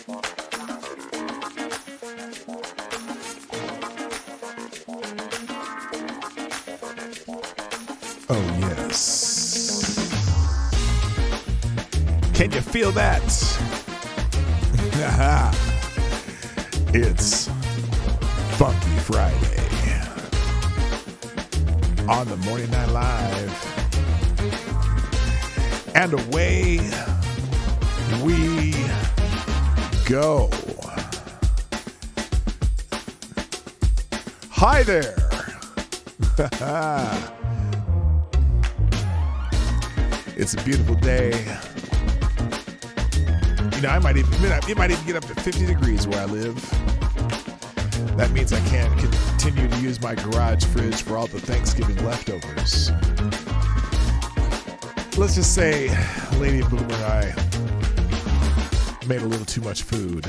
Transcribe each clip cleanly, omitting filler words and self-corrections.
Oh, yes. Can you feel that? It's Funky Friday on the Morning Night Live. And away we go. Hi there. It's a beautiful day. You know, it might even get up to 50 degrees where I live. That means I can't continue to use my garage fridge for all the Thanksgiving leftovers. Let's just say Lady Boomer and I made a little too much food.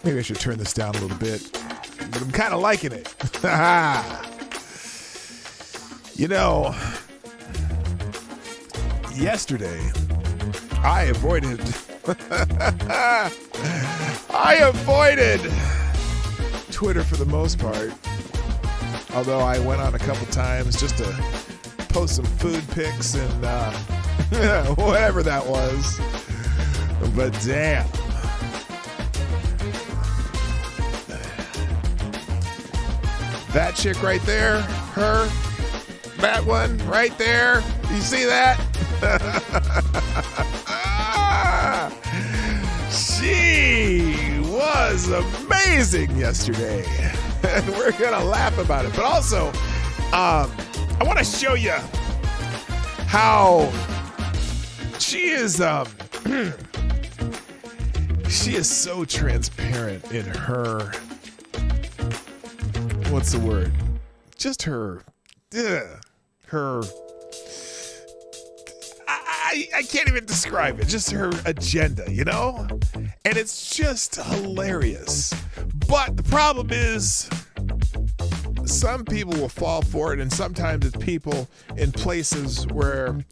Maybe I should turn this down a little bit, but I'm kind of liking it. You know, yesterday I avoided Twitter for the most part, although I went on a couple times just to post some food pics and whatever that was. But damn, that chick right there, that one right there, you see that? She was amazing yesterday, and we're gonna laugh about it. But also, I want to show you how she is. She is so transparent in her. What's the word? Just her. Her. I can't even describe it. Just her agenda, you know? And it's just hilarious. But the problem is, some people will fall for it, and sometimes it's people in places where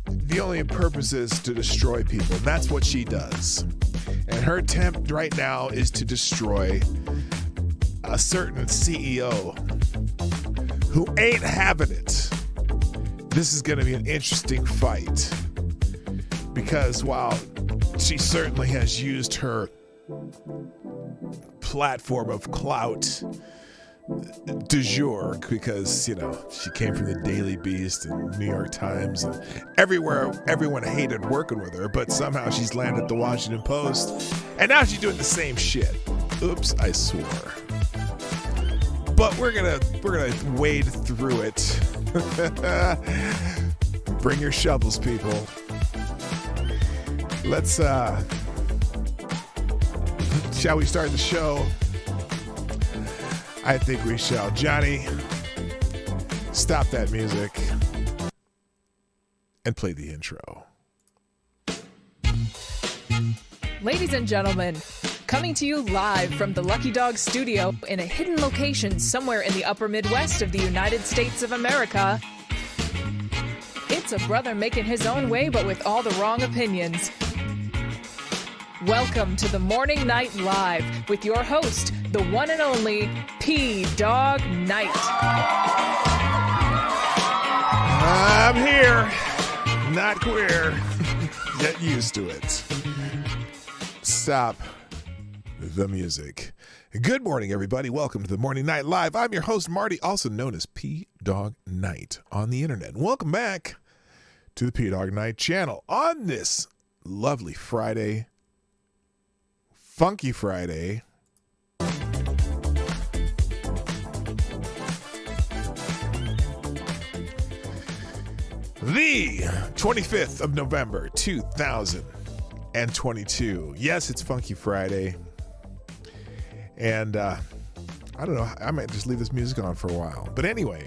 the only purpose is to destroy people. And that's what she does. And her attempt right now is to destroy a certain CEO who ain't having it. This is going to be an interesting fight, because while she certainly has used her platform of clout du jour, because, you know, she came from the Daily Beast and New York Times and everywhere, everyone hated working with her, but somehow she's landed at the Washington Post, and now she's doing the same shit. Oops, I swore. But we're gonna wade through it. Bring your shovels, people. Let's shall we start the show? I think we shall. Johnny, stop that music and play the intro. Ladies and gentlemen, coming to you live from the Lucky Dog studio in a hidden location somewhere in the upper Midwest of the United States of America, it's a brother making his own way, but with all the wrong opinions. Welcome to the Morning Night Live with your host, the one and only Dawg Knight. I'm here, not queer. Get used to it. Stop the music. Good morning, everybody. Welcome to the Morning Night Live. I'm your host, Marty, also known as Dawg Knight on the internet. Welcome back to the Dawg Knight Channel on this lovely Friday, Funky Friday. The 25th of November, 2022. Yes, it's Funky Friday. And I don't know, I might just leave this music on for a while. But anyway,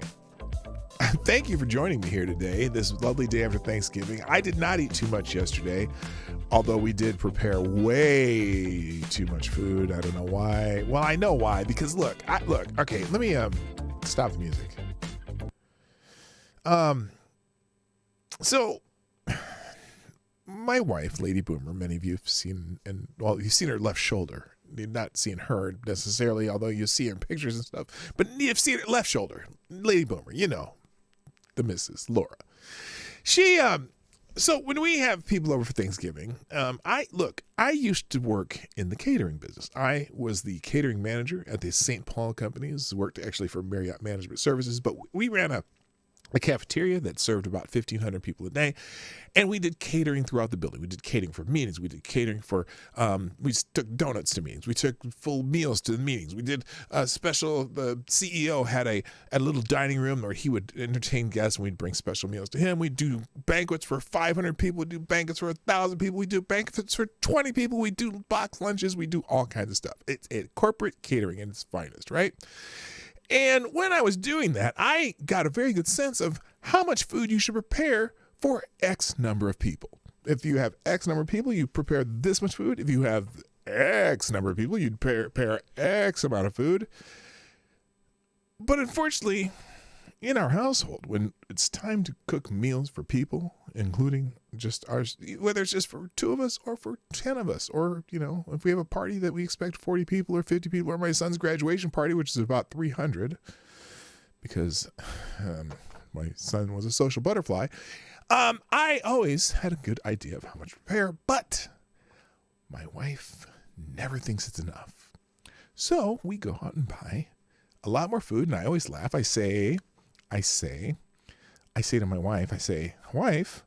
thank you for joining me here today, this lovely day after Thanksgiving. I did not eat too much yesterday, although we did prepare way too much food. I don't know why. Well, I know why, because look, okay, let me stop the music. So my wife, Lady Boomer, many of you have seen, and well, you've seen her left shoulder. You've not seen her necessarily, although you see her in pictures and stuff. But you've seen her left shoulder, Lady Boomer. You know, the Mrs. Laura. She, so when we have people over for Thanksgiving, I used to work in the catering business. I was the catering manager at the St. Paul Companies. Worked actually for Marriott Management Services, but we ran a cafeteria that served about 1,500 people a day, and we did catering throughout the building. We did catering for meetings. We did catering for, we took donuts to meetings. We took full meals to the meetings. We did special, the CEO had a little dining room where he would entertain guests, and we'd bring special meals to him. We'd do banquets for 500 people. We'd do banquets for 1,000 people. We do banquets for 20 people. We do box lunches. We do all kinds of stuff. It's corporate catering in its finest, right? And when I was doing that, I got a very good sense of how much food you should prepare for X number of people. If you have X number of people, you prepare this much food. If you have X number of people, you'd prepare X amount of food. But unfortunately, in our household, when it's time to cook meals for people, including just ours, whether it's just for 2 of us or for 10 of us, or, you know, if we have a party that we expect 40 people or 50 people, or my son's graduation party, which is about 300, because my son was a social butterfly, I always had a good idea of how much to prepare, but my wife never thinks it's enough. So we go out and buy a lot more food, and I always laugh. I say to my wife, wife,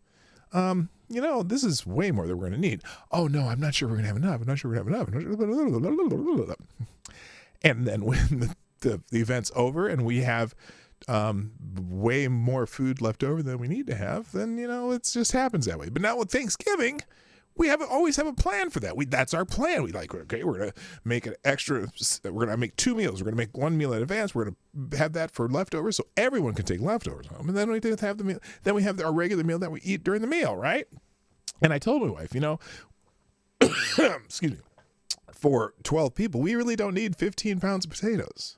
you know, this is way more than we're going to need. Oh, no, I'm not sure we're going to have enough. I'm not sure we're going to have enough. And then when the event's over and we have way more food left over than we need to have, then, you know, it just happens that way. But now with Thanksgiving, we always have a plan for that. That's our plan. We're going to make an extra, we're going to make 2 meals. We're going to make 1 meal in advance. We're going to have that for leftovers so everyone can take leftovers home. And then we have the meal. Then we have our regular meal that we eat during the meal, right? And I told my wife, you know, excuse me, for 12 people, we really don't need 15 pounds of potatoes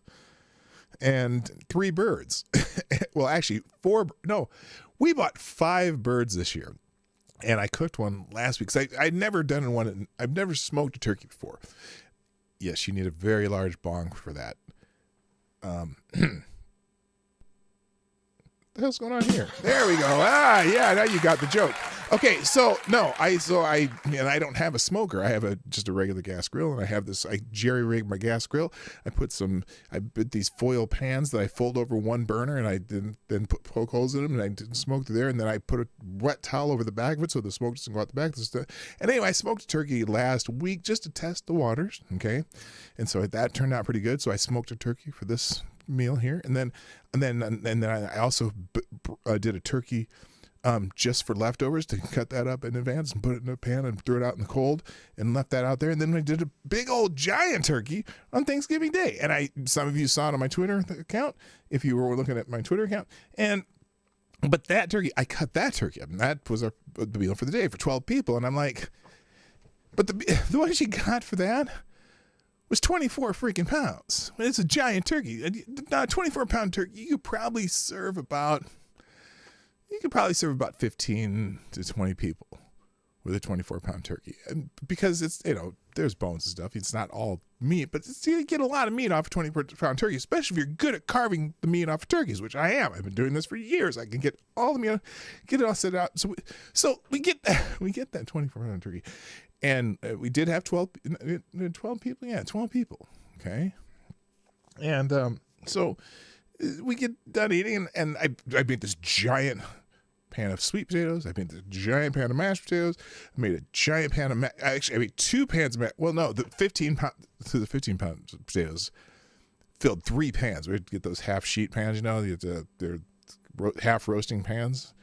and 3 birds. Well, actually, we bought 5 birds this year. And I cooked one last week because I'd never done one. I've never smoked a turkey before. Yes, you need a very large bong for that. What the hell's going on here? There we go. Yeah, now you got the joke. Okay, so I don't have a smoker. I have just a regular gas grill, and I jerry rig my gas grill. I put these foil pans that I fold over one burner, and I then poke holes in them, and I didn't smoke through there, and then I put a wet towel over the back of it so the smoke doesn't go out the back. And anyway, I smoked a turkey last week just to test the waters, okay? And so that turned out pretty good. So I smoked a turkey for this meal here, and then I also did a turkey just for leftovers to cut that up in advance and put it in a pan and threw it out in the cold and left that out there. And then I did a big old giant turkey on Thanksgiving Day. And some of you saw it on my Twitter account, if you were looking at my Twitter account. But that turkey, I cut that turkey up, and that was the meal for the day for 12 people. And I'm like, but the one she got for that was 24 freaking pounds. It's a giant turkey. Now, a 24-pound turkey, you could probably serve about 15 to 20 people with a 24-pound turkey. And because it's, you know, there's bones and stuff. It's not all meat, but you get a lot of meat off a 24-pound turkey, especially if you're good at carving the meat off of turkeys, which I am. I've been doing this for years. I can get all the meat, get it all set out. So we get that 24-pound turkey. And we did have 12 people. Yeah, 12 people. Okay. And so we get done eating, and I made this giant pan of sweet potatoes. I made this giant pan of mashed potatoes. I made a giant pan of actually, I made 2 pans of the 15-pound potatoes filled 3 pans. We'd get those half sheet pans, you know, they're half roasting pans.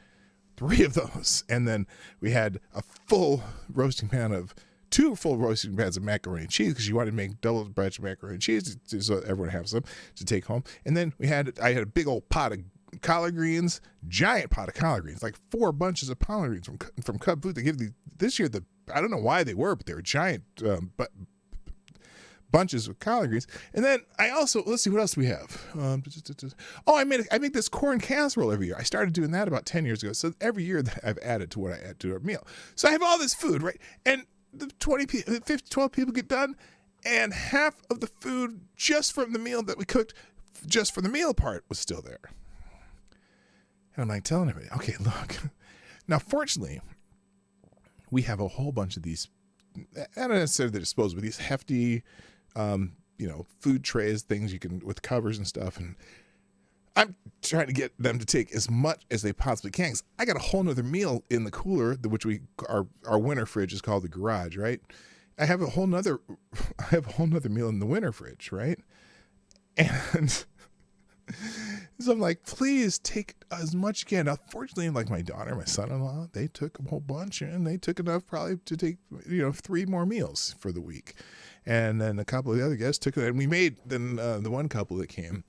3 of those, and then we had a full roasting pan of 2 full roasting pans of macaroni and cheese because you wanted to make double batch of macaroni and cheese so everyone has some to take home. And then I had a big old pot of collard greens, giant pot of collard greens, like 4 bunches of collard greens from Cub Food. They give this year I don't know why they were, but they were giant bunches of collard greens. And then I also, let's see, what else do we have? I make this corn casserole every year. I started doing that about 10 years ago. So every year that I've added to what I add to a meal. So I have all this food, right? And the 12 people get done, and half of the food just from the meal that we cooked, just for the meal part, was still there. And I'm like telling everybody, okay, look. Now, fortunately, we have a whole bunch of these, I don't necessarily they're disposable, these hefty, food trays, things you can, with covers and stuff. And I'm trying to get them to take as much as they possibly can. 'Cause I got a whole nother meal in the cooler, which our winter fridge is called the garage, right? I have a whole nother meal in the winter fridge, right? And so I'm like, please take as much you can. Now, fortunately, like my daughter, my son-in-law, they took a whole bunch, and they took enough probably to take, 3 more meals for the week. And then a couple of the other guests took it, and we made, then the one couple that came,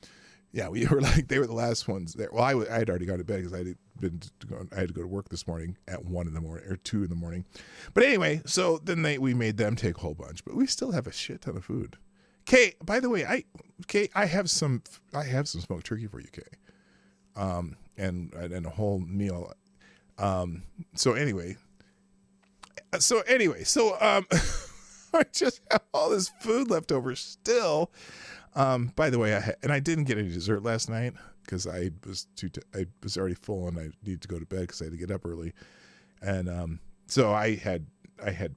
yeah, we were like, they were the last ones there. Well, I had already gone to bed because I had to go to work this morning at 1 in the morning or 2 in the morning. But anyway, so then we made them take a whole bunch, but we still have a shit ton of food. Kay, by the way, I have some smoked turkey for you, Kay. And a whole meal. So anyway, I just have all this food left over still. By the way, I didn't get any dessert last night because I was already full and I needed to go to bed because I had to get up early. And so I had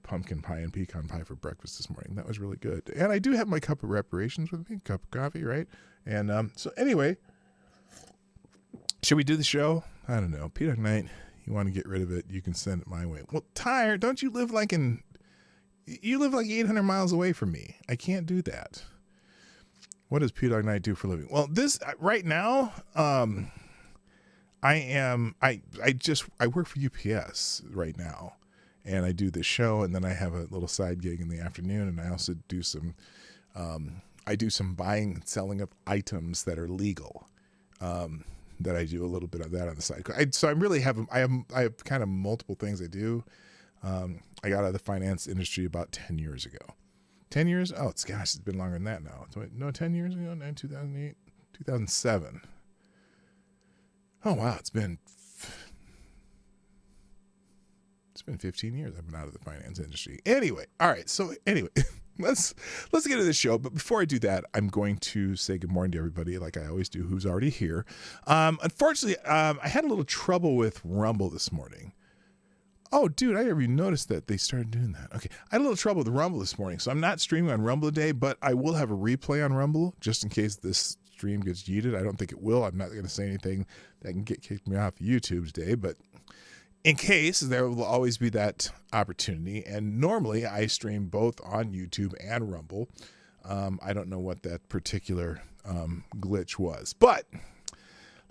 pumpkin pie and pecan pie for breakfast this morning. That was really good. And I do have my cup of reparations with me, cup of coffee, right? And so anyway, should we do the show? I don't know. Dawg Knight, you want to get rid of it, you can send it my way. Well, Tyre, don't you live you live like 800 miles away from me. I can't do that. What does Dawg Knight do for a living? Well, this right now, I work for UPS right now, and I do this show, and then I have a little side gig in the afternoon, and I also do some buying and selling of items that are legal. That I do a little bit of that on the side. I have kind of multiple things I do. I got out of the finance industry about 10 years ago. 10 years? Oh, it's been longer than that now. No, 10 years ago, 2008, 2007. Oh, wow, it's been 15 years I've been out of the finance industry. Anyway, all right, so anyway, let's get into the show. But before I do that, I'm going to say good morning to everybody, like I always do, who's already here. Unfortunately, I had a little trouble with Rumble this morning. Oh, dude, I never even noticed that they started doing that. Okay, I had a little trouble with Rumble this morning, so I'm not streaming on Rumble today, but I will have a replay on Rumble just in case this stream gets yeeted. I don't think it will. I'm not going to say anything that can kick me off YouTube today, but in case, there will always be that opportunity. And normally I stream both on YouTube and Rumble. I don't know what that particular glitch was, but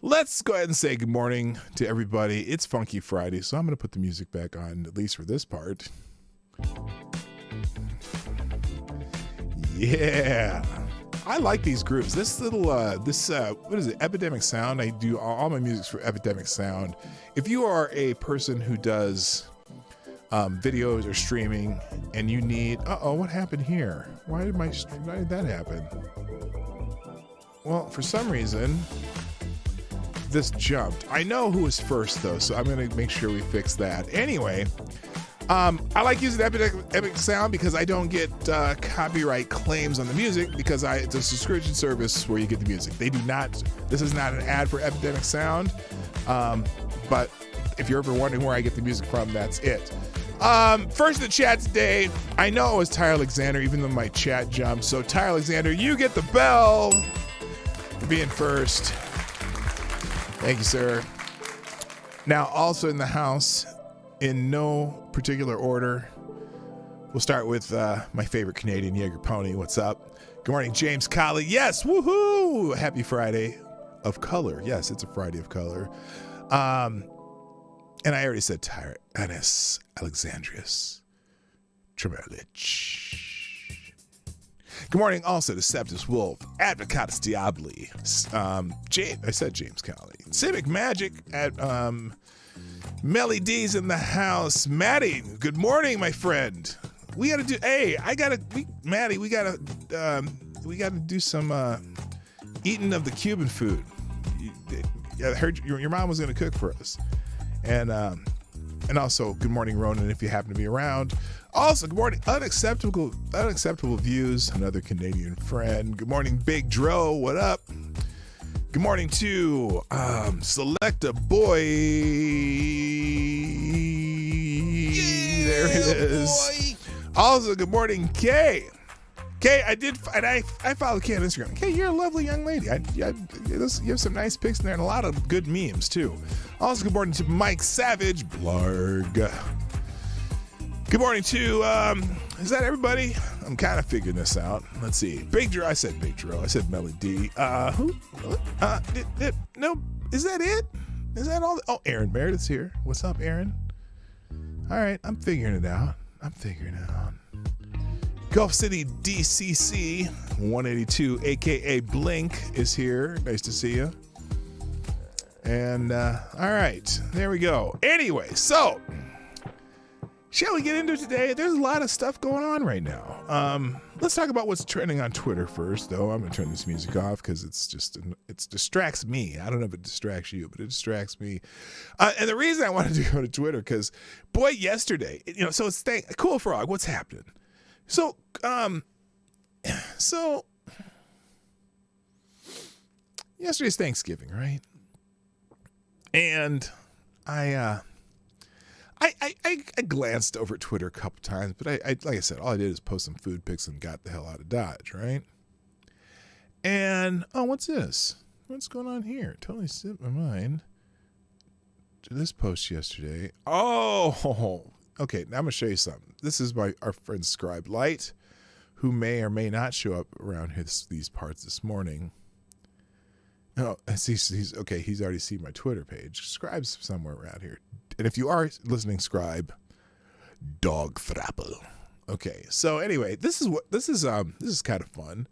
let's go ahead and say good morning to everybody. It's Funky Friday, so I'm going to put the music back on, at least for this part. Yeah. I like these grooves. This little, what is it? Epidemic Sound. I do all my music's for Epidemic Sound. If you are a person who does videos or streaming and you need, what happened here? Why did that happen? Well, for some reason, this jumped. I know who was first though, so I'm going to make sure we fix that. Anyway, I like using Epic Sound because I don't get copyright claims on the music because it's a subscription service where you get the music. They do not, this is not an ad for Epidemic Sound, but if you're ever wondering where I get the music from, that's it. First in the chat today, I know it was Tyre Alexander, even though my chat jumped. So Tyre Alexander, you get the bell for being first. Thank you, sir. Now, also in the house, in no particular order, we'll start with my favorite Canadian Jaeger pony. What's up? Good morning, James Colley. Yes, woohoo! Happy Friday of color. Yes, it's a Friday of color. And I already said Tyre Annis Alexandrius Tremerlich. Good morning also to Septus Wolf, Advocatus Diabli, I said James Colley, Civic Magic at Melly D's in the house. Maddie, good morning, my friend. we gotta do. Hey, Maddie, we gotta do some eating of the Cuban food. I heard your mom was gonna cook for us, and also good morning, Ronan, if you happen to be around. Also, good morning, unacceptable views, another Canadian friend. Good morning, Big Dro, what up? Good morning to Select a Boy. There it is. Boy. Also, good morning, Kay. Kay, I followed Kay on Instagram. Kay, you're a lovely young lady. You have some nice pics in there and a lot of good memes too. Also, good morning to Mike Savage, Blarg. Good morning to, is that everybody? I'm kind of figuring this out. Let's see. Big Drew, I said Big Drew. I said Melly D. Who? No, is that it? Is that all? Oh, Aaron Meredith's here. What's up, Aaron? All right, I'm figuring it out. Gulf City DCC 182, aka Blink, is here. Nice to see you. And, all right, there we go. Anyway, so... shall we get into it today? There's a lot of stuff going on right now. Let's talk about what's trending on Twitter first, though. I'm going to turn this music off because it distracts me. I don't know if it distracts you, but it distracts me. And the reason I wanted to go to Twitter, because, boy, yesterday, so it's Cool Frog, what's happening? So yesterday's Thanksgiving, right? And I glanced over Twitter a couple times, but I like I said, all I did is post some food pics and got the hell out of Dodge, right? And what's this? What's going on here? Totally slipped my mind to this post yesterday. Oh, okay. Now I'm gonna show you something. This is our friend Scribe Light, who may or may not show up around these parts this morning. Oh, he's okay. He's already seen my Twitter page. Scribe's somewhere around here. And if you are listening, Scribe, Dog Thrapple. Okay, so anyway, this is kind of fun.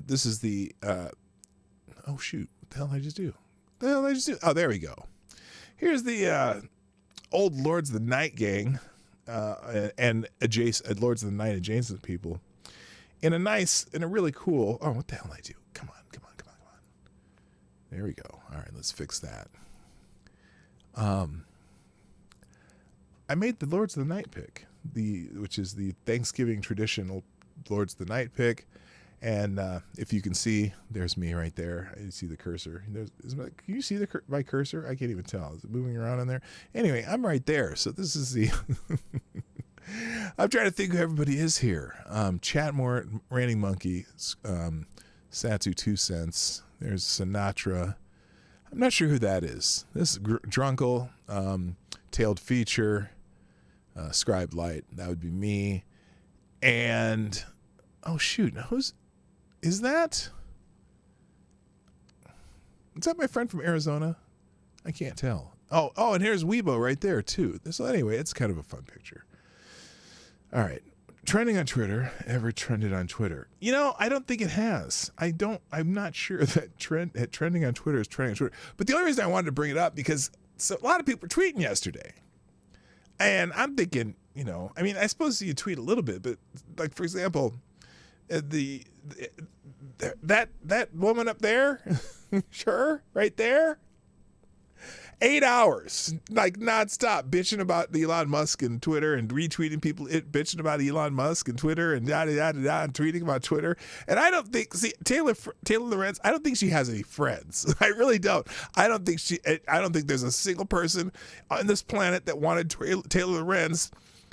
This is the oh shoot, what the hell did I just do? Oh, there we go. Here's the old Lords of the Night gang and adjacent Lords of the Night adjacent people in a really cool. Oh, what the hell did I do? Come on. There we go. All right, let's fix that. I made the Lords of the Night pick, which is the Thanksgiving traditional Lords of the Night pick, and if you can see, there's me right there. You see the cursor. Can you see my cursor? I can't even tell. Is it moving around in there? Anyway, I'm right there. So this is the. I'm trying to think who everybody is here. Chatmore, Ranting Monkey, Satsu 2 Cents. There's Sinatra. I'm not sure who that is. This is Drunkle, Tailed Feature, Scribe Light. That would be me. And, oh shoot, is that my friend from Arizona? I can't tell. Oh, and here's Weibo right there too. So anyway, it's kind of a fun picture. All right. Trending on Twitter, ever trended on Twitter? I don't think it has. I'm not sure that trending on Twitter is trending on Twitter. But the only reason I wanted to bring it up because a lot of people were tweeting yesterday. And I'm thinking, I suppose you tweet a little bit, but like, for example, that woman up there, sure, right there, 8 hours, like nonstop, bitching about Elon Musk and Twitter and retweeting people bitching about Elon Musk and Twitter and da-da-da-da-da and tweeting about Twitter. And I don't think, Taylor Lorenz, I don't think she has any friends. I really don't. I don't think there's a single person on this planet that wanted Taylor Lorenz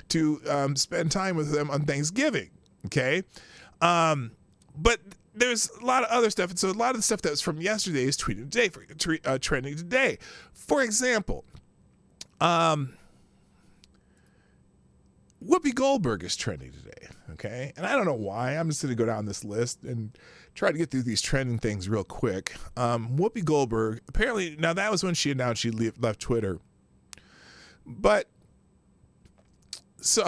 to spend time with them on Thanksgiving. Okay. But there's a lot of other stuff. And so a lot of the stuff that was from yesterday is trending today. For example, Whoopi Goldberg is trending today. Okay. And I don't know why. I'm just going to go down this list and try to get through these trending things real quick. Whoopi Goldberg, apparently, now that was when she announced she left Twitter. But so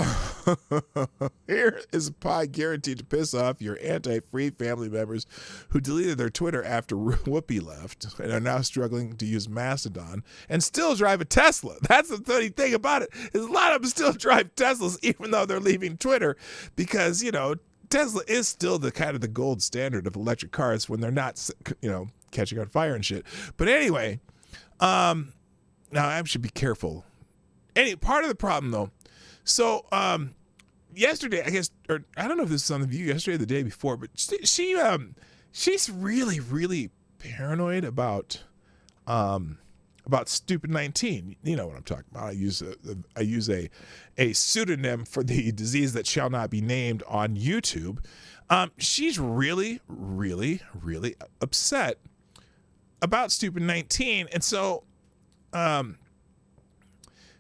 Here is a pod guaranteed to piss off your anti-free family members who deleted their Twitter after Whoopi left and are now struggling to use Mastodon and still drive a Tesla. That's the funny thing about it, is a lot of them still drive Teslas even though they're leaving Twitter because, Tesla is still the kind of the gold standard of electric cars when they're not, catching on fire and shit. But anyway, now I should be careful. Part of the problem though, so yesterday, I guess, or I don't know if this is on the View yesterday or the day before, but she's really, really paranoid about stupid 19. You know what I'm talking about. I use a pseudonym for the disease that shall not be named on YouTube. She's really, really, really upset about stupid 19, and so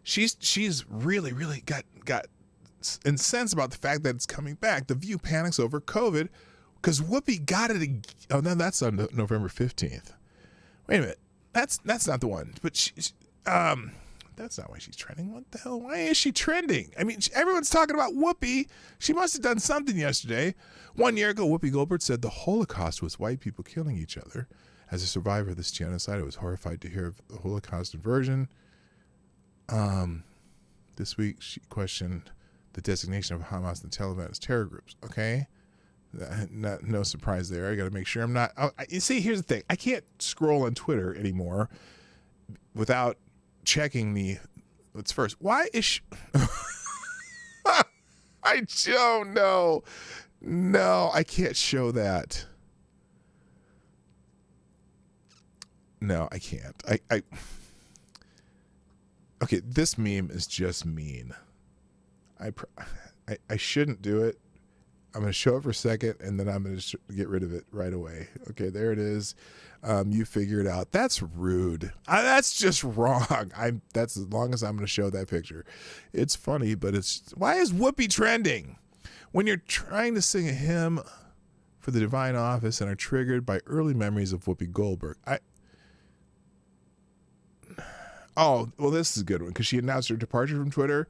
she's really, really got incensed about the fact that it's coming back. The View panics over COVID because Whoopi got it. Oh, no, that's on November 15th. Wait a minute. That's not the one. But that's not why she's trending. What the hell? Why is she trending? I mean, everyone's talking about Whoopi. She must have done something yesterday. 1 year ago, Whoopi Goldberg said the Holocaust was white people killing each other. As a survivor of this genocide, I was horrified to hear of the Holocaust inversion. This week, she questioned the designation of Hamas and Taliban as terror groups. Okay, no surprise there. I got to make sure I'm not. You see, here's the thing: I can't scroll on Twitter anymore without checking what's first. Why is she? I don't know. No, I can't show that. No, I can't. Okay, this meme is just mean. I shouldn't do it. I'm going to show it for a second, and then I'm going to get rid of it right away. Okay, there it is. You figure it out. That's rude. That's just wrong. That's as long as I'm going to show that picture. It's funny, but why is Whoopi trending? When you're trying to sing a hymn for the divine office and are triggered by early memories of Whoopi Goldberg. Oh, well, this is a good one because she announced her departure from Twitter.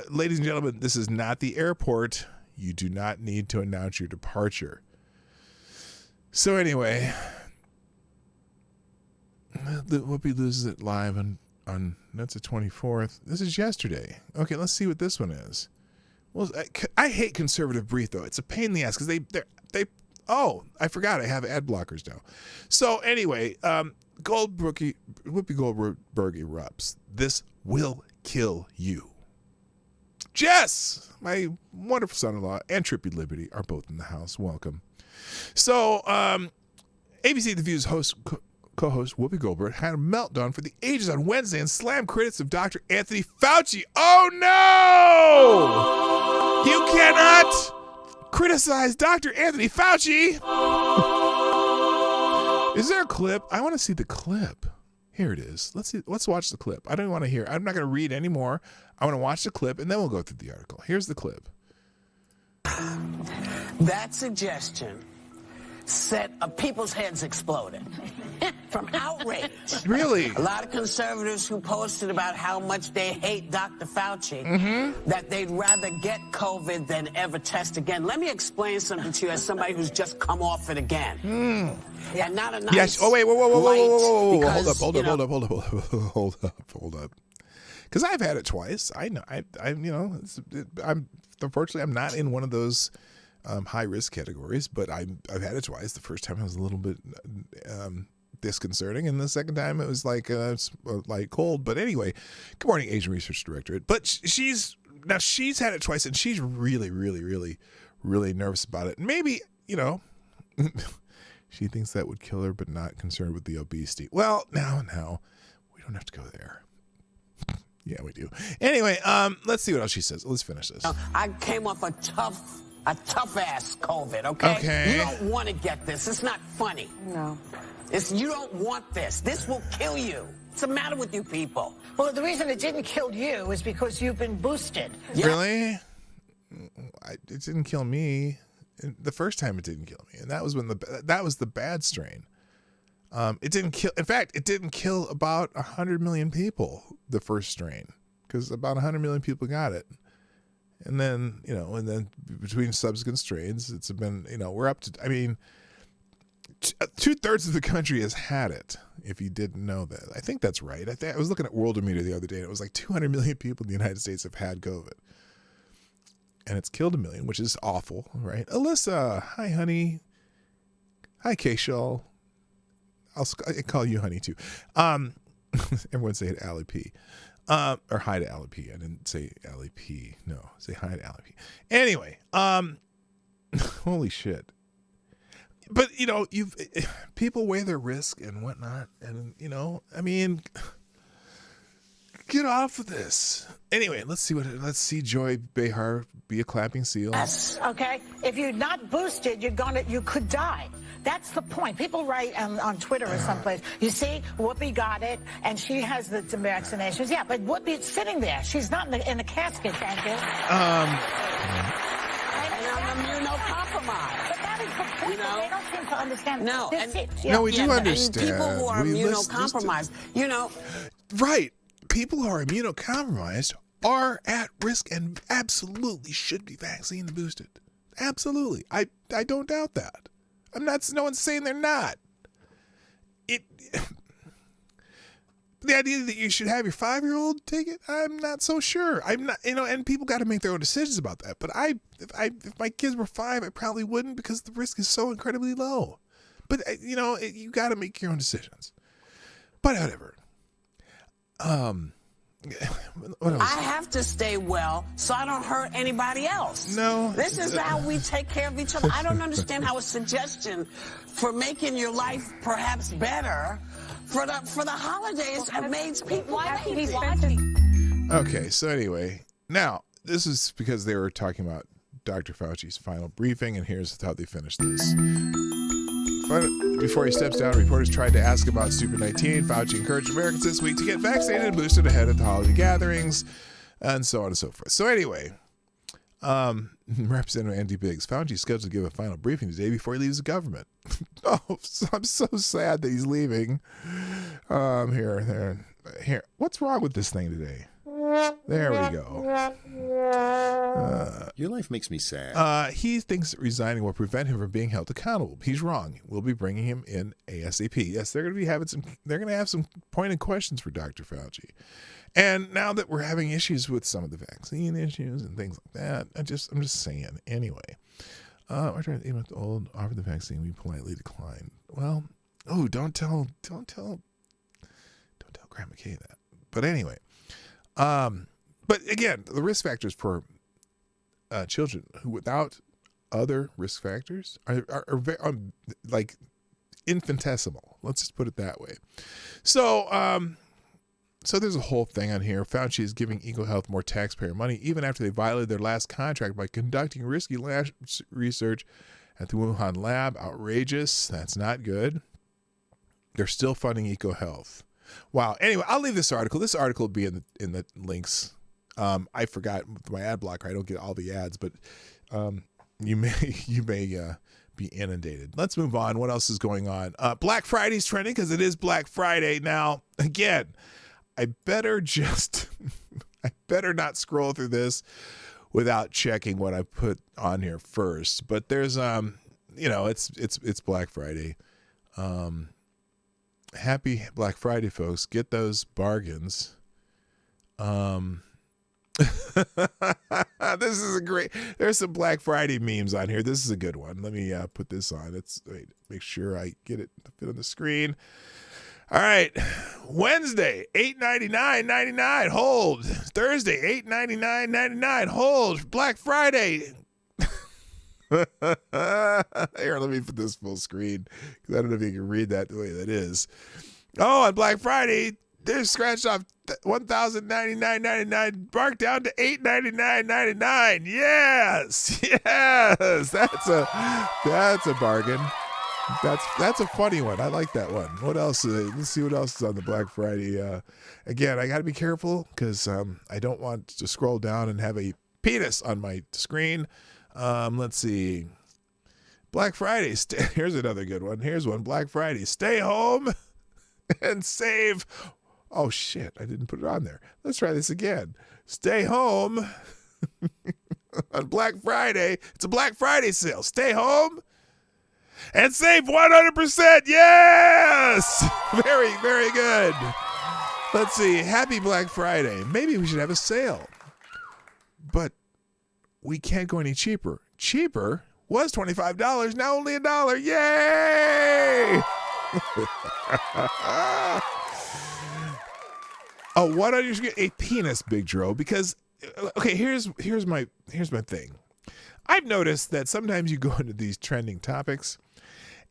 Ladies and gentlemen, this is not the airport. You do not need to announce your departure. So anyway, Whoopi loses it live on that's the 24th. This is yesterday. Okay, let's see what this one is. Well, I hate conservative brief though. It's a pain in the ass because they. Oh, I forgot I have ad blockers now. So anyway, Whoopi Goldberg erupts. This will kill you. Jess, my wonderful son-in-law, and Trippy Liberty are both in the house. Welcome. So, ABC The View's co-host Whoopi Goldberg had a meltdown for the ages on Wednesday and slammed critics of Dr. Anthony Fauci. Oh no! You cannot criticize Dr. Anthony Fauci. Is there a clip? I want to see the clip. Here it is. Let's watch the clip. I don't want to hear. I'm not going to read anymore. I want to watch the clip, and then we'll go through the article. Here's the clip. That suggestion set people's heads exploded from outrage. Really? A lot of conservatives who posted about how much they hate Dr. Fauci, that they'd rather get COVID than ever test again. Let me explain something to you as somebody who's just come off it again. Yeah, not a nice. Yes. Oh wait, whoa. Because, Hold up. Because I've had it twice. I know. Unfortunately, I'm not in one of those high risk categories, but I've had it twice. The first time it was a little bit disconcerting, and the second time it was like cold. But anyway, good morning, Asian Research Directorate. But she's had it twice, and she's really, really, really, really nervous about it. Maybe she thinks that would kill her, but not concerned with the obesity. Well, now we don't have to go there. Yeah, we do. Anyway, let's see what else she says. Let's finish this. I came off a tough ass COVID, okay? You don't want to get this. It's not funny. No. You don't want this. This will kill you. What's the matter with you people? Well, the reason it didn't kill you is because you've been boosted. Yeah. Really? It didn't kill me. The first time it didn't kill me, and that was that was the bad strain. It didn't kill. In fact, it didn't kill about 100 million people. The first strain, because about 100 million people got it, And then, and then between subsequent strains, it's been, we're up to, 2/3 of the country has had it, if you didn't know that. I think that's right. I was looking at Worldometer the other day, and it was like 200 million people in the United States have had COVID. And it's killed 1 million, which is awful, right? Alyssa, hi, honey. Hi, K-Shawl. I call you honey, too. Everyone say it, Allie P. Or hi to Allie P. I didn't say Allie P. No, say hi to Allie P. Anyway, holy shit. But, people weigh their risk and whatnot. And, get off of this. Anyway, let's see Joy Behar be a clapping seal. Yes. Okay. If you're not boosted, you could die. That's the point. People write on Twitter or someplace, you see, Whoopi got it, and she has the vaccinations. Yeah, but Whoopi's sitting there. She's not in a casket, thank you. And I'm immunocompromised. But that is the point. They don't seem to understand. No, no, we do understand. And people who are immunocompromised, Right. People who are immunocompromised are at risk and absolutely should be vaccine boosted. Absolutely. I don't doubt that. No one's saying they're not. The idea that you should have your 5-year-old take it, I'm not so sure. I'm not, and people got to make their own decisions about that. But if my kids were 5, I probably wouldn't because the risk is so incredibly low. But, you got to make your own decisions. But whatever. I have to stay well so I don't hurt anybody else. No. This is how we take care of each other. I don't understand how a suggestion for making your life perhaps better for the holidays makes people happy. Okay, so anyway, now this is because they were talking about Dr. Fauci's final briefing, and here's how they finished this. Before he steps down, reporters tried to ask about Super 19. Fauci encouraged Americans this week to get vaccinated and boosted ahead of the holiday gatherings, and so on and so forth. So anyway, Representative Andy Biggs, Fauci is scheduled to give a final briefing today before he leaves the government. Oh, I'm so sad that he's leaving. Here. What's wrong with this thing today? There we go. Your life makes me sad. He thinks that resigning will prevent him from being held accountable. He's wrong. We'll be bringing him in ASAP. Yes, they're going to have some pointed questions for Dr. Fauci. And now that we're having issues with some of the vaccine issues and things like that, I'm just saying. Anyway, we're trying to offer the vaccine. We politely declined. Well, don't tell Grandma Kay that. But anyway. But again, the risk factors for children who without other risk factors are very, like infinitesimal. Let's just put it that way. So there's a whole thing on here. Fauci is giving EcoHealth more taxpayer money even after they violated their last contract by conducting risky research at the Wuhan lab. Outrageous. That's not good. They're still funding EcoHealth. Wow. Anyway, I'll leave this article. This article will be in the links. I forgot my ad blocker. I don't get all the ads, but you may be inundated. Let's move on. What else is going on? Black Friday's trending because it is Black Friday. Now, again, I better not scroll through this without checking what I put on here first. But there's it's Black Friday. Happy Black Friday, folks. Get those bargains. This is there's some Black Friday memes on here. This is a good one. Let me put this on. Make sure I get it to fit on the screen. All right. Wednesday, $8.99.99. Hold. Thursday, $8.99.99. Hold. Black Friday. Here, let me put this full screen because I don't know if you can read that the way that is. Oh, on Black Friday, they're scratched off $1,099.99, marked down to $899.99. Yes, that's a bargain. That's a funny one. I like that one. What else? Let's see what else is on the Black Friday. Again, I got to be careful because I don't want to scroll down and have a penis on my screen. Let's see. Black Friday. Here's another good one. Here's one. Black Friday. Stay home and save. Oh, shit. I didn't put it on there. Let's try this again. Stay home on Black Friday. It's a Black Friday sale. Stay home and save 100%. Yes! Very, very good. Let's see. Happy Black Friday. Maybe we should have a sale. But we can't go any cheaper. Cheaper was $25, now only $1. Yay! Oh, what on your screen? A penis, Big Dro. Because okay, here's my thing. I've noticed that sometimes you go into these trending topics,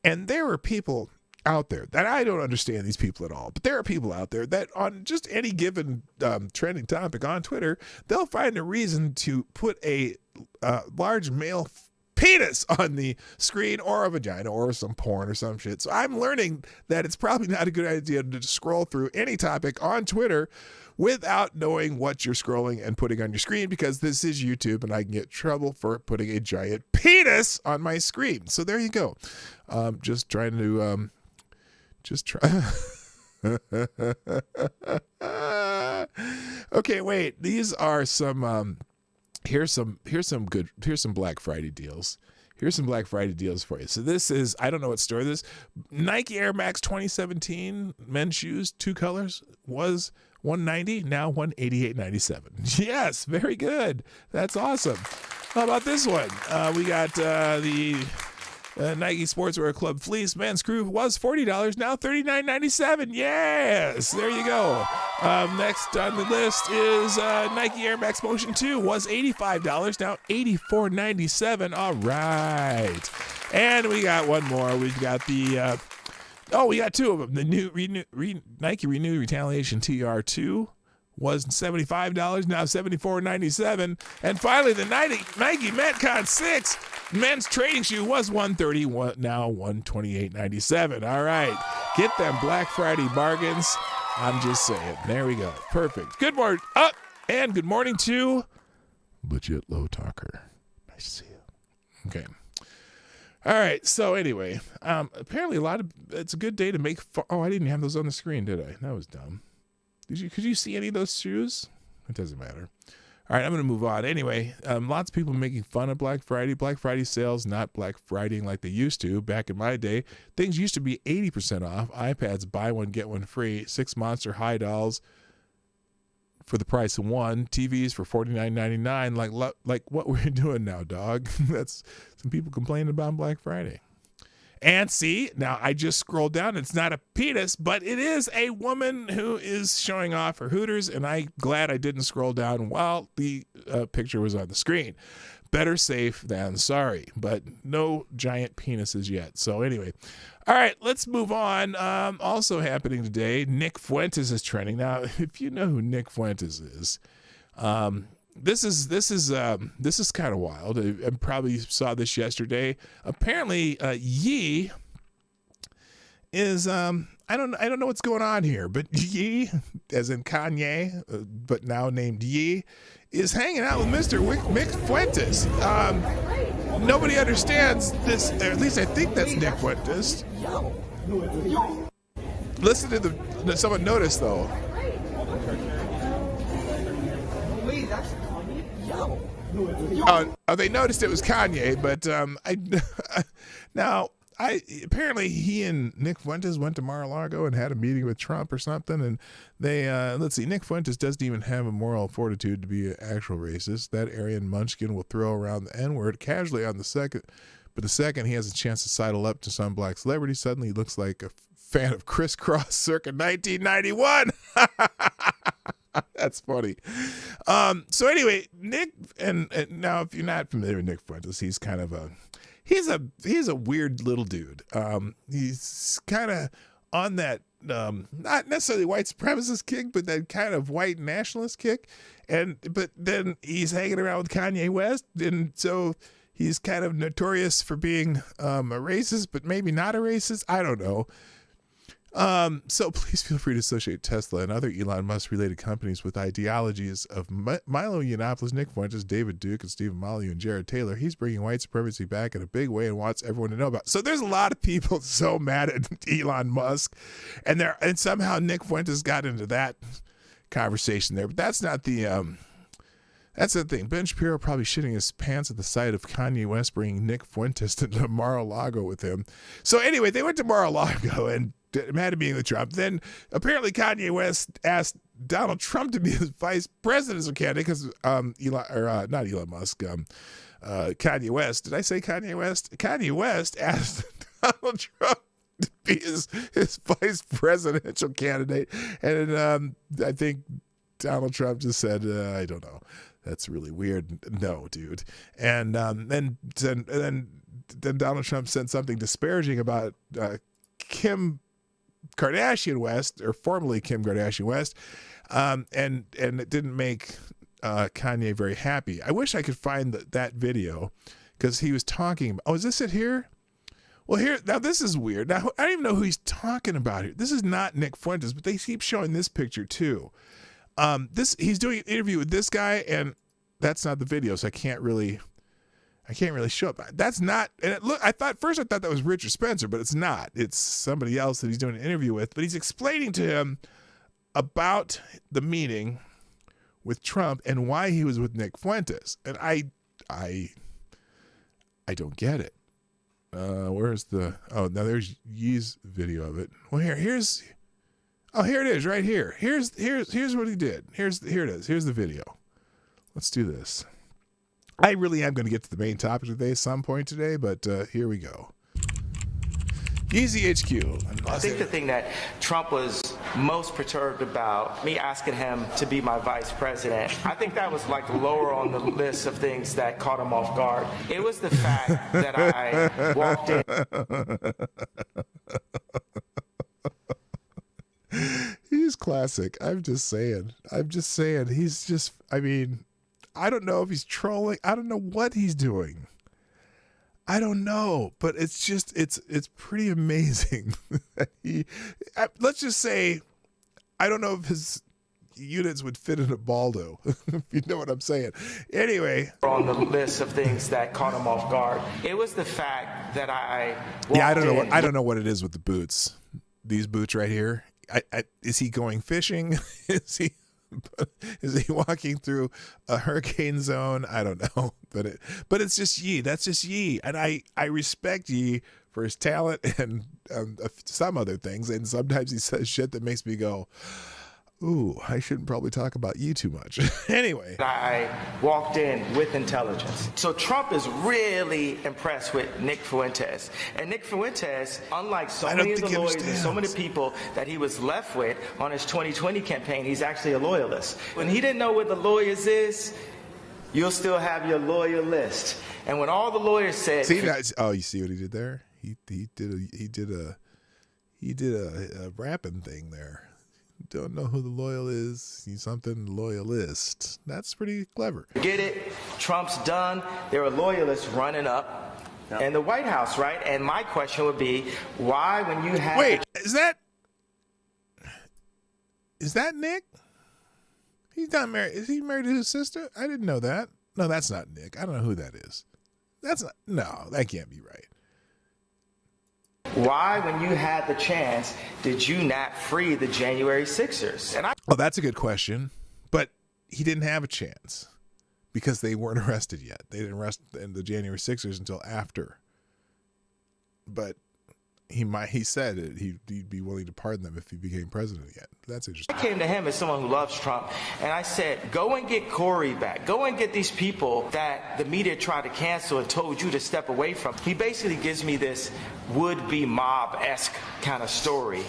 and there are people out there that I don't understand these people at all. But there are people out there that on just any given trending topic on Twitter, they'll find a reason to put a large male penis on the screen, or a vagina, or some porn or some shit. So I'm learning that it's probably not a good idea to scroll through any topic on Twitter without knowing what you're scrolling and putting on your screen, because this is YouTube and I can get trouble for putting a giant penis on my screen. So there you go. Just trying to okay, wait. These are some here's some Black Friday deals. Here's some Black Friday deals for you. So this is, I don't know what store this is. Nike Air Max 2017 men's shoes, 2 colors, was $190, now $188.97. Yes, very good. That's awesome. How about this one? We got the Nike Sportswear Club Fleece Men's Crew was $40, now $39.97. Yes, there you go. Next on the list is Nike Air Max Motion 2 was $85, now $84.97. All right. And we got one more. We've got the, we got 2 of them. The new Nike Renew Retaliation TR2 was $75, now $74.97. And finally, the Nike Metcon 6 men's training shoe was $130, now $128.97. All right, get them Black Friday bargains. I'm just saying. There we go. Perfect. Good morning. And good morning to Legit Low Talker. Nice to see you. Okay. All right. So anyway, apparently it's a good day to make. I didn't have those on the screen, did I? That was dumb. Could you see any of those shoes? It doesn't matter. All right, I'm going to move on. Anyway, lots of people making fun of Black Friday. Black Friday sales, not Black Fridaying like they used to. Back in my day, things used to be 80% off. iPads, buy one, get one free. 6 Monster High dolls for the price of 1. TVs for $49.99. Like what we're doing now, dog. That's some people complaining about Black Friday. And see, now I just scrolled down. It's not a penis, but it is a woman who is showing off her hooters, and I'm glad I didn't scroll down while the picture was on the screen. Better safe than sorry, but no giant penises yet. So anyway, all right, let's move on. Also happening today, Nick Fuentes is trending. Now, if you know who Nick Fuentes is, This is kind of wild. I probably saw this yesterday. Apparently, Ye is I don't know what's going on here, but Ye, as in Kanye, but now named Ye, is hanging out with Mr. Nick Fuentes. Nobody understands this, or at least I think that's Nick Fuentes. Listen to someone noticed though. They noticed it was Kanye, but apparently he and Nick Fuentes went to Mar-a-Lago and had a meeting with Trump or something, and they let's see, Nick Fuentes doesn't even have a moral fortitude to be an actual racist. That Aryan munchkin will throw around the N-word casually on the second, but the second he has a chance to sidle up to some black celebrity, suddenly he looks like a fan of Criss Cross circa 1991. That's funny. So anyway, Nick, and now if you're not familiar with Nick Fuentes, he's kind of he's a weird little dude. He's kind of on that not necessarily white supremacist kick, but that kind of white nationalist kick. But then he's hanging around with Kanye West, and so he's kind of notorious for being a racist, but maybe not a racist. I don't know. So please feel free to associate Tesla and other Elon Musk related companies with ideologies of Milo Yiannopoulos, Nick Fuentes, David Duke, and Stephen Molyneux, and Jared Taylor. He's bringing white supremacy back in a big way and wants everyone to know about it. So there's a lot of people so mad at Elon Musk, and somehow Nick Fuentes got into that conversation there. But that's not the That's the thing. Ben Shapiro probably shitting his pants at the sight of Kanye West bringing Nick Fuentes to Mar-a-Lago with him. So anyway, they went to Mar-a-Lago and had a meeting with Trump. Then apparently Kanye West asked Donald Trump to be his vice presidential candidate because not Elon Musk, Kanye West. Did I say Kanye West? Kanye West asked Donald Trump to be his vice presidential candidate, and I think Donald Trump just said, "I don't know. That's really weird. No, dude." And then Donald Trump said something disparaging about Kim Kardashian West, or formerly Kim Kardashian West, and it didn't make Kanye very happy. I wish I could find that video because he was talking about, oh, is this it here? Well, here, now this is weird. Now, I don't even know who he's talking about here. This is not Nick Fuentes, but they keep showing this picture too. He's doing an interview with this guy, and that's not the video, so I can't really show it. That's not, and I thought that was Richard Spencer, but it's not. It's somebody else that he's doing an interview with, but he's explaining to him about the meeting with Trump and why he was with Nick Fuentes. And I don't get it. Where's now there's Yee's video of it. Well, here it is right here. Here's what he did. Here it is. Here's the video. Let's do this. I really am going to get to the main topic today at some point today, but here we go. Yeezy HQ. I think the thing that Trump was most perturbed about, me asking him to be my vice president, I think that was like lower on the list of things that caught him off guard. It was the fact that I walked in. He's classic. I'm just saying. He's just, I mean, I don't know if he's trolling. I don't know what he's doing. I don't know, but it's just, it's pretty amazing. Let's just say, I don't know if his units would fit in a Baldo, if you know what I'm saying. Anyway. On the list of things that caught him off guard, it was the fact that I I don't know what it is with the boots. These boots right here. Is he going fishing? Is he walking through a hurricane zone? I don't know, but it's just Yee. That's just Yee, and I respect Yee for his talent and some other things. And sometimes he says shit that makes me go, "Ooh, I shouldn't probably talk about Yee too much." Anyway, I walked in with intelligence. So Trump is really impressed with Nick Fuentes. And Nick Fuentes, unlike so many of the lawyers and so many people that he was left with on his 2020 campaign, he's actually a loyalist. When he didn't know what the lawyers is, you'll still have your lawyer list. And when all the lawyers said, "See that? Oh, you see what he did there? He did a rapping thing there. Don't know who the loyal is. He's something loyalist. That's pretty clever." Get it? Trump's done. There are loyalists running up in the White House, right? And my question would be, why, when you have... Wait, is that Nick? He's not married. Is he married to his sister? I didn't know that. No, that's not Nick. I don't know who that is. No, that can't be right. Why, when you had the chance, did you not free the January 6ers? Oh, that's a good question. But he didn't have a chance because they weren't arrested yet. They didn't arrest the January 6ers until after. But he said he'd be willing to pardon them if he became president again. That's interesting. I came to him as someone who loves Trump, and I said, go and get Corey back. Go and get these people that the media tried to cancel and told you to step away from. He basically gives me this would-be mob-esque kind of story,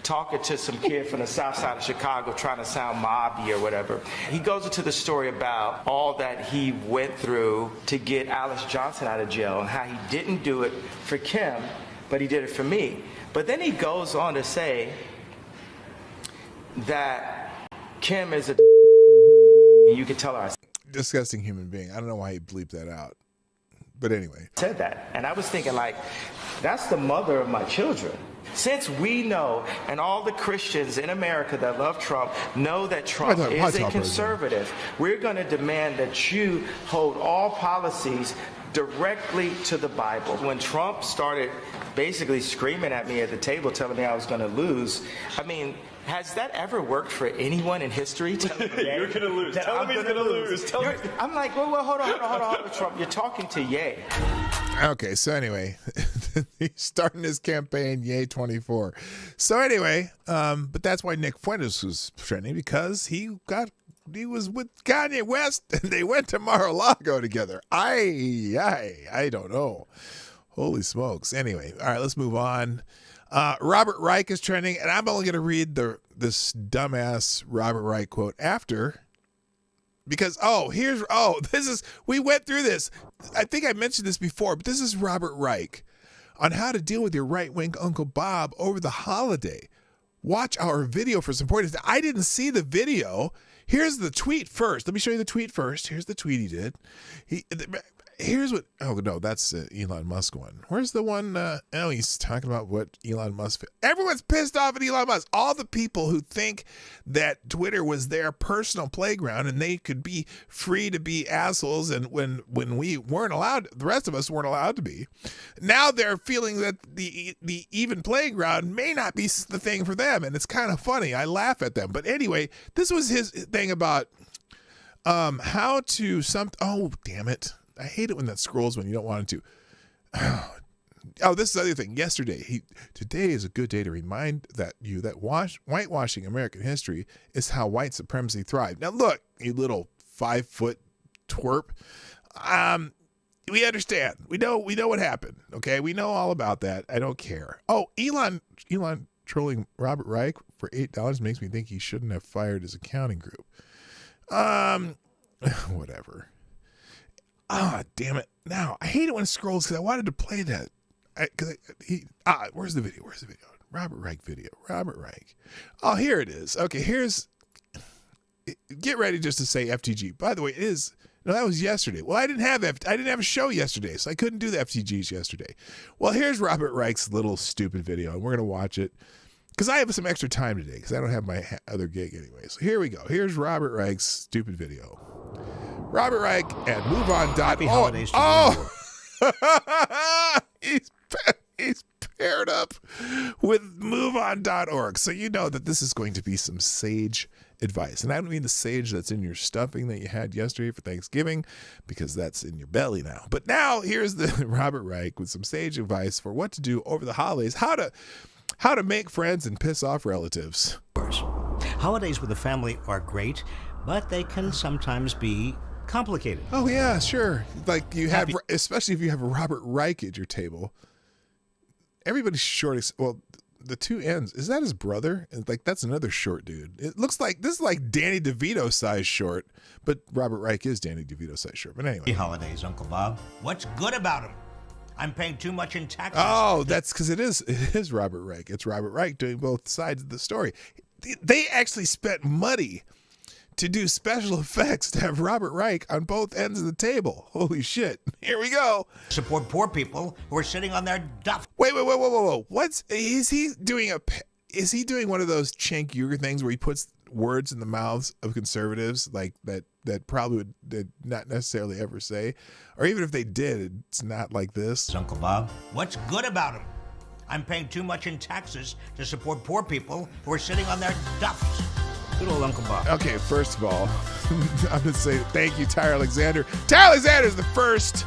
talking to some kid from the south side of Chicago trying to sound mobby or whatever. He goes into the story about all that he went through to get Alice Johnson out of jail and how he didn't do it for Kim, but he did it for me. But then he goes on to say that Kim is you could tell her. Disgusting human being. I don't know why he bleeped that out. But anyway. Said that. And I was thinking, like, that's the mother of my children. Since we know, and all the Christians in America that love Trump know that Trump is a conservative, we're going to demand that you hold all policies directly to the Bible. When Trump started basically screaming at me at the table, telling me I was going to lose, I mean, Has that ever worked for anyone in history? You're going to lose. Tell him he's going to lose. I'm like, well, hold on, Trump. You're talking to Ye. Okay, so anyway, he's starting his campaign, Yay 24. So anyway, but that's why Nick Fuentes was trending, because he was with Kanye West and they went to Mar-a-Lago together. I don't know. Holy smokes. Anyway, all right, let's move on. Robert Reich is trending, and I'm only going to read this dumbass Robert Reich quote after, because we went through this. I think I mentioned this before, but this is Robert Reich on how to deal with your right-wing Uncle Bob over the holiday. Watch our video for some pointers. I didn't see the video. Here's the tweet first. Let me show you the tweet first. Here's the tweet he did. Here's what. Oh no, that's Elon Musk one. Where's the one? He's talking about what Elon Musk. Everyone's pissed off at Elon Musk. All the people who think that Twitter was their personal playground and they could be free to be assholes, and when we weren't allowed, the rest of us weren't allowed to be. Now they're feeling that the even playground may not be the thing for them, and it's kind of funny. I laugh at them. But anyway, this was his thing about how to Oh damn it. I hate it when that scrolls when you don't want it to. Oh, this is the other thing. Yesterday, today is a good day to remind that whitewashing American history is how white supremacy thrived. Now, look, you little 5-foot twerp. We understand. We know what happened. Okay, we know all about that. I don't care. Oh, Elon trolling Robert Reich for $8 makes me think he shouldn't have fired his accounting group. Whatever. Ah, damn it. Now, I hate it when it scrolls because I wanted to play that. Where's the video? Robert Reich video. Robert Reich. Oh, here it is. Okay, get ready just to say FTG. By the way, that was yesterday. Well, I didn't have a show yesterday, so I couldn't do the FTGs yesterday. Well, here's Robert Reich's little stupid video, and we're going to watch it because I have some extra time today because I don't have my other gig anyway. So here we go. Here's Robert Reich's stupid video. Robert Reich at MoveOn.org. Oh, he's paired up with MoveOn.org. So you know that this is going to be some sage advice. And I don't mean the sage that's in your stuffing that you had yesterday for Thanksgiving, because that's in your belly now. But now here's the Robert Reich with some sage advice for what to do over the holidays, how to make friends and piss off relatives. Holidays with the family are great, but they can sometimes be complicated. Oh yeah, sure. Like you have, especially if you have a Robert Reich at your table. Everybody's short. Well, the two ends. Is that his brother? Like that's another short dude. It looks like this is like Danny DeVito size short, but Robert Reich is Danny DeVito size short. But anyway. Holidays, Uncle Bob. What's good about him? I'm paying too much in taxes. Oh, that's because it is Robert Reich. It's Robert Reich doing both sides of the story. They actually spent money to do special effects to have Robert Reich on both ends of the table. Holy shit. Here we go. Support poor people who are sitting on their duff. Wait. Is he doing one of those Cenk Uygur things where he puts words in the mouths of conservatives like that probably would not necessarily ever say? Or even if they did, it's not like this. Uncle Bob, what's good about him? I'm paying too much in taxes to support poor people who are sitting on their duffs. Good old Uncle Bob. Okay, first of all, I'm going to say thank you, Tyre Alexander. Tyre Alexander is the first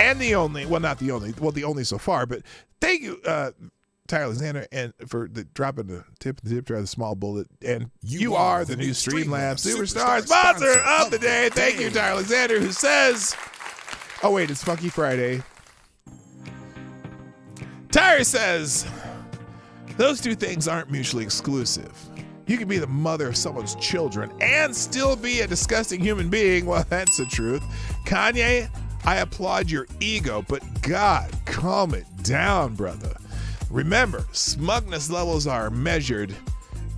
and the only, well, not the only, well, the only so far, but thank you, Tyre Alexander, and for dropping the tip jar, the small bullet. And you are the new Streamlabs Superstar sponsor of the day. Thank you, Tyre Alexander, who says, oh, wait, it's Funky Friday. Tyre says, those two things aren't mutually exclusive. You can be the mother of someone's children and still be a disgusting human being. Well, that's the truth. Kanye, I applaud your ego, but God, calm it down, brother. Remember, smugness levels are measured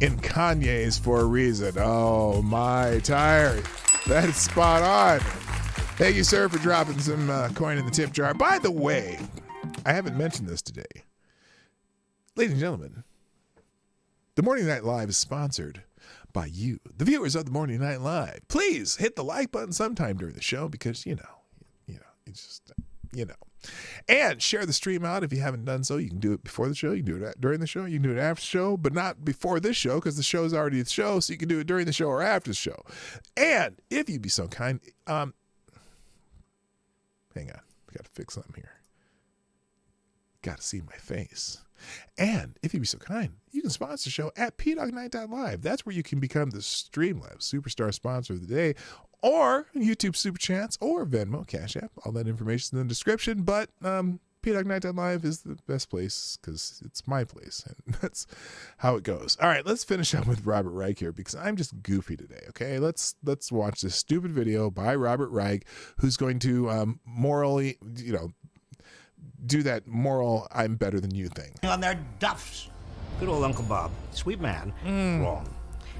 in Kanye's for a reason. Oh, my Tyre. That is spot on. Thank you, sir, for dropping some coin in the tip jar. By the way, I haven't mentioned this today. Ladies and gentlemen, The Morning Night Live is sponsored by you, the viewers of The Morning Night Live. Please hit the like button sometime during the show because, you know, it's just, And share the stream out if you haven't done so. You can do it before the show. You can do it during the show. You can do it after the show, but not before this show because the show is already the show. So you can do it during the show or after the show. And if you'd be so kind, hang on. We got to fix something here. Got to see my face. And if you'd be so kind, you can sponsor the show at pdognight.live. That's where you can become the Streamlabs Superstar Sponsor of the Day, or YouTube Super Chats, or Venmo, Cash App. All that information in the description. But pdognight.live is the best place because it's my place, and that's how it goes. All right, let's finish up with Robert Reich here because I'm just goofy today. Okay, let's watch this stupid video by Robert Reich, who's going to morally, do that moral I'm better than you thing. On their duffs. Good old Uncle Bob. Sweet man. Wrong.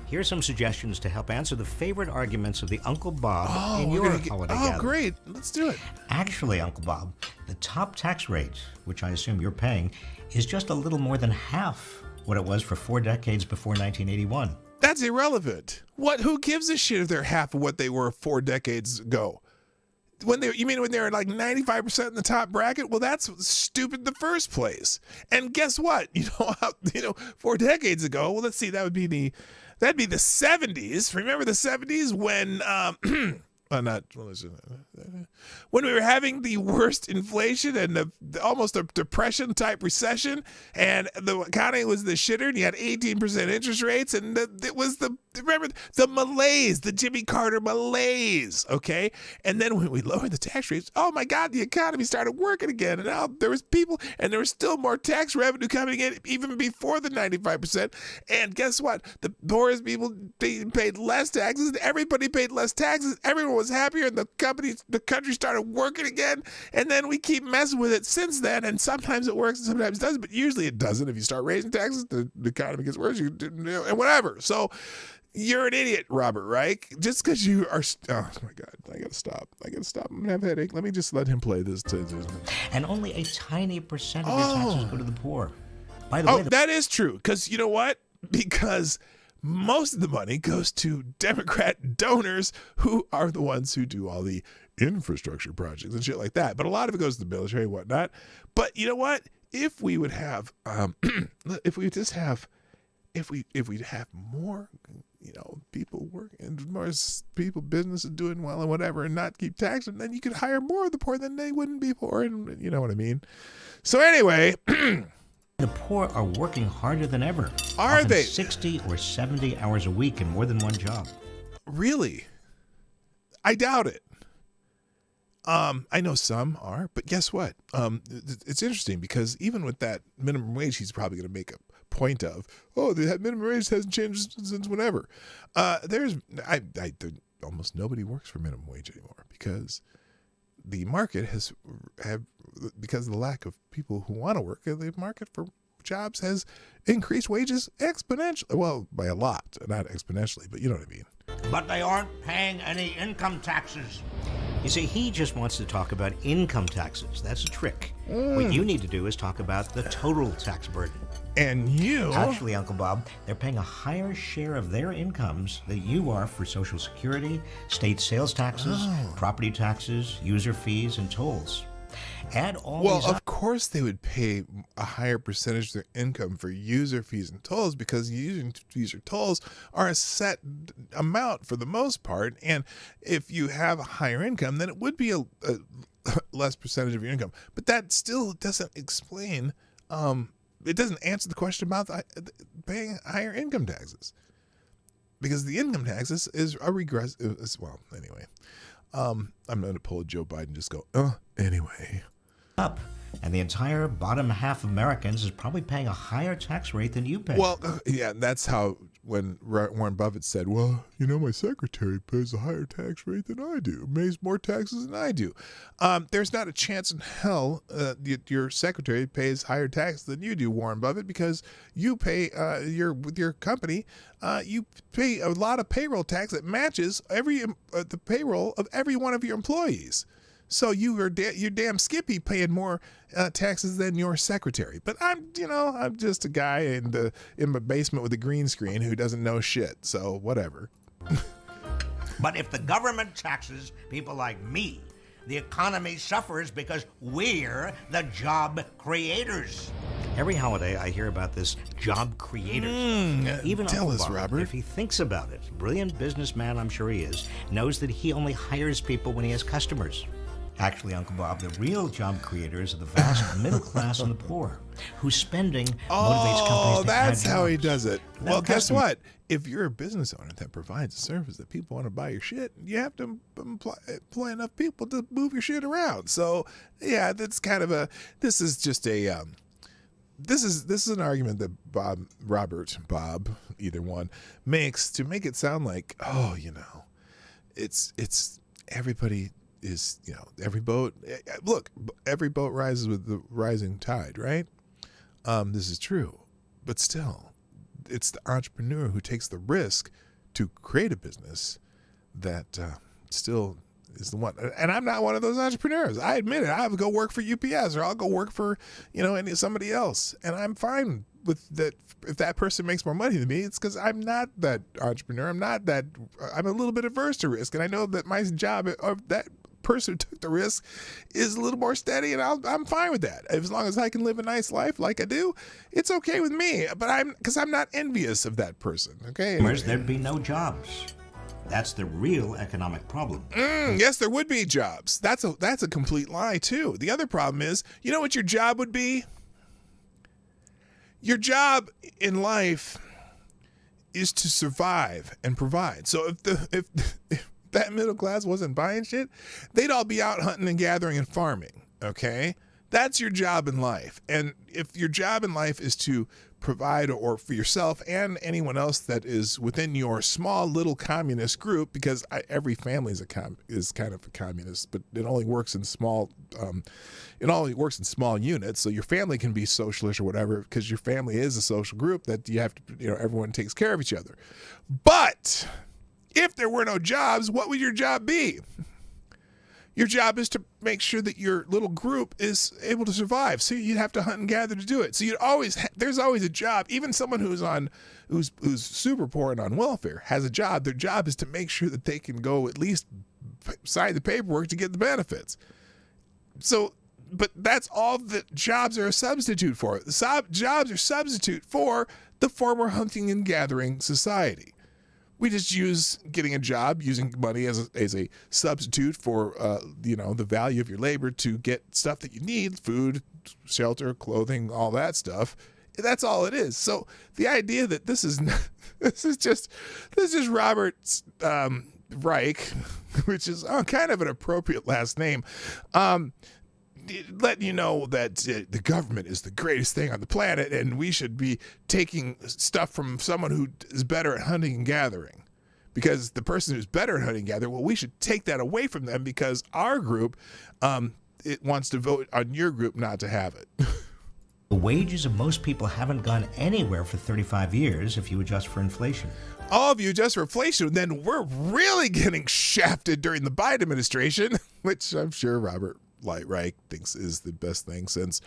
Here's some suggestions to help answer the favorite arguments of the Uncle Bob in your holiday gathering. Oh, great. Let's do it. Actually, Uncle Bob, the top tax rate, which I assume you're paying, is just a little more than half what it was for 4 decades before 1981. That's irrelevant. Who gives a shit if they're half of what they were 4 decades ago? You mean when they were like 95% in the top bracket? Well, that's stupid in the first place. And guess what? 4 decades ago, well, let's see, that'd be the 70s. Remember the 70s when when we were having the worst inflation and almost a depression type recession, and the economy was the shitter, and you had 18% interest rates, and it was remember the malaise, the Jimmy Carter malaise, okay? And then when we lowered the tax rates, oh my God, the economy started working again, and now there was still more tax revenue coming in even before the 95%. And guess what? The poorest people paid less taxes, and everybody paid less taxes. Everyone was happier, and the country started working again. And then we keep messing with it since then, and sometimes it works and sometimes it doesn't, but usually it doesn't. If you start raising taxes, the economy gets worse, and whatever. So you're an idiot, Robert Reich. Just because you are... Oh, my God. I got to stop. I'm going to have a headache. Let me just let him play this. And only a tiny percent of your taxes go to the poor. By the way... that is true. Because you know what? Because most of the money goes to Democrat donors who are the ones who do all the infrastructure projects and shit like that. But a lot of it goes to the military and whatnot. But you know what? If we would have... if we'd have more... people work and more people, businesses doing well and whatever, and not keep taxing, then you could hire more of the poor, then they wouldn't be poor, and you know what I mean? So anyway... The poor are working harder than ever. Are they? 60 or 70 hours a week in more than one job. Really? I doubt it. I know some are, but guess what? It's interesting because even with that minimum wage, he's probably going to make a point of, the minimum wage hasn't changed since whenever. Almost nobody works for minimum wage anymore because the market because of the lack of people who want to work, the market for jobs has increased wages exponentially. Well, by a lot, not exponentially, but you know what I mean. But they aren't paying any income taxes. You see, he just wants to talk about income taxes. That's a trick. What you need to do is talk about the total tax burden. And you... Actually, Uncle Bob, they're paying a higher share of their incomes than you are for Social Security, state sales taxes, property taxes, user fees, and tolls. Add all these up. Of course they would pay a higher percentage of their income for user fees and tolls because user fees or tolls are a set amount for the most part. And if you have a higher income, then it would be a less percentage of your income. But that still doesn't explain... it doesn't answer the question about paying higher income taxes, because the income taxes is a regressive. Well, anyway, I'm going to pull a Joe Biden, just go, anyway. Up, and the entire bottom half of Americans is probably paying a higher tax rate than you pay. Well, yeah, that's how when Warren Buffett said, well, my secretary pays a higher tax rate than I do, pays more taxes than I do. There's not a chance in hell your secretary pays higher tax than you do, Warren Buffett, because you pay with your company, you pay a lot of payroll tax that matches the payroll of every one of your employees. So you're damn skippy paying more taxes than your secretary. But I'm just a guy in my basement with a green screen who doesn't know shit. So whatever. But if the government taxes people like me, The economy suffers because we're the job creators. Every holiday, I hear about this job creators. Even tell Uncle us, Bob, Robert. if he thinks about it, brilliant businessman I'm sure he is, knows that he only hires people when he has customers. Actually, Uncle Bob, the real job creators are the vast middle class and the poor, whose spending motivates companies to that's add how he jobs. does it. Without Well, guess customers- what? If you're a business owner that provides a service that people want to buy your shit, you have to employ enough people to move your shit around. So, yeah, that's kind of a. This is just a. This is an argument that Bob, either one, makes to make it sound like, oh, it's everybody is, every boat. Look, every boat rises with the rising tide, right? This is true, but still, it's the entrepreneur who takes the risk to create a business that still is the one. And I'm not one of those entrepreneurs. I admit it. I'll go work for UPS or I'll go work for, somebody else. And I'm fine with that. If that person makes more money than me, it's because I'm not that entrepreneur. I'm a little bit averse to risk. And I know that my job, or that person who took the risk, is a little more steady, and I'm fine with that. As long as I can live a nice life like I do, it's okay with me. But because I'm not envious of that person. Okay, There'd be no jobs. That's the real economic problem. Yes, there would be jobs. That's a complete lie too. The other problem is, you know what your job would be? Your job in life is to survive and provide. So if that middle class wasn't buying shit, they'd all be out hunting and gathering and farming, okay? That's your job in life. And if your job in life is to provide or for yourself and anyone else that is within your small little communist group, because every family is kind of a communist, but it only works in small units. So your family can be socialist or whatever because your family is a social group that you have to, everyone takes care of each other. But if there were no jobs, what would your job be? Your job is to make sure that your little group is able to survive. So you'd have to hunt and gather to do it. So there's always a job. Even someone who's super poor and on welfare has a job. Their job is to make sure that they can go at least sign the paperwork to get the benefits. So, but that's all that jobs are a substitute for. Jobs are substitute for the former hunting and gathering society. We just use getting a job, using money as a substitute for the value of your labor to get stuff that you need: food, shelter, clothing, all that stuff. That's all it is. So the idea that this is just Robert Reich, which is kind of an appropriate last name, letting you know that the government is the greatest thing on the planet and we should be taking stuff from someone who is better at hunting and gathering. Because the person who's better at hunting and gathering, well, we should take that away from them because our group it wants to vote on your group not to have it. The wages of most people haven't gone anywhere for 35 years if you adjust for inflation. All of you adjust for inflation, then we're really getting shafted during the Biden administration, which I'm sure Robert Reich thinks is the best thing since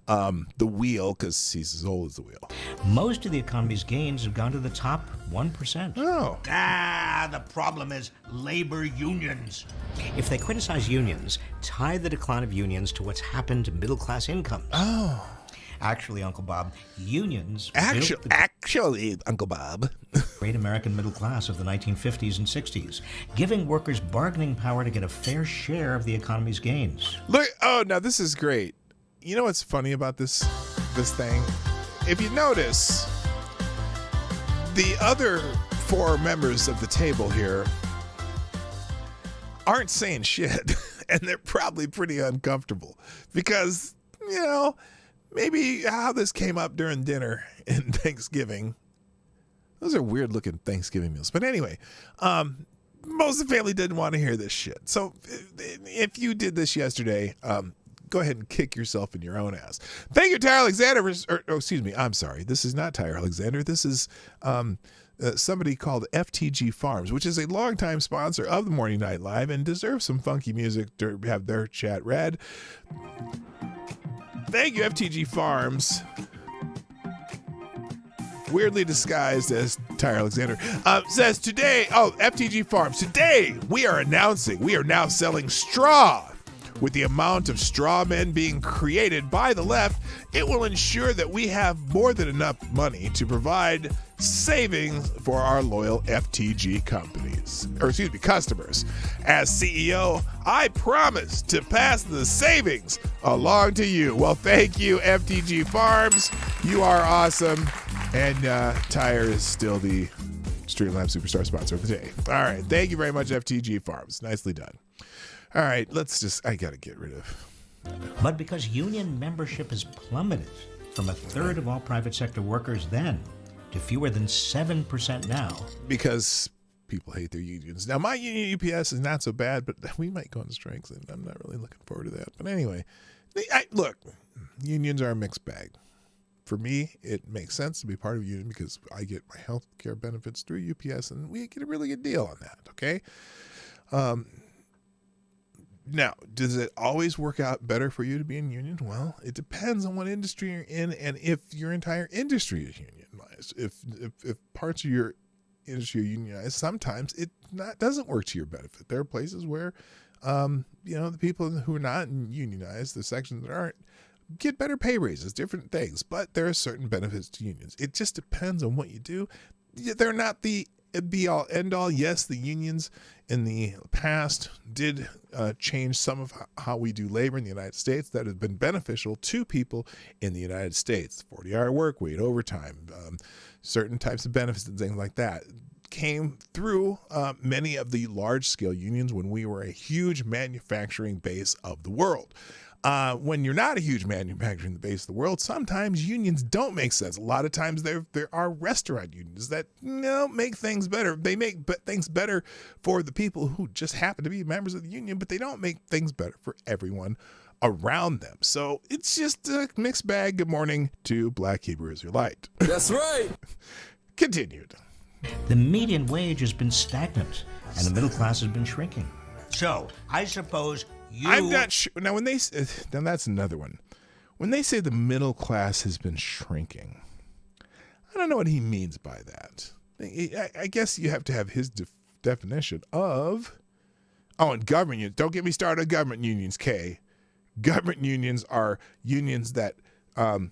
the wheel, because he's as old as the wheel. Most of the economy's gains have gone to the top 1%. Oh. The problem is labor unions. If they criticize unions, tie the decline of unions to what's happened to middle-class incomes. Oh. Actually, Uncle Bob, unions... Actually, Uncle Bob. Great American middle class of the 1950s and 60s, giving workers bargaining power to get a fair share of the economy's gains. Look, now this is great. You know what's funny about this thing? If you notice, the other four members of the table here aren't saying shit, and they're probably pretty uncomfortable because, maybe how this came up during dinner in Thanksgiving. Those are weird looking Thanksgiving meals. But anyway, most of the family didn't want to hear this shit. So if you did this yesterday, go ahead and kick yourself in your own ass. Thank you, Tyre Alexander. Excuse me. I'm sorry. This is not Tyre Alexander. This is somebody called FTG Farms, which is a longtime sponsor of the Morning Night Live and deserves some funky music to have their chat read. Thank you, FTG Farms. Weirdly disguised as Tyre Alexander. Says today, FTG Farms, today we are announcing we are now selling straw With the amount of straw men being created by the left, it will ensure that we have more than enough money to provide savings for our loyal FTG customers. As CEO, I promise to pass the savings along to you. Well, thank you, FTG Farms. You are awesome. And Tire is still the Streamlab Superstar sponsor of the day. All right. Thank you very much, FTG Farms. Nicely done. All right. I got to get rid of. But because union membership has plummeted from a third of all private sector workers then to fewer than 7% now. Because people hate their unions. Now, my union UPS is not so bad, but we might go on strikes, and I'm not really looking forward to that. But anyway, look, unions are a mixed bag. For me, it makes sense to be part of a union because I get my health care benefits through UPS, and we get a really good deal on that, okay? Now, does it always work out better for you to be in union? Well, it depends on what industry you're in and if your entire industry is unionized. If parts of your industry are unionized, sometimes it doesn't work to your benefit. There are places where, the people who are not unionized, the sections that aren't, get better pay raises, different things. But there are certain benefits to unions. It just depends on what you do. They're not the be-all, end-all. Yes, the unions in the past did change some of how we do labor in the United States. That has been beneficial to people in the United States. 40-hour work week, overtime, certain types of benefits and things like that came through many of the large-scale unions when we were a huge manufacturing base of the world. When you're not a huge manufacturing base of the world, sometimes unions don't make sense. A lot of times there are restaurant unions that make things better. They make things better for the people who just happen to be members of the union, but they don't make things better for everyone around them. So it's just a mixed bag. Good morning to Black Hebrew Israelite. That's right. Continued. The median wage has been stagnant, and the middle class has been shrinking. So I suppose I'm not sure. Now, now that's another one. When they say the middle class has been shrinking, I don't know what he means by that. I guess you have to have his definition of. Oh, and government unions. Don't get me started on government unions, Kay. Government unions are unions that who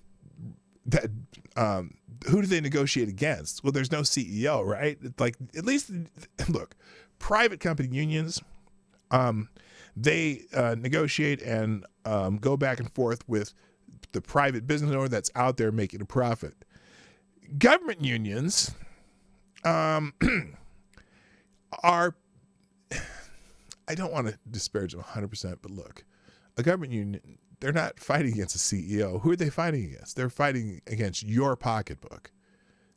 do they negotiate against? Well, there's no CEO, right? Like, at least, look, private company unions. They negotiate and go back and forth with the private business owner that's out there making a profit. Government unions are, I don't want to disparage them 100%, but look, a government union, they're not fighting against a CEO. Who are they fighting against? They're fighting against your pocketbook.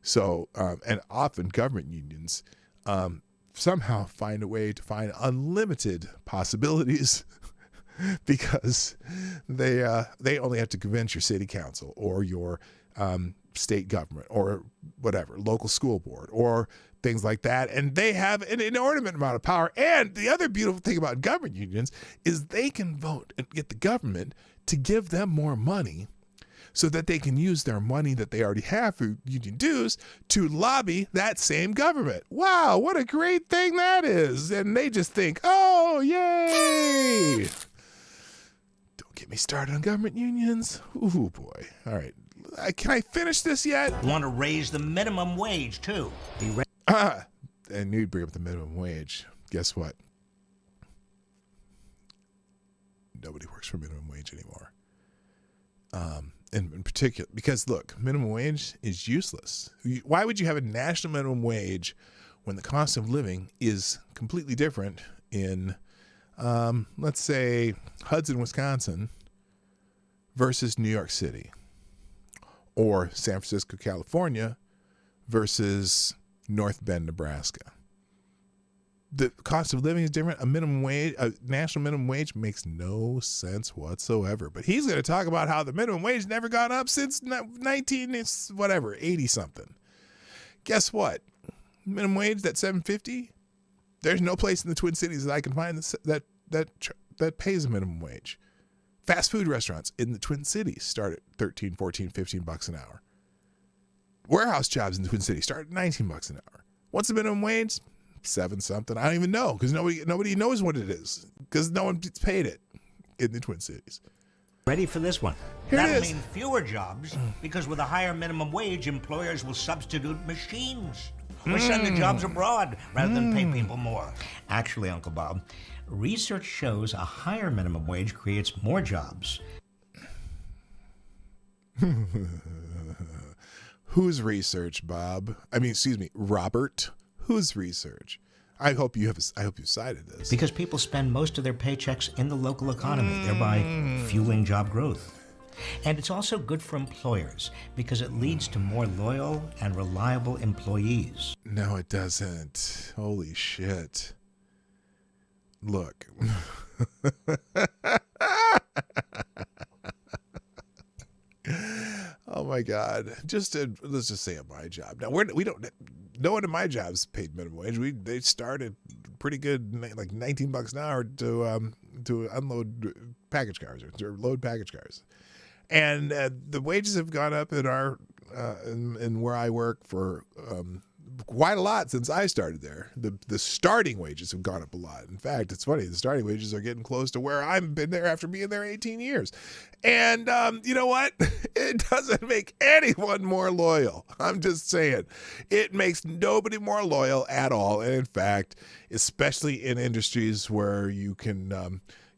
So, and often government unions somehow find a way to find unlimited possibilities because they only have to convince your city council or your state government or whatever, local school board or things like that. And they have an inordinate amount of power. And the other beautiful thing about government unions is they can vote and get the government to give them more money so that they can use their money that they already have for union dues to lobby that same government. Wow, what a great thing that is. And they just think, oh, yay. Don't get me started on government unions. Ooh, boy. All right. Can I finish this yet? Want to raise the minimum wage, too. I knew you'd bring up the minimum wage. Guess what? Nobody works for minimum wage anymore. In particular, because look, minimum wage is useless. Why would you have a national minimum wage when the cost of living is completely different in, let's say, Hudson, Wisconsin versus New York City, or San Francisco, California versus North Bend, Nebraska? The cost of living is different. A national minimum wage makes no sense whatsoever. But he's going to talk about how the minimum wage never gone up since 80 something. Guess what? Minimum wage, that $7.50. There's no place in the Twin Cities that I can find that pays a minimum wage. Fast food restaurants in the Twin Cities start at $13, $14, $15 an hour. Warehouse jobs in the Twin Cities start at $19 an hour. What's the minimum wage? 7 something. I don't even know because nobody knows what it is because no one's paid it. in the Twin Cities. Ready for this one? Here it That'll is. mean fewer jobs, because with a higher minimum wage, employers will substitute machines or send the jobs abroad rather than pay people more. Actually, Uncle Bob, research shows a higher minimum wage creates more jobs. Whose research, Bob? Excuse me, Robert. Whose research? I hope you cited this. Because people spend most of their paychecks in the local economy, thereby fueling job growth. And it's also good for employers because it leads to more loyal and reliable employees. No, it doesn't. Holy shit. Look. Oh my God! Let's just say at my job. Now we don't. No one in my job's paid minimum wage. They started pretty good, like $19 an hour to unload package cars or load package cars, and the wages have gone up in our in where I work for quite a lot since I started there. The starting wages have gone up a lot. In fact, it's funny. The starting wages are getting close to where I've been there after being there 18 years. And you know what? It doesn't make anyone more loyal. I'm just saying. It makes nobody more loyal at all. And in fact, especially in industries where you can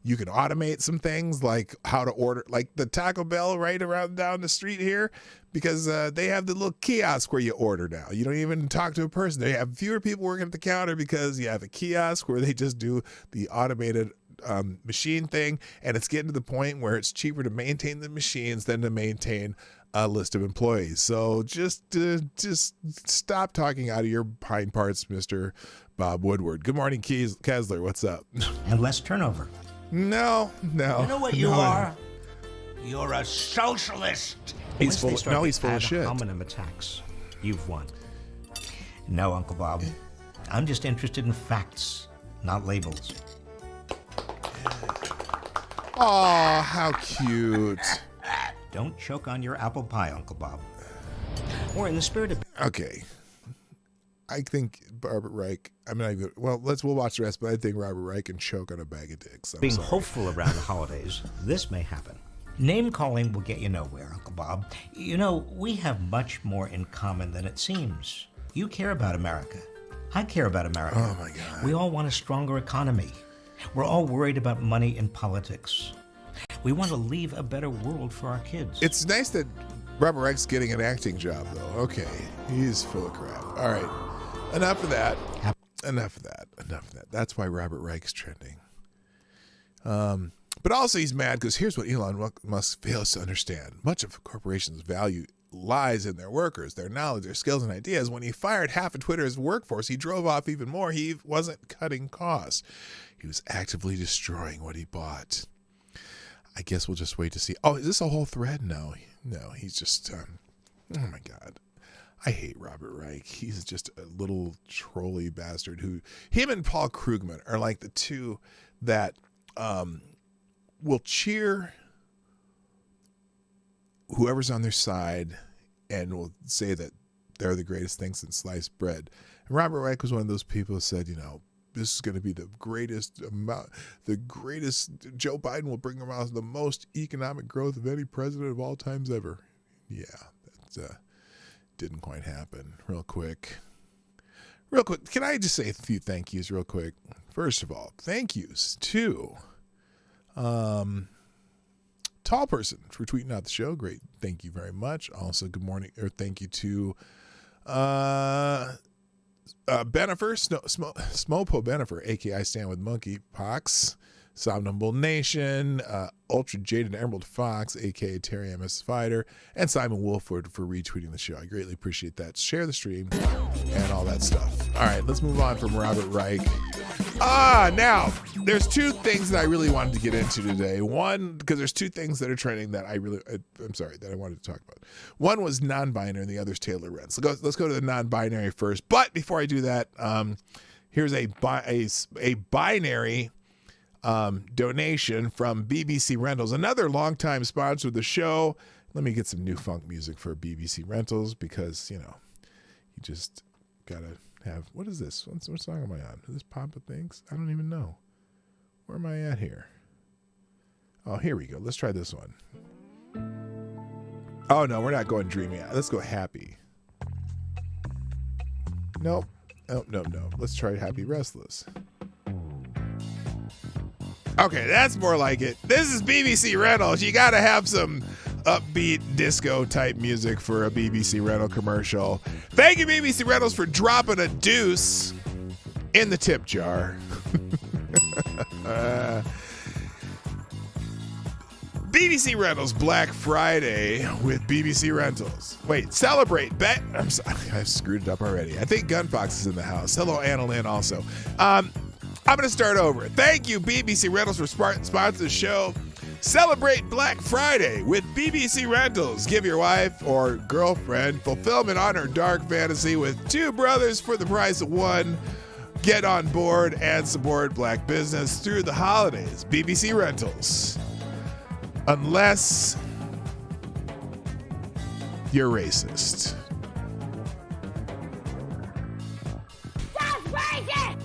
automate some things, like how to order, like the Taco Bell right around down the street here, because they have the little kiosk where you order now. You don't even talk to a person. They have fewer people working at the counter because you have a kiosk where they just do the automated machine thing, and it's getting to the point where it's cheaper to maintain the machines than to maintain a list of employees. So just stop talking out of your hind parts, Mr. Bob Woodward. Good morning, Kessler. What's up? And less turnover. No. You know what you are? You're a socialist. He's full of shit. Hominem attacks. You've won. No, Uncle Bob. I'm just interested in facts, not labels. Oh, how cute. Don't choke on your apple pie, Uncle Bob. Or in the spirit of... Okay. I think Robert Reich, we'll watch the rest, but I think Robert Reich can choke on a bag of dicks. I'm being sorry. hopeful around the holidays, this may happen. Name calling will get you nowhere, Uncle Bob. You know, we have much more in common than it seems. You care about America. I care about America. Oh my God. We all want a stronger economy. We're all worried about money in politics. We want to leave a better world for our kids. It's nice that Robert Reich's getting an acting job, though. Okay. He's full of crap. All right. Enough of that. That's why Robert Reich's trending. But also he's mad because here's what Elon Musk fails to understand. Much of a corporation's value lies in their workers, their knowledge, their skills, and ideas. When he fired half of Twitter's workforce, he drove off even more. He wasn't cutting costs. He was actively destroying what he bought. I guess we'll just wait to see. Oh, is this a whole thread? No, he's just, oh my God. I hate Robert Reich. He's just a little trolly bastard him and Paul Krugman are like the two that will cheer whoever's on their side and will say that they're the greatest thing since sliced bread. And Robert Reich was one of those people who said, this is going to be the greatest, Joe Biden will bring about the most economic growth of any president of all times ever. Yeah, that didn't quite happen. Real quick, can I just say a few thank yous real quick? First of all, thank yous to Tall Person for tweeting out the show. Great. Thank you very much. Also, good morning, or thank you to Benifer, Smopo Benifer, aka I Stand With Monkey Pox, Somnambul Nation, Ultra Jaded Emerald Fox, aka Terry MS Fighter, and Simon Wolford for retweeting the show. I greatly appreciate that. Share the stream and all that stuff. All right, let's move on from Robert Reich. Now, there's two things that I really wanted to get into today. One, because there's two things that are trending that I wanted to talk about. One was non-binary and the other is Taylor Lorenz. Let's go to the non-binary first. But before I do that, here's a binary donation from BBC Rentals, another longtime sponsor of the show. Let me get some new funk music for BBC Rentals because, you just gotta have, what is this? What song am I on? Is this Papa Thinks? I don't even know. Where am I at here? Oh, here we go. Let's try this one. Oh, no, we're not going dreamy. Let's go happy. Nope. Oh, no. Let's try happy restless. Okay, that's more like it. This is BBC Rentals. You got to have some upbeat disco type music for a BBC rental commercial. Thank you, BBC Rentals, for dropping a deuce in the tip jar. BBC Rentals Black Friday with BBC Rentals. Wait, celebrate. I'm sorry, I've screwed it up already. I think Gunfox is in the house. Hello, Anna Lynn also. I'm going to start over. Thank you, BBC Rentals, for sponsoring the show. Celebrate Black Friday with BBC Rentals. Give your wife or girlfriend fulfillment on her dark fantasy with 2 brothers for the price of 1. Get on board and support black business through the holidays. BBC Rentals. Unless you're racist. That's racist!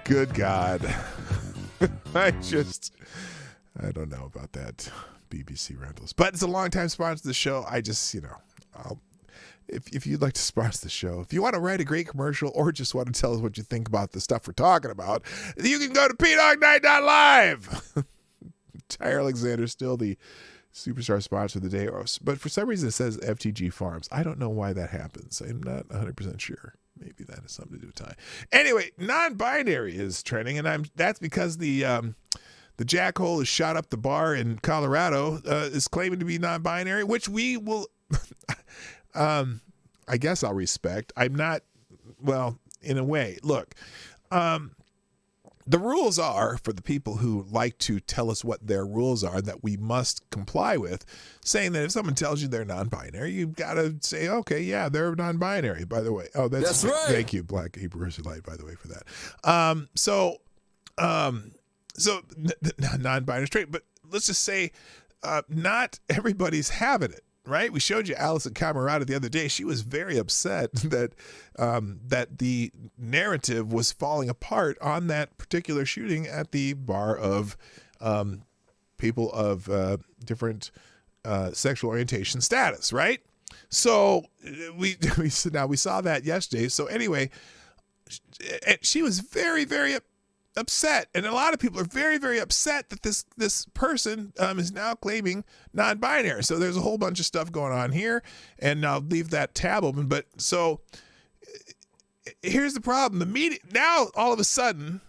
Good God. I don't know about that, BBC Rentals. But it's a long-time sponsor of the show. I just, if you'd like to sponsor the show, if you want to write a great commercial or just want to tell us what you think about the stuff we're talking about, you can go to pdognight.live. Tyre Alexander still the superstar sponsor of the day. But for some reason it says FTG Farms. I don't know why that happens. I'm not 100% sure. Maybe that has something to do with time. Anyway, non-binary is trending, and that's because the jackhole who shot up the bar in Colorado is claiming to be non-binary, which we will... I guess I'll respect. I'm not, well, in a way. Look, the rules are, for the people who like to tell us what their rules are that we must comply with, saying that if someone tells you they're non-binary, you've got to say, okay, yeah, they're non-binary, by the way. Oh, that's right. Thank you, Black Hebrew Israelite, by the way, for that. So non-binary straight, but let's just say not everybody's having it. Right? We showed you Alison Camerata the other day. She was very upset that that the narrative was falling apart on that particular shooting at the bar of people of different sexual orientation status, right? So we saw that yesterday. So anyway, she was very, very upset, and a lot of people are very, very upset that this person is now claiming non-binary. So there's a whole bunch of stuff going on here, and I'll leave that tab open. But so here's the problem: the media now all of a sudden.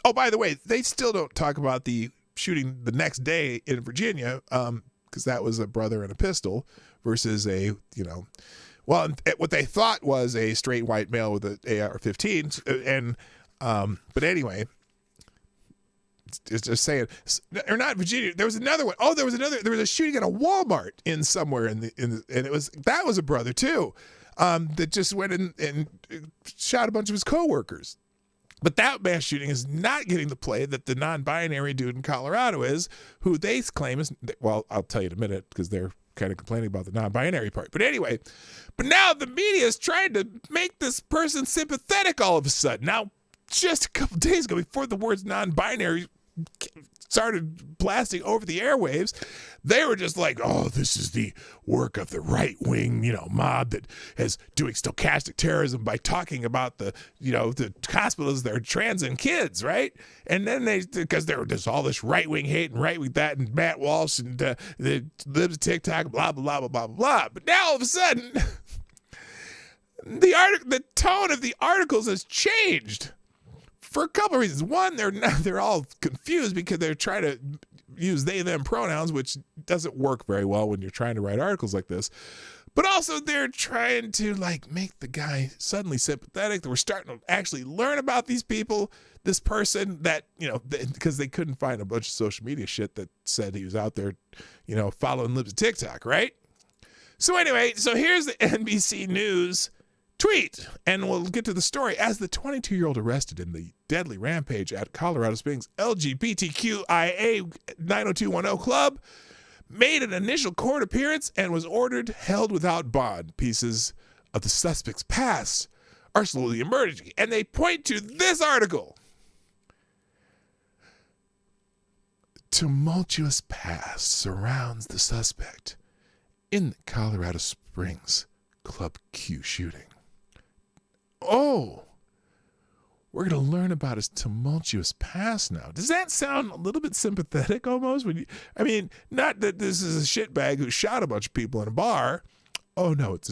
Oh, by the way, they still don't talk about the shooting the next day in Virginia, because that was a brother and a pistol versus what they thought was a straight white male with an AR-15, and. But anyway, it's just saying, or not Virginia. There was another one. Oh, there was a shooting at a Walmart in somewhere and that was a brother too, that just went in and shot a bunch of his coworkers. But that mass shooting is not getting the play that the non-binary dude in Colorado is, who they claim is, well, I'll tell you in a minute because they're kind of complaining about the non-binary part. But anyway, now the media is trying to make this person sympathetic all of a sudden. Now, just a couple days ago, before the words non-binary started blasting over the airwaves, they were just like, oh, this is the work of the right-wing, mob that is doing stochastic terrorism by talking about the hospitals that are transing kids, right? And then because there was all this right-wing hate and right-wing that, and Matt Walsh and the libs of TikTok, blah, blah, blah, blah, blah, blah. But now all of a sudden, the tone of the articles has changed. For a couple of reasons. One, they're all confused because they're trying to use they, them pronouns, which doesn't work very well when you're trying to write articles like this. But also they're trying to make the guy suddenly sympathetic. We're starting to actually learn about these people, this person that, because they couldn't find a bunch of social media shit that said he was out there, following libs of TikTok, right? So anyway, here's the NBC News tweet, and we'll get to the story. As the 22-year-old arrested in the deadly rampage at Colorado Springs LGBTQIA 90210 club made an initial court appearance and was ordered held without bond. Pieces of the suspect's past are slowly emerging, and they point to this article. tumultuous past surrounds the suspect in the Colorado Springs Club Q shooting. Oh, we're going to learn about his tumultuous past now. Does that sound a little bit sympathetic almost? Not that this is a shitbag who shot a bunch of people in a bar. Oh, no, it's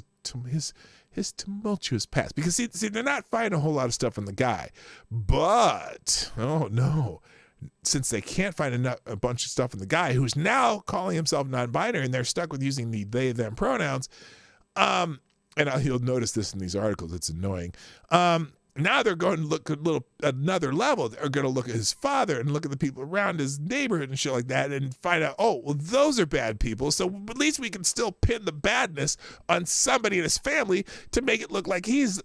his tumultuous past. Because, see, they're not finding a whole lot of stuff on the guy. But, oh, no. Since they can't find a bunch of stuff on the guy who's now calling himself non-binary and they're stuck with using the they, them pronouns, and you'll notice this in these articles, it's annoying. Now they're going to look at another level. They're going to look at his father and look at the people around his neighborhood and shit like that and find out, oh, well, those are bad people. So at least we can still pin the badness on somebody in his family to make it look like he's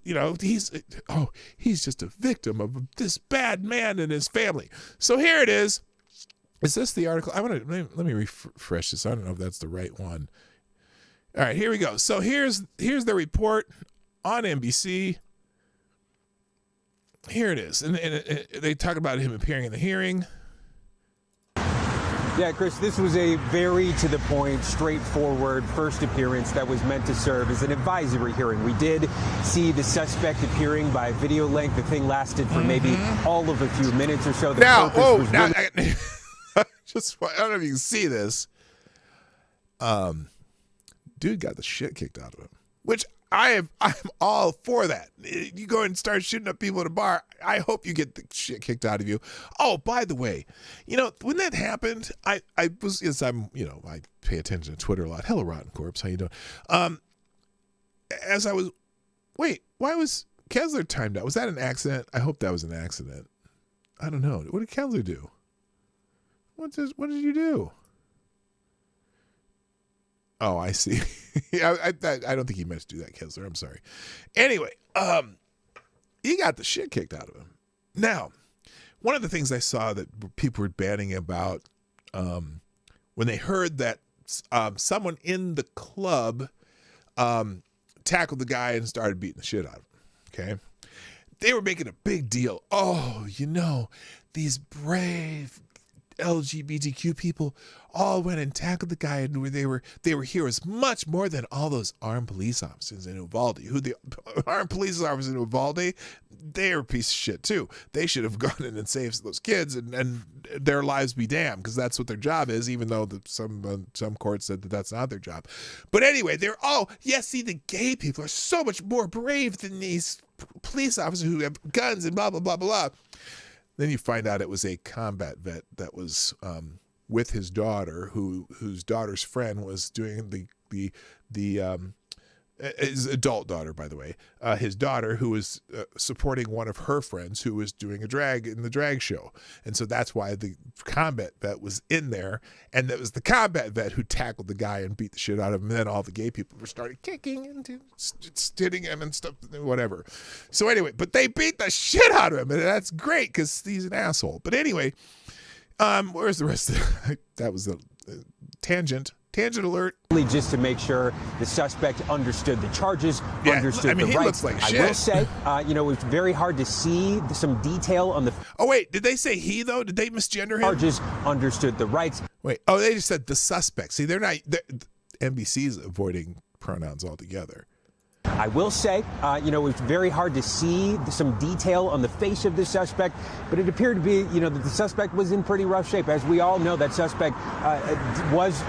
just a victim of this bad man and his family. So here it is. Is this the article? Let me refresh this. I don't know if that's the right one. All right, here we go. So here's the report on NBC. Here it is. And they talk about him appearing in the hearing. Yeah, Chris, this was a very to the point, straightforward first appearance that was meant to serve as an advisory hearing. We did see the suspect appearing by video link. The thing lasted for maybe all of a few minutes or so. I don't know if you can see this. Dude got the shit kicked out of him, which I'm all for that. You go and start shooting up people at a bar, I hope you get the shit kicked out of you. Oh, by the way, when that happened, I pay attention to Twitter a lot. Hello, Rotten Corpse. How you doing? Why was Kessler timed out? Was that an accident? I hope that was an accident. I don't know. What did Kessler do? What did you do? Oh, I see. I don't think he meant to do that, Kessler. I'm sorry. Anyway, he got the shit kicked out of him. Now, one of the things I saw that people were banning about when they heard that someone in the club tackled the guy and started beating the shit out of him, okay? They were making a big deal. Oh, these brave LGBTQ people all went and tackled the guy, and they were heroes, much more than all those armed police officers in Uvalde. The armed police officers in Uvalde, they're a piece of shit too. They should have gone in and saved those kids and their lives be damned, because that's what their job is, even though some courts said that that's not their job. But anyway, the gay people are so much more brave than these police officers who have guns and blah, blah, blah, blah. Then you find out it was a combat vet that was with his daughter, whose daughter's friend was doing his adult daughter, by the way, his daughter, who was supporting one of her friends who was doing a drag show. And so that's why the combat vet was in there. And that was the combat vet who tackled the guy and beat the shit out of him. And then all the gay people started kicking and hitting him and stuff, whatever. So anyway, but they beat the shit out of him. And that's great because he's an asshole. But anyway, where's the rest of it? That was the tangent. Tangent alert. Just to make sure the suspect understood the charges, understood the rights. Looks like shit. I will say, it was very hard to see some detail on the... Oh, wait, did they say he, though? Did they misgender him? Charges, understood the rights. Wait, they just said the suspect. See, NBC's avoiding pronouns altogether. I will say, it was very hard to see some detail on the face of the suspect, but it appeared to be, that the suspect was in pretty rough shape. As we all know, that suspect was,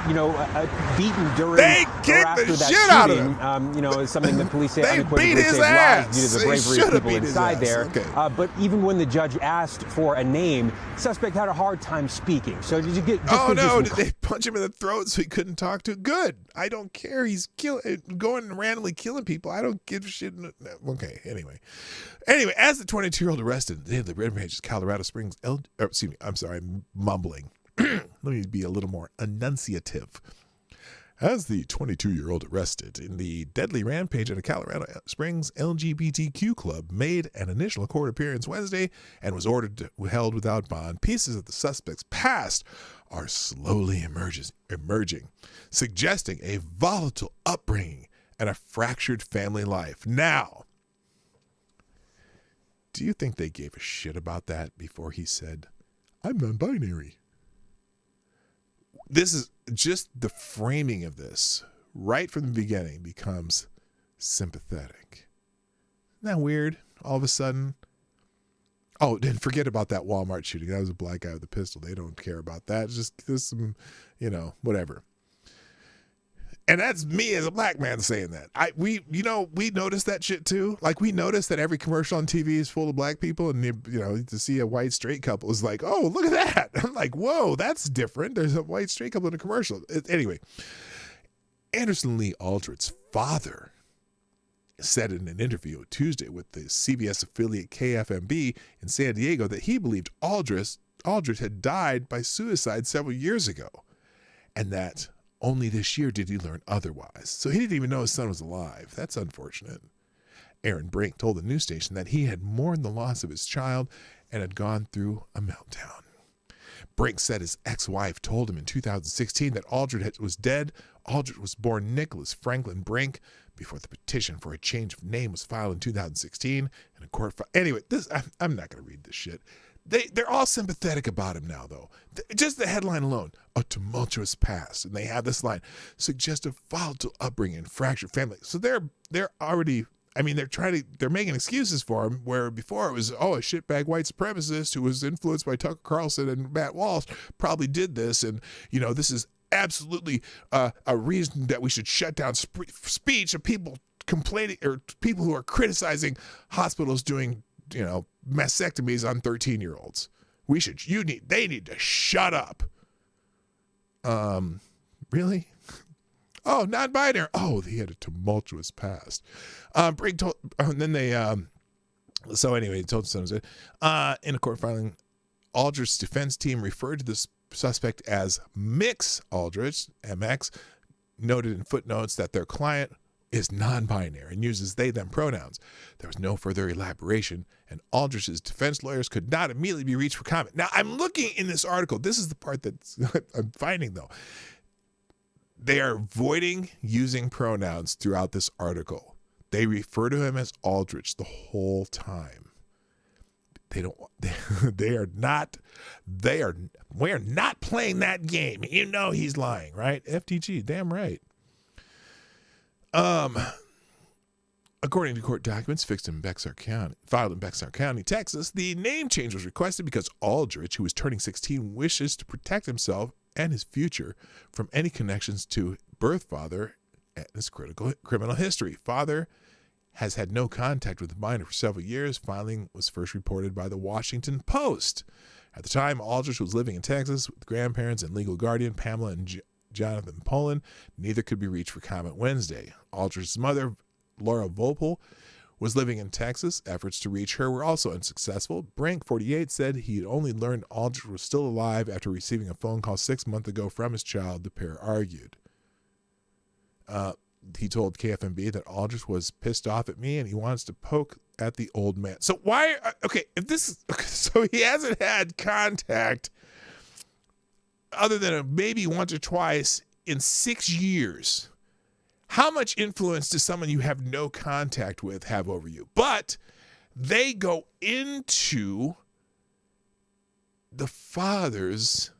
beaten during they kicked after the that shit shooting. Out of him. It's something the police say they unequivocally beat his saved ass. lives due to the bravery of people inside there. Okay. But even when the judge asked for a name, the suspect had a hard time speaking. So did you get? Did they punch him in the throat so he couldn't talk to? Good. I don't care. He's going and randomly killing people. I don't give a shit. Okay, anyway, as the 22-year-old arrested in the Red Ranges, Colorado Springs, I'm sorry, I'm mumbling. Let me be a little more enunciative. As the 22-year-old arrested in the deadly rampage at a Colorado Springs LGBTQ club made an initial court appearance Wednesday and was held without bond, pieces of the suspect's past are slowly emerging, suggesting a volatile upbringing and a fractured family life. Now, do you think they gave a shit about that before he said, I'm non-binary? this is just the framing of this right from the beginning becomes sympathetic. Isn't that weird? All of a sudden. Oh, then forget about that Walmart shooting. That was a black guy with a pistol. They don't care about that. It's just some, whatever. And that's me as a black man saying that. We noticed that shit too. Like, we noticed that every commercial on TV is full of black people, and to see a white straight couple is like, oh, look at that. I'm like, whoa, that's different. There's a white straight couple in a commercial. Anyway, Anderson Lee Aldrich's father said in an interview Tuesday with the CBS affiliate KFMB in San Diego that he believed Aldrich had died by suicide several years ago, and that only this year did he learn otherwise. So he didn't even know his son was alive. That's unfortunate. Aaron Brink told the news station that he had mourned the loss of his child and had gone through a meltdown. Brink said his ex-wife told him in 2016 that Aldrich was dead. Aldrich was born Nicholas Franklin Brink before the petition for a change of name was filed in 2016. And a court anyway, I'm not going to read this shit. They're all sympathetic about him now, though. Just the headline alone, a tumultuous past. And they have this line, suggestive volatile upbringing, fractured family. So they're already, they're making excuses for him, where before it was, a shitbag white supremacist who was influenced by Tucker Carlson and Matt Walsh probably did this. And, this is absolutely a reason that we should shut down speech of people complaining or people who are criticizing hospitals doing, mastectomies on 13-year-olds. They need to shut up. Really? Oh, non-binary. Oh, he had a tumultuous past. Brink told, and then they, so anyway, he told the son, in a court filing, Aldrich's defense team referred to this suspect as Mix Aldrich, MX, noted in footnotes that their client is non-binary and uses they-them pronouns. There was no further elaboration, and Aldrich's defense lawyers could not immediately be reached for comment. Now, I'm looking in this article. This is the part that I'm finding, though. They are avoiding using pronouns throughout this article. They refer to him as Aldrich the whole time. We're not playing that game. He's lying, right? FTG, damn right. According to court documents filed in Bexar County, Texas, the name change was requested because Aldrich, who was turning 16, wishes to protect himself and his future from any connections to birth father and his criminal history. Father has had no contact with the minor for several years. Filing was first reported by the Washington Post. At the time, Aldrich was living in Texas with grandparents and legal guardian Pamela and Jonathan Poland. Neither could be reached for comment Wednesday. Aldrich's mother, Laura Volpel, was living in Texas. Efforts to reach her were also unsuccessful. Brink, 48, said he had only learned Aldrich was still alive after receiving a phone call 6 months ago from his child, the pair argued. He told KFMB that Aldrich was pissed off at me and he wants to poke at the old man. So so he hasn't had contact other than maybe once or twice in 6 years. How much influence does someone you have no contact with have over you? But they go into the father's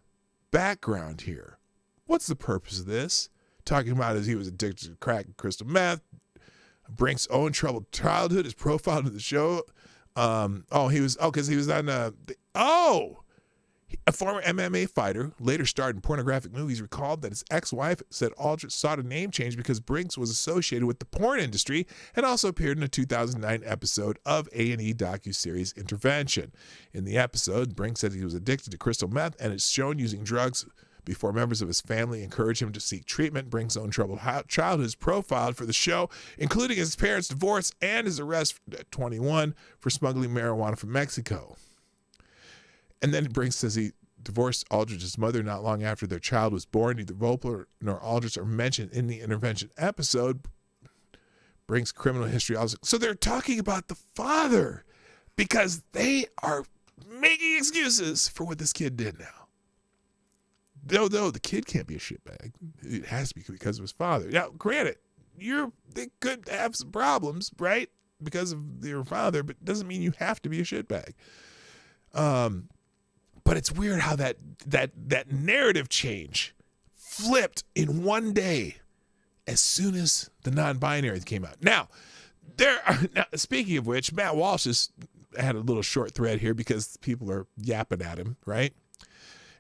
background here. What's the purpose of this? Talking about as he was addicted to crack and crystal meth. Brink's own troubled childhood is profiled in the show. Because he was on a former MMA fighter, later starred in pornographic movies, recalled that his ex-wife said Aldrich sought a name change because Brinks was associated with the porn industry and also appeared in a 2009 episode of A&E docuseries Intervention. In the episode, Brinks said he was addicted to crystal meth and is shown using drugs before members of his family encouraged him to seek treatment. Brinks' own troubled childhood is profiled for the show, including his parents' divorce and his arrest at 21 for smuggling marijuana from Mexico. And then Brinks says he divorced Aldrich's mother not long after their child was born. Neither Volper nor Aldrich are mentioned in the Intervention episode. Brinks' criminal history also. So they're talking about the father because they are making excuses for what this kid did now. No, the kid can't be a shitbag. It has to be because of his father. Now, granted, they could have some problems, right? Because of your father, but it doesn't mean you have to be a shitbag. But it's weird how that narrative change flipped in one day as soon as the non-binary came out. Now, speaking of which, Matt Walsh has had a little short thread here because people are yapping at him, right?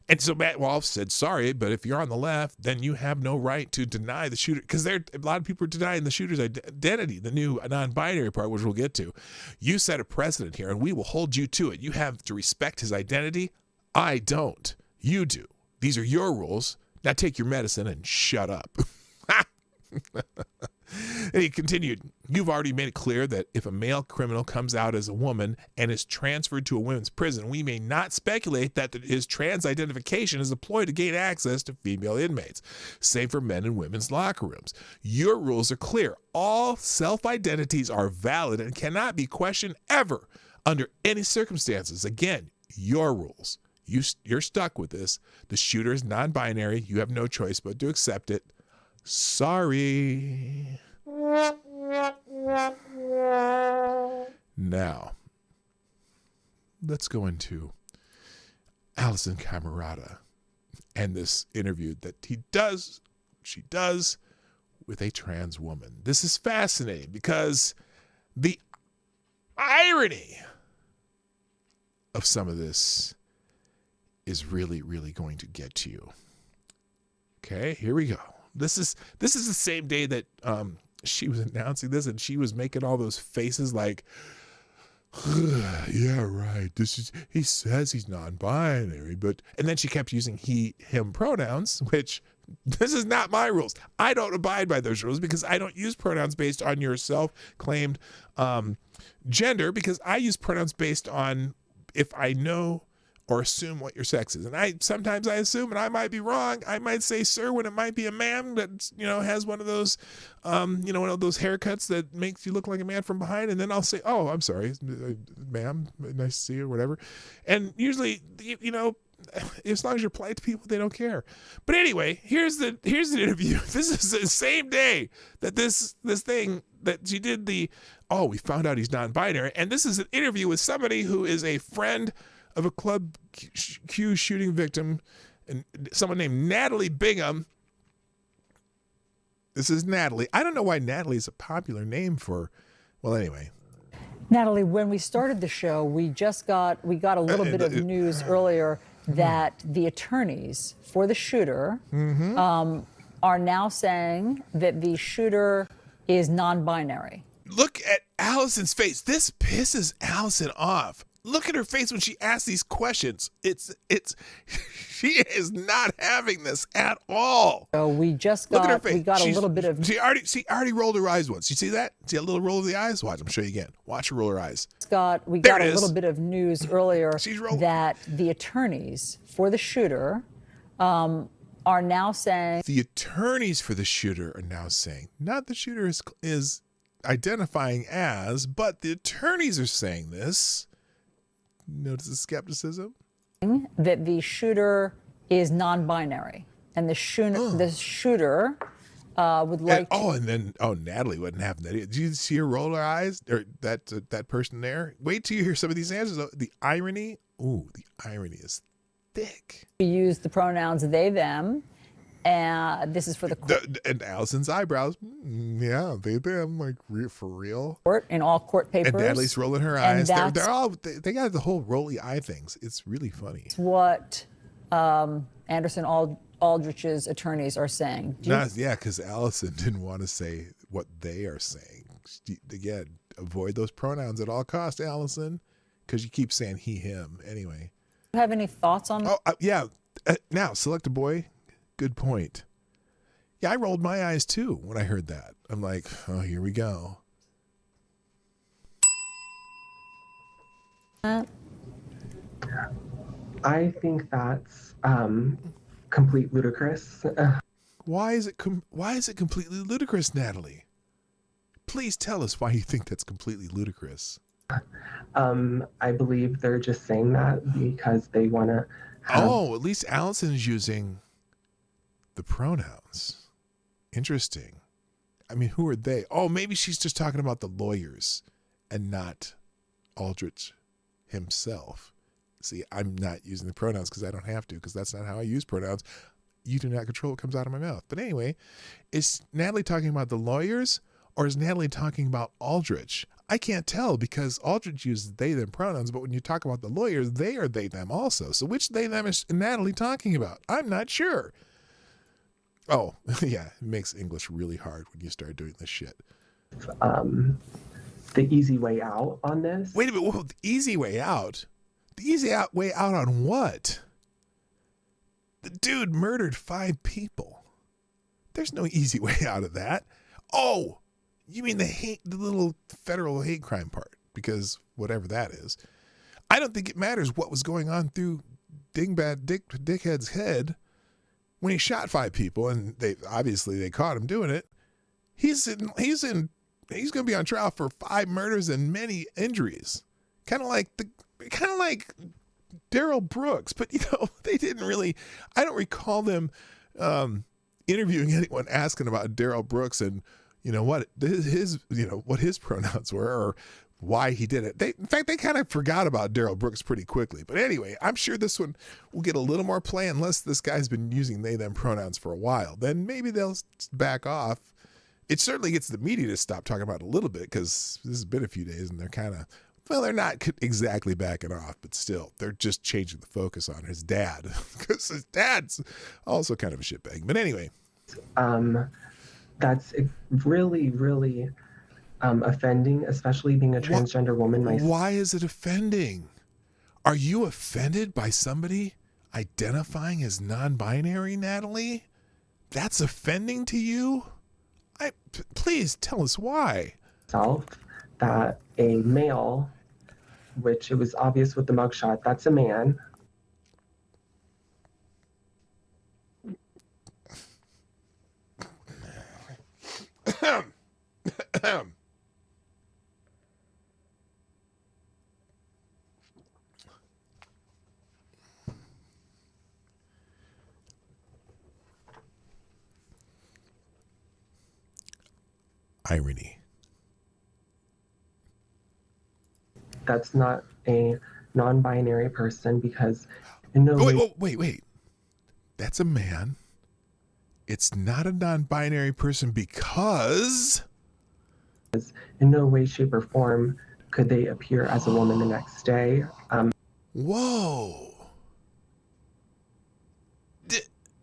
And so Matt Walsh said, sorry, but if you're on the left, then you have no right to deny the shooter. Because a lot of people are denying the shooter's identity, the new non-binary part, which we'll get to. You set a precedent here, and we will hold you to it. You have to respect his identity. I don't. You do. These are your rules. Now take your medicine and shut up. And he continued, you've already made it clear that if a male criminal comes out as a woman and is transferred to a women's prison, we may not speculate that his trans identification is a ploy to gain access to female inmates, save for men and women's locker rooms. Your rules are clear. All self-identities are valid and cannot be questioned ever under any circumstances. Again, your rules. You're stuck with this. The shooter is non-binary. You have no choice but to accept it. Sorry. Now, let's go into Allison Camerata and this interview that she does with a trans woman. This is fascinating because the irony of some of this is really, really going to get to you. Okay, here we go. This is the same day that she was announcing this, and she was making all those faces like, yeah, right. He says he's non-binary, and then she kept using he, him pronouns, which this is not my rules. I don't abide by those rules because I don't use pronouns based on your self-claimed gender, because I use pronouns based on if I know or assume what your sex is. And sometimes I assume, and I might be wrong. I might say sir when it might be a man that, has one of those, one of those haircuts that makes you look like a man from behind. And then I'll say, oh, I'm sorry, ma'am, nice to see you or whatever. And usually, as long as you're polite to people, they don't care. But anyway, here's the interview. This is the same day that this thing that she did we found out he's non-binary. And this is an interview with somebody who is a friend of a Club Q shooting victim, and someone named Natalie Bingham. This is Natalie. I don't know why Natalie is a popular name anyway. Natalie, when we started the show, we got a little bit of news earlier that the attorneys for the shooter are now saying that the shooter is non-binary. Look at Allison's face. This pisses Allison off. Look at her face when she asks these questions. She is not having this at all. So we got a little bit of. She already rolled her eyes once. You see that? See a little roll of the eyes? Watch. I'm show you again. Watch her roll her eyes. We got a little bit of news earlier that the attorneys for the shooter are now saying. The attorneys for the shooter are now saying, not the shooter is identifying as, but the attorneys are saying this. Notice the skepticism. That the shooter is non-binary, and the shooter would like. Natalie wasn't having that. Did you see her roll her eyes, or that person there? Wait till you hear some of these answers. The irony. Ooh, the irony is thick. We use the pronouns they, them. And this is for the court. And Allison's eyebrows. Yeah, they them, like for real. Court in all court papers. And Natalie's rolling her eyes. They're all they got the whole rolly eye things. It's really funny. It's what Anderson Aldrich's attorneys are saying. Because Allison didn't want to say what they are saying. Again, avoid those pronouns at all costs, Allison, because you keep saying he, him. Anyway. Do you have any thoughts on that? Now, select a boy. Good point. Yeah, I rolled my eyes too when I heard that. I'm like, oh, here we go. I think that's complete ludicrous. Why is it completely ludicrous, Natalie? Please tell us why you think that's completely ludicrous. I believe they're just saying that because they want to. At least Allison's using the pronouns. Interesting. I mean, who are they? Oh, maybe she's just talking about the lawyers and not Aldrich himself. See, I'm not using the pronouns because I don't have to, because that's not how I use pronouns. you do not control what comes out of my mouth. But anyway, is Natalie talking about the lawyers or is Natalie talking about Aldrich? I can't tell because Aldrich uses they, them pronouns, but when you talk about the lawyers, they are they, them also. So which they, them is Natalie talking about? I'm not sure. Oh, yeah, it makes English really hard when you start doing this shit. The easy way out on this. Wait a minute, whoa, the easy way out? The way out on what? The dude murdered 5 people. There's no easy way out of that. Oh, you mean the little federal hate crime part, because whatever that is. I don't think it matters what was going on through Dickhead's head when he shot 5 people, and they caught him doing it. He's going to be on trial for 5 murders and many injuries. Kind of like Daryl Brooks, but they didn't really. I don't recall them interviewing anyone asking about Daryl Brooks and what his pronouns were or why he did it. In fact, they kind of forgot about Daryl Brooks pretty quickly. But anyway, I'm sure this one will get a little more play unless this guy's been using they, them pronouns for a while. Then maybe they'll back off. It certainly gets the media to stop talking about it a little bit because this has been a few days and they're kind of, well, they're not exactly backing off, but still, they're just changing the focus on his dad because his dad's also kind of a shitbag. But anyway. That's really, really offending, especially being a transgender woman myself. Why is it offending? Are you offended by somebody identifying as non-binary, Natalie? That's offending to you? Please tell us why. That a male, which it was obvious with the mugshot, that's a man. Irony. That's not a non-binary person because in no way... Wait. That's a man. It's not a non-binary person because... In no way, shape, or form could they appear as a woman the next day. Whoa.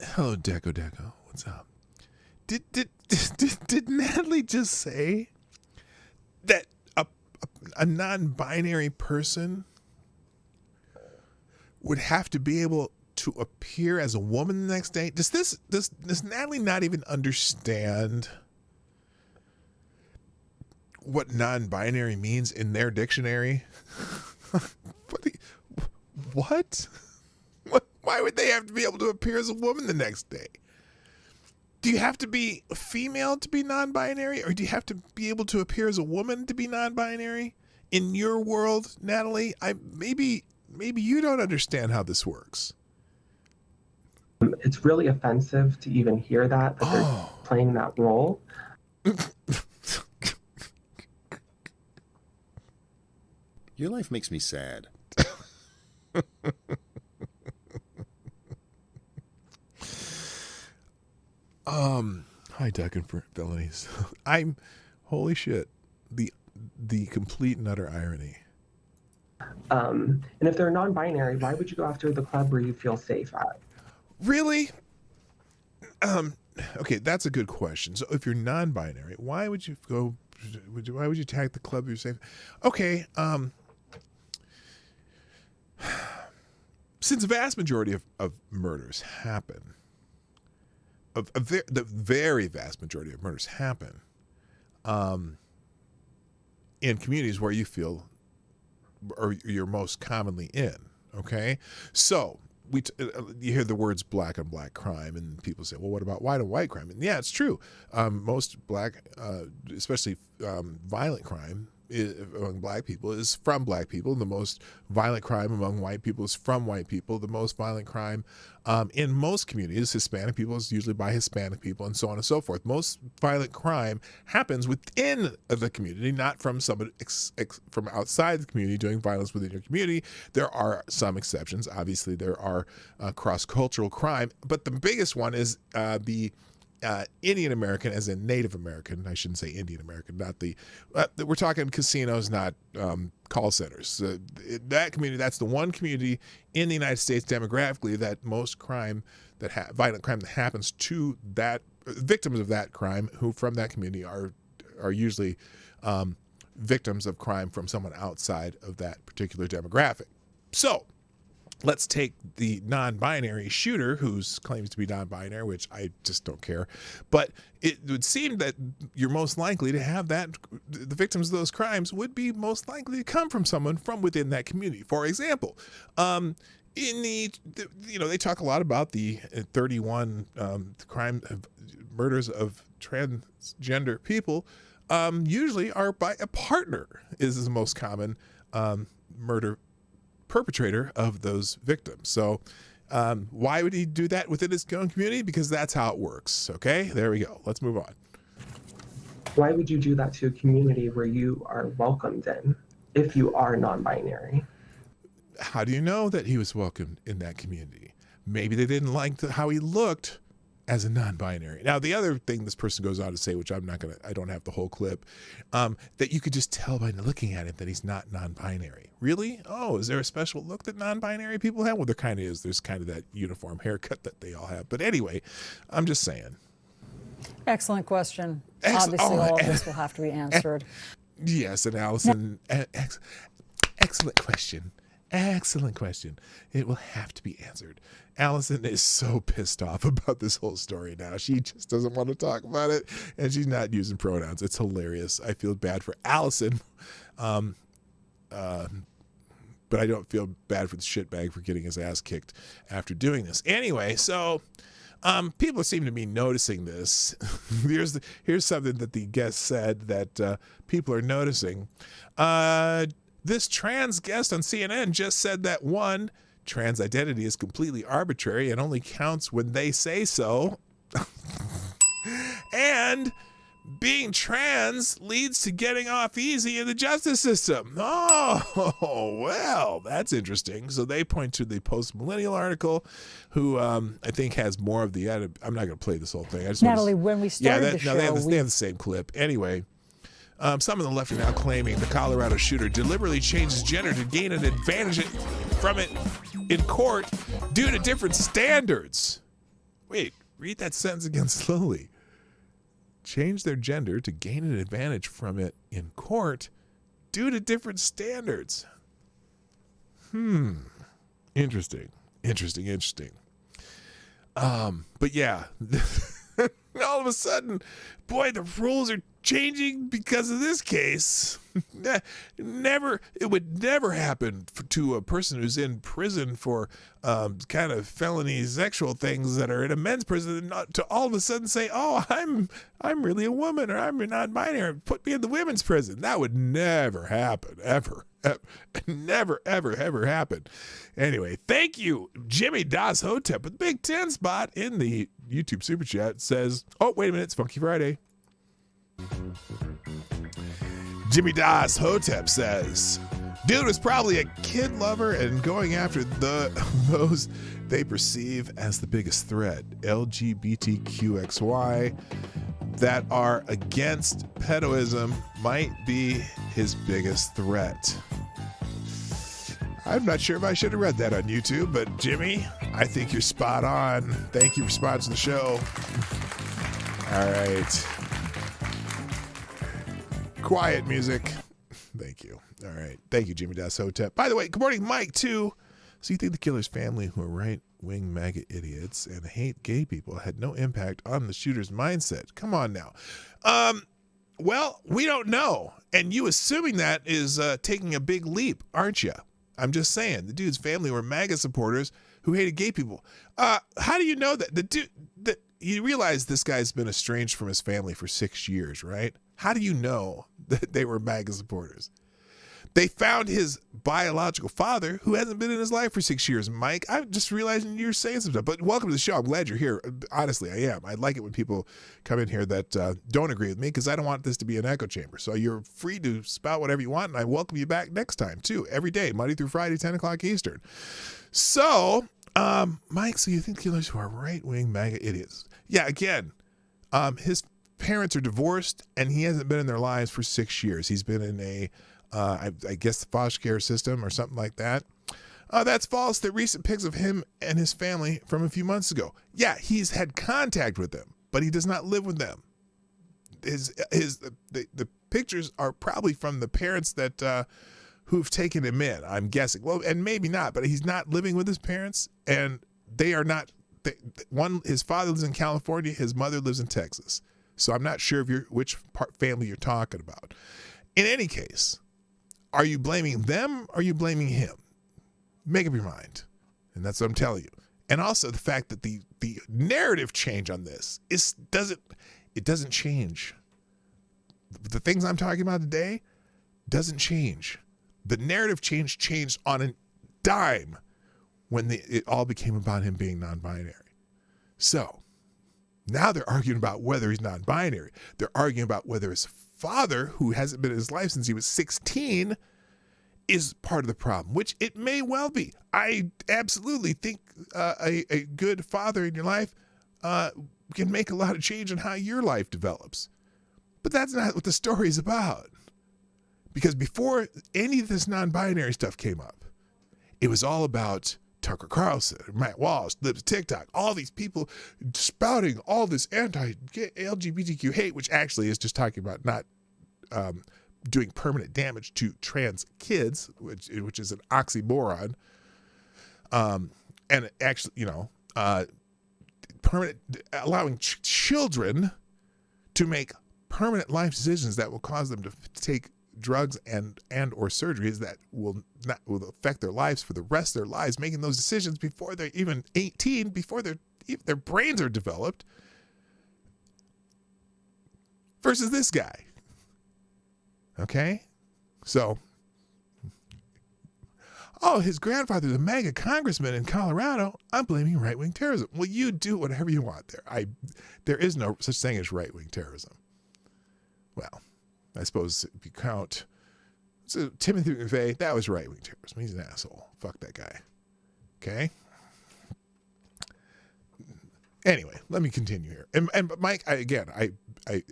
Hello, Deco. What's up? Did Natalie just say that a non-binary person would have to be able to appear as a woman the next day? Does Natalie not even understand what non-binary means in their dictionary? What? Why would they have to be able to appear as a woman the next day? Do you have to be a female to be non-binary, or do you have to be able to appear as a woman to be non-binary? In your world, Natalie, maybe you don't understand how this works. It's really offensive to even hear that they're playing that role. Your life makes me sad. Hi, Ducking for Felonies. Holy shit, the complete and utter irony. And if they're non-binary, why would you go after the club where you feel safe at? Really? Okay, that's a good question. So if you're non-binary, why would you go? Why would you attack the club you're safe? Okay. Since the vast majority of murders happen, the very vast majority of murders happen in communities where you feel or you're most commonly in. Okay, so you hear the words black on black crime, and people say, well, what about white on white crime? And yeah, it's true. Most black, especially violent crime, among black people is from black people. The most violent crime among white people is from white people. The most violent crime in most communities, Hispanic people, is usually by Hispanic people, and so on and so forth. Most violent crime happens within the community, not from somebody from outside the community doing violence within your community. There are some exceptions. Obviously, there are cross-cultural crime, but the biggest one is the Indian American, as in Native American. I shouldn't say Indian American, not the, we're talking casinos, not call centers. That community, that's the one community in the United States demographically that most crime, violent crime that happens to that, victims of that crime who from that community are usually victims of crime from someone outside of that particular demographic. So, let's take the non-binary shooter who claims to be non-binary, which I just don't care. But it would seem that you're most likely to have that, the victims of those crimes would be most likely to come from someone from within that community. For example, in they talk a lot about the 31 murders of transgender people usually are by a partner is the most common murder perpetrator of those victims. So why would he do that within his own community? Because that's how it works. Okay, there we go. Let's move on. Why would you do that to a community where you are welcomed in if you are non-binary? How do you know that he was welcomed in that community? Maybe they didn't like how he looked as a non-binary. Now, the other thing this person goes on to say, which I don't have the whole clip, that you could just tell by looking at him that he's not non-binary. Really? Oh, is there a special look that non-binary people have? Well, there kind of is. There's kind of that uniform haircut that they all have. But anyway, I'm just saying. Excellent question. Obviously, all of this will have to be answered. Yes, and Allison, excellent question. Excellent question. It will have to be answered. Allison is so pissed off about this whole story now. She just doesn't want to talk about it, and she's not using pronouns. It's hilarious. I feel bad for Allison, but I don't feel bad for the shitbag for getting his ass kicked after doing this. Anyway, so people seem to be noticing this. Here's something that the guest said that people are noticing. This trans guest on CNN just said that, one, trans identity is completely arbitrary and only counts when they say so. And being trans leads to getting off easy in the justice system. Oh, well, that's interesting. So they point to the post-millennial article, who I think has more of the, I'm not going to play this whole thing. I just Natalie, when we started the show, they have the same clip. Anyway. Some of the left are now claiming the Colorado shooter deliberately changed his gender to gain an advantage from it in court due to different standards. Wait, read that sentence again slowly. Change their gender to gain an advantage from it in court due to different standards. Interesting. But yeah, all of a sudden, boy, the rules are changing because of this case. It would never happen to a person who's in prison for kind of felony sexual things that are in a men's prison, not to all of a sudden say, "Oh, I'm really a woman," or "I'm non-binary. Put me in the women's prison." That would never happen, ever. Never, ever happen. Anyway, thank you, Jimmy Das Hotep with the Big 10 spot in the YouTube Super Chat. Says, oh, wait a minute, it's Funky Friday. Jimmy Das Hotep says, dude was probably a kid lover and going after those they perceive as the biggest threat, LGBTQXY, that are against pedoism might be his biggest threat. I'm not sure if I should have read that on YouTube, but Jimmy, I think you're spot on. Thank you for sponsoring the show. All right. Quiet music. Thank you. All right. Thank you, Jimmy Das Hotep. By the way, good morning, Mike, too. So you think the killer's family, who are right-wing MAGA idiots and hate gay people, had no impact on the shooter's mindset? Come on now. Well, we don't know. And you assuming that is taking a big leap, aren't you? I'm just saying. The dude's family were MAGA supporters who hated gay people. How do you know that? You realize this guy's been estranged from his family for 6 years, right? How do you know that they were MAGA supporters? They found his biological father, who hasn't been in his life for 6 years. Mike, I'm just realizing you're saying some stuff. But welcome to the show. I'm glad you're here. Honestly, I am. I like it when people come in here that don't agree with me, because I don't want this to be an echo chamber. So you're free to spout whatever you want, and I welcome you back next time, too. Every day, Monday through Friday, 10 o'clock Eastern. So, Mike, so you think killers who are right-wing MAGA idiots? Yeah, again, his parents are divorced, and he hasn't been in their lives for 6 years. He's been in a I guess the foster care system or something like that. That's false. The recent pics of him and his family from a few months ago. Yeah, he's had contact with them, but he does not live with them. The pictures are probably from the parents that who've taken him in, I'm guessing. Well, and maybe not, but he's not living with his parents, and they are not. His father lives in California, his mother lives in Texas. So I'm not sure which family you're talking about. In any case, are you blaming them or are you blaming him? Make up your mind. And that's what I'm telling you. And also the fact that the narrative change on this doesn't change. The things I'm talking about today doesn't change. The narrative changed on a dime when it all became about him being non-binary. So now they're arguing about whether he's non-binary. They're arguing about whether his father, who hasn't been in his life since he was 16, is part of the problem, which it may well be. I absolutely think a good father in your life can make a lot of change in how your life develops. But that's not what the story is about. Because before any of this non-binary stuff came up, it was all about Tucker Carlson, Matt Walsh, Libs of TikTok, all these people spouting all this anti-LGBTQ hate, which actually is just talking about not doing permanent damage to trans kids, which is an oxymoron. And actually, allowing children to make permanent life decisions that will cause them to take drugs and or surgeries that will affect their lives for the rest of their lives, making those decisions before they're even 18, before their brains are developed, versus this guy. Okay? So, his grandfather's a MAGA congressman in Colorado. I'm blaming right-wing terrorism. Well, you do whatever you want there. There is no such thing as right-wing terrorism. Well, I suppose if you count Timothy McVeigh, that was right-wing terrorism. He's an asshole. Fuck that guy. Okay? Anyway, let me continue here. And Mike, I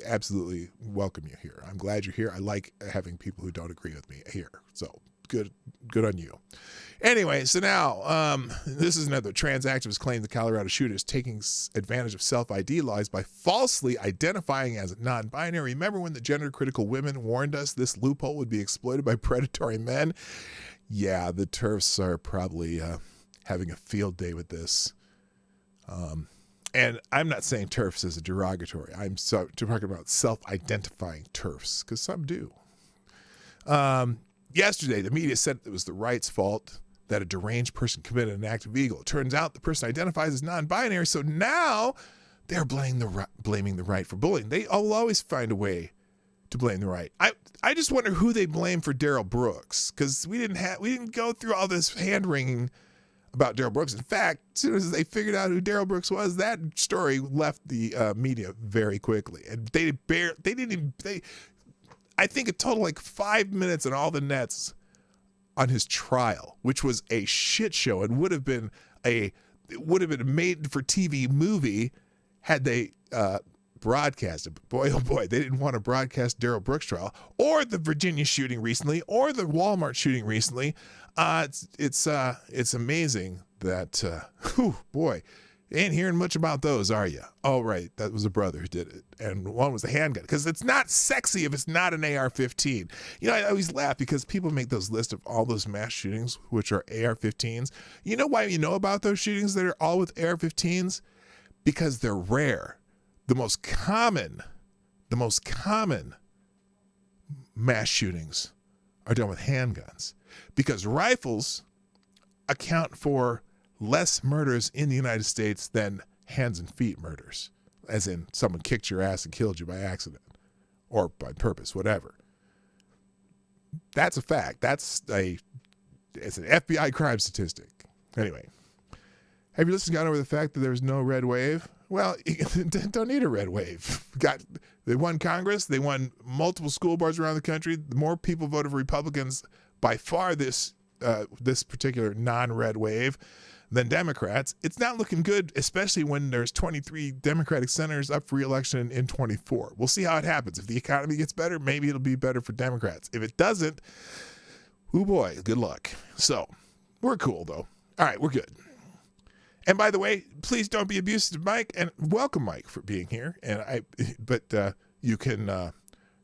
absolutely welcome you here. I'm glad you're here. I like having people who don't agree with me here. So good on you. Anyway, so now this is another trans activist claim the Colorado shooter is taking advantage of self-ID laws by falsely identifying as non-binary. Remember when the gender-critical women warned us this loophole would be exploited by predatory men? Yeah, the TERFs are probably having a field day with this. And I'm not saying TERFs as a derogatory. I'm talking about self-identifying TERFs, because some do. Yesterday, the media said it was the right's fault that a deranged person committed an act of evil. It turns out the person identifies as non-binary, so now they're blaming the right for bullying. They will always find a way to blame the right. I just wonder who they blame for Darrell Brooks, because we didn't go through all this hand-wringing about Darrell Brooks. In fact, as soon as they figured out who Darrell Brooks was, that story left the media very quickly, and I think a total like 5 minutes in all the nets on his trial, which was a shit show and would have been a made for TV movie had they broadcast it. But boy, oh boy, they didn't want to broadcast Darrell Brooks' trial or the Virginia shooting recently or the Walmart shooting recently. It's amazing that, boy, you ain't hearing much about those, are you? Oh, right, that was a brother who did it, and one was a handgun, because it's not sexy if it's not an AR-15. I always laugh because people make those lists of all those mass shootings, which are AR-15s. You know why you know about those shootings that are all with AR-15s? Because they're rare. The most common mass shootings are done with handguns, because rifles account for less murders in the United States than hands and feet murders, as in someone kicked your ass and killed you by accident, or by purpose, whatever. That's a fact. It's an FBI crime statistic. Anyway, have you gone over the fact that there's no red wave? Well, you don't need a red wave. They won Congress. They won multiple school boards around the country. More people voted for Republicans by far this particular non-red wave than Democrats. It's not looking good, especially when there's 23 Democratic senators up for re-election in 24. We'll see how it happens. If the economy gets better, maybe it'll be better for Democrats. If it doesn't, oh boy, good luck. So we're cool though. All right, we're good. And by the way, please don't be abusive to Mike, and welcome Mike for being here. But you can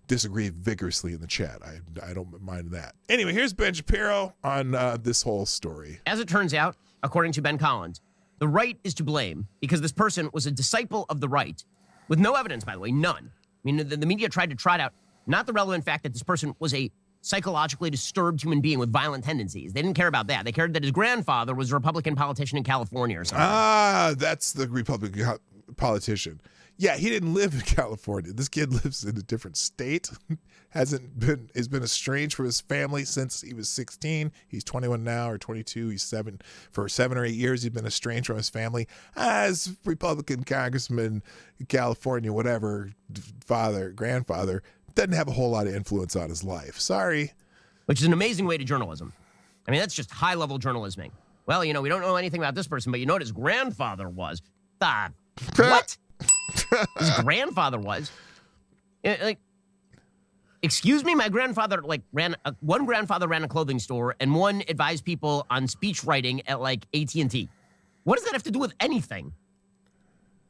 disagree vigorously in the chat. I don't mind that. Anyway, here's Ben Shapiro on this whole story. As it turns out, according to Ben Collins, the right is to blame because this person was a disciple of the right with no evidence, by the way, none. I mean, the media tried to trot out not the relevant fact that this person was a psychologically disturbed human being with violent tendencies. They didn't care about that. They cared that his grandfather was a Republican politician in California or something. Ah, that's the Republican politician. Yeah, he didn't live in California. This kid lives in a different state. Has been estranged from his family since he was 16. He's 21 now, or 22. He's 7. For 7 or 8 years, he's been estranged from his family. As Republican congressman, California, whatever, grandfather, doesn't have a whole lot of influence on his life. Sorry. Which is an amazing way to journalism. I mean, that's just high-level journalisming. Well, we don't know anything about this person, but you know what his grandfather was. What? His grandfather was? Excuse me? My grandfather, one grandfather ran a clothing store, and one advised people on speech writing at, AT&T. What does that have to do with anything?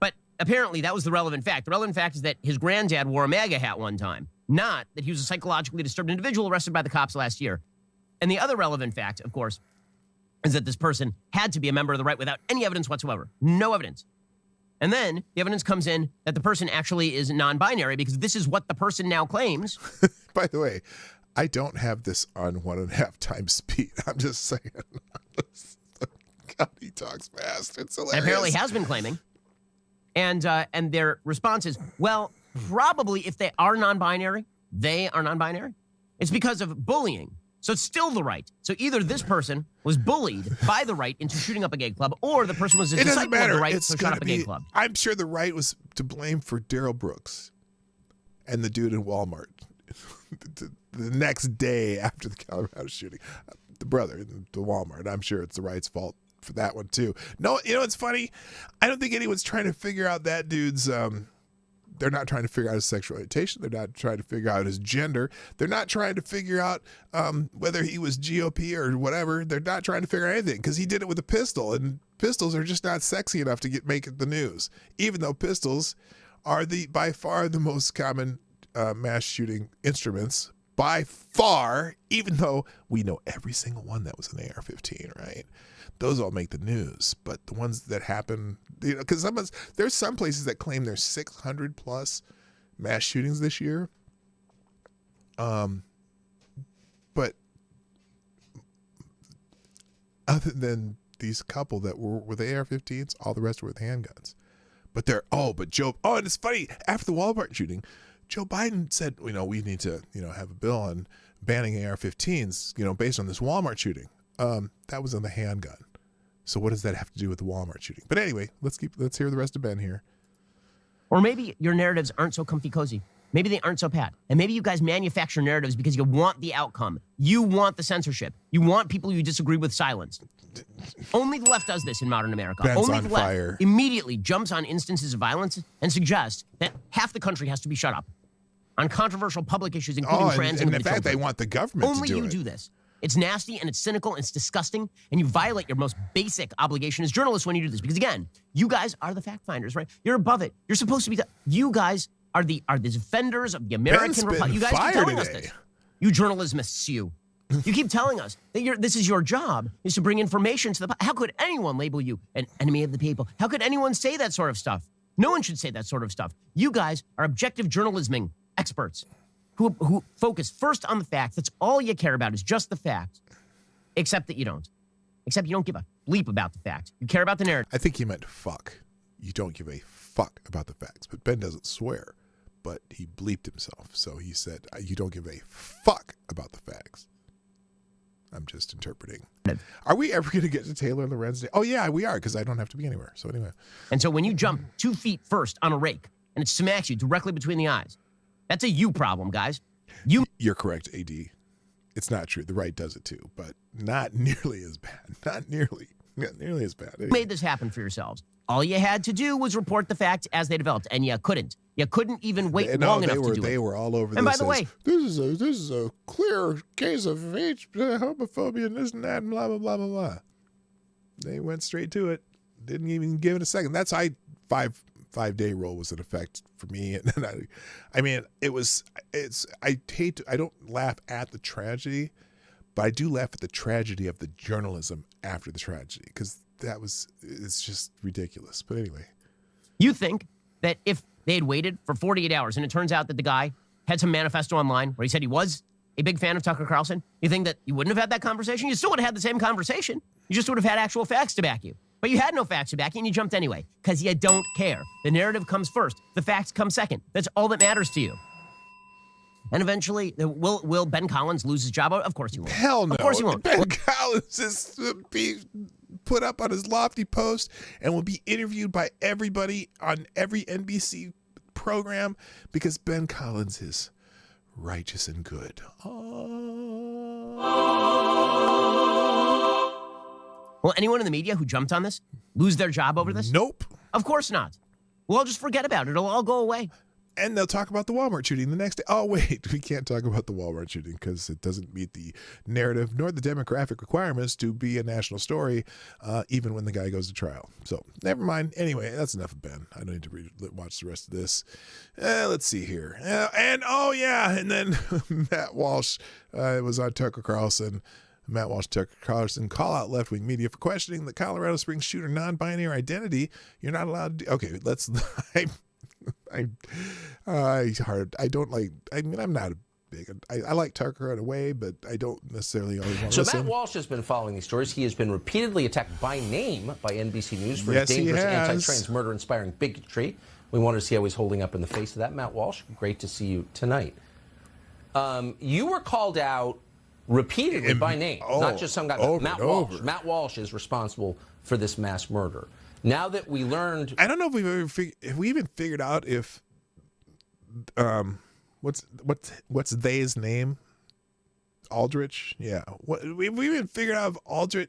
But apparently that was the relevant fact. The relevant fact is that his granddad wore a MAGA hat one time, not that he was a psychologically disturbed individual arrested by the cops last year. And the other relevant fact, of course, is that this person had to be a member of the right without any evidence whatsoever. No evidence. And then the evidence comes in that the person actually is non-binary because this is what the person now claims. By the way, I don't have this on 1.5 times speed. I'm just saying. God, he talks fast. It's hilarious. And apparently has been claiming. And their response is, well, probably if they are non-binary, it's because of bullying. So it's still the right. So either this person was bullied by the right into shooting up a gay club, or the person was a disciple of the right so shot up a gay club. I'm sure the right was to blame for Daryl Brooks and the dude in Walmart the next day after the Colorado shooting. The brother in the Walmart. I'm sure it's the right's fault for that one too. No, it's funny. I don't think anyone's trying to figure out that dude's they're not trying to figure out his sexual orientation. They're not trying to figure out his gender. They're not trying to figure out whether he was GOP or whatever. They're not trying to figure out anything because he did it with a pistol, and pistols are just not sexy enough to make the news, even though pistols are by far the most common mass shooting instruments by far, even though we know every single one that was an AR-15, right? Those all make the news, but the ones that happen, because there's some places that claim there's 600 plus mass shootings this year. But other than these couple that were with AR-15s, all the rest were with handguns. But and it's funny, after the Walmart shooting, Joe Biden said, we need to, have a bill on banning AR-15s, based on this Walmart shooting. That was on the handgun. So what does that have to do with the Walmart shooting? But anyway, let's hear the rest of Ben here. Or maybe your narratives aren't so comfy cozy. Maybe they aren't so pat. And maybe you guys manufacture narratives because you want the outcome. You want the censorship. You want people you disagree with silenced. Only the left does this in modern America. Ben's Only on the left fire. Immediately jumps on instances of violence and suggests that half the country has to be shut up on controversial public issues, including trans and in fact, they want the government Only to do it. you do this. It's nasty and it's cynical and it's disgusting, and you violate your most basic obligation as journalists when you do this. Because again, you guys are the fact finders, right? You're above it. You're supposed to be. You guys are the defenders of the American Republic. You guys keep telling us this. You journalismists, you keep telling us that this is your job, is to bring information to the. How could anyone label you an enemy of the people? How could anyone say that sort of stuff? No one should say that sort of stuff. You guys are objective journalisming experts who focus first on the facts. That's all you care about is just the facts, except that you don't. Except you don't give a bleep about the facts. You care about the narrative. I think he meant fuck. You don't give a fuck about the facts. But Ben doesn't swear. but he bleeped himself. So he said, you don't give a fuck about the facts. I'm just interpreting. Are we ever going to get to Taylor and Lorenz Day? Oh, yeah, we are, because I don't have to be anywhere. So anyway. And so when you jump 2 feet first on a rake and it smacks you directly between the eyes, that's a you problem, guys. You're correct, AD. It's not true. The right does it too, but not nearly as bad. Not nearly as bad. You made this happen for yourselves. All you had to do was report the facts as they developed, and you couldn't. You couldn't even wait long enough to do it. They were all over this. And by the way, this is a clear case of homophobia and this and that and blah, blah, blah, blah, blah. They went straight to it. Didn't even give it a second. That's how 5-day rule was in effect for me. And I mean, I don't laugh at the tragedy, but I do laugh at the tragedy of the journalism after the tragedy, because it's just ridiculous. But anyway. You think that if they had waited for 48 hours and it turns out that the guy had some manifesto online where he said he was a big fan of Tucker Carlson, you think that you wouldn't have had that conversation? You still would have had the same conversation. You just would have had actual facts to back you. But you had no facts to back you, and you jumped anyway, because you don't care. The narrative comes first. The facts come second. That's all that matters to you. And eventually, will Ben Collins lose his job? Of course he won't. Hell no. Of course he won't. Ben Collins is be put up on his lofty post and will be interviewed by everybody on every NBC program because Ben Collins is righteous and good. Will anyone in the media who jumped on this lose their job over this? Nope. Of course not. We'll all just forget about it. It'll all go away. And they'll talk about the Walmart shooting the next day. Oh, wait, we can't talk about the Walmart shooting because it doesn't meet the narrative nor the demographic requirements to be a national story, even when the guy goes to trial. So never mind. Anyway, that's enough of Ben. I don't need to watch the rest of this. Let's see here. And then Matt Walsh was on Tucker Carlson. Matt Walsh, Tucker Carlson, call out left-wing media for questioning the Colorado Springs shooter non-binary identity. You're not allowed to do. Okay, let's. I'm not a big. I like Tucker in a way, but I don't necessarily always want to listen. Matt Walsh has been following these stories. He has been repeatedly attacked by name by NBC News for his dangerous anti-trans, murder-inspiring bigotry. We wanted to see how he's holding up in the face of that. Matt Walsh, great to see you tonight. You were called out repeatedly by name, not just some guy. Matt Walsh. Matt Walsh is responsible for this mass murder. Now that we learned, I don't know if we've ever have we even figured out if what's they's name? Aldrich? Yeah. We've even figured out if Aldrich.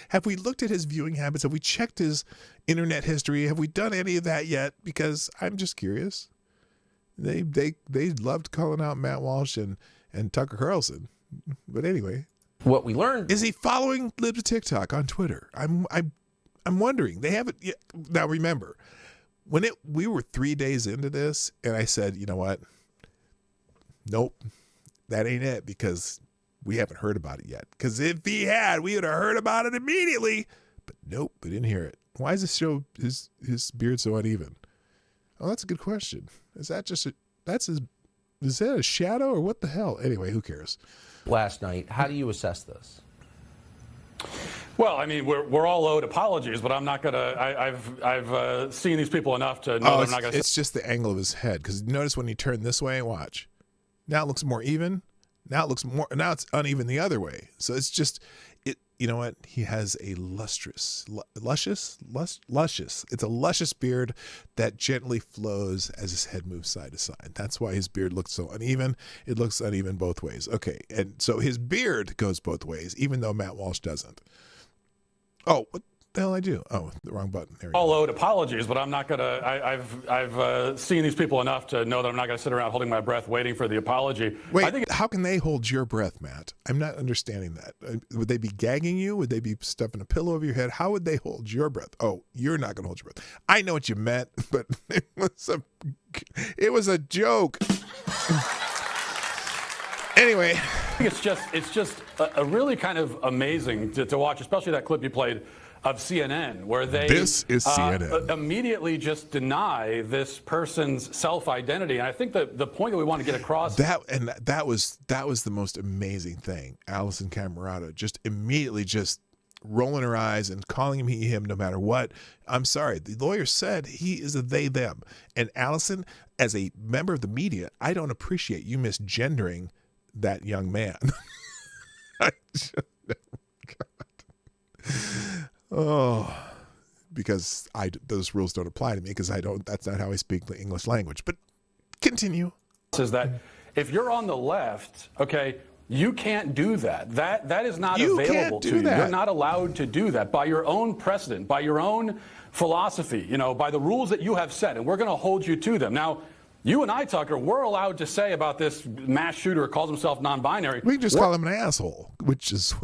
Have we looked at his viewing habits? Have we checked his internet history? Have we done any of that yet? Because I'm just curious. They loved calling out Matt Walsh and Tucker Carlson. But anyway, what we learned is he following Libs TikTok on Twitter? I'm wondering. They haven't yet. Now remember, when we were 3 days into this, and I said, you know what? Nope, that ain't it, because we haven't heard about it yet. Because if he had, we would have heard about it immediately. But nope, we didn't hear it. Why is this show his beard so uneven? Oh, that's a good question. Is that just is that a shadow or what the hell? Anyway, who cares? Last night, how do you assess this? Well, I mean, we're all owed apologies, but I'm not gonna. I've seen these people enough to know that I'm not gonna. It's just the angle of his head, because notice when he turned this way. Watch, now it looks more even. Now it's uneven the other way. So it's just it. You know what? He has a luscious. It's a luscious beard that gently flows as his head moves side to side. That's why his beard looks so uneven. It looks uneven both ways. Okay, and so his beard goes both ways, even though Matt Walsh doesn't. Oh, what the hell I do? Oh, the wrong button. There we go. All owed apologies, but I'm not gonna. I've seen these people enough to know that I'm not gonna sit around holding my breath waiting for the apology. Wait, how can they hold your breath, Matt? I'm not understanding that. Would they be gagging you? Would they be stuffing a pillow over your head? How would they hold your breath? Oh, you're not gonna hold your breath. I know what you meant, but it was a joke. Anyway, I think it's just a really kind of amazing to watch, especially that clip you played of CNN, where they this is CNN. Immediately just deny this person's self-identity. And I think that the point that we want to get across that was the most amazing thing. Allison Camerata just immediately just rolling her eyes and calling me him no matter what. I'm sorry. The lawyer said he is a they, them. And Allison, as a member of the media, I don't appreciate you misgendering that young man. Because those rules don't apply to me because that's not how I speak the English language. But continue. Is that if you're on the left, okay, you can't do that. That is not available to you. You're not allowed to do that by your own precedent, by your own philosophy, by the rules that you have set, and we're going to hold you to them. Now, you and I, Tucker, we're allowed to say about this mass shooter who calls himself non-binary. We can just call him an asshole,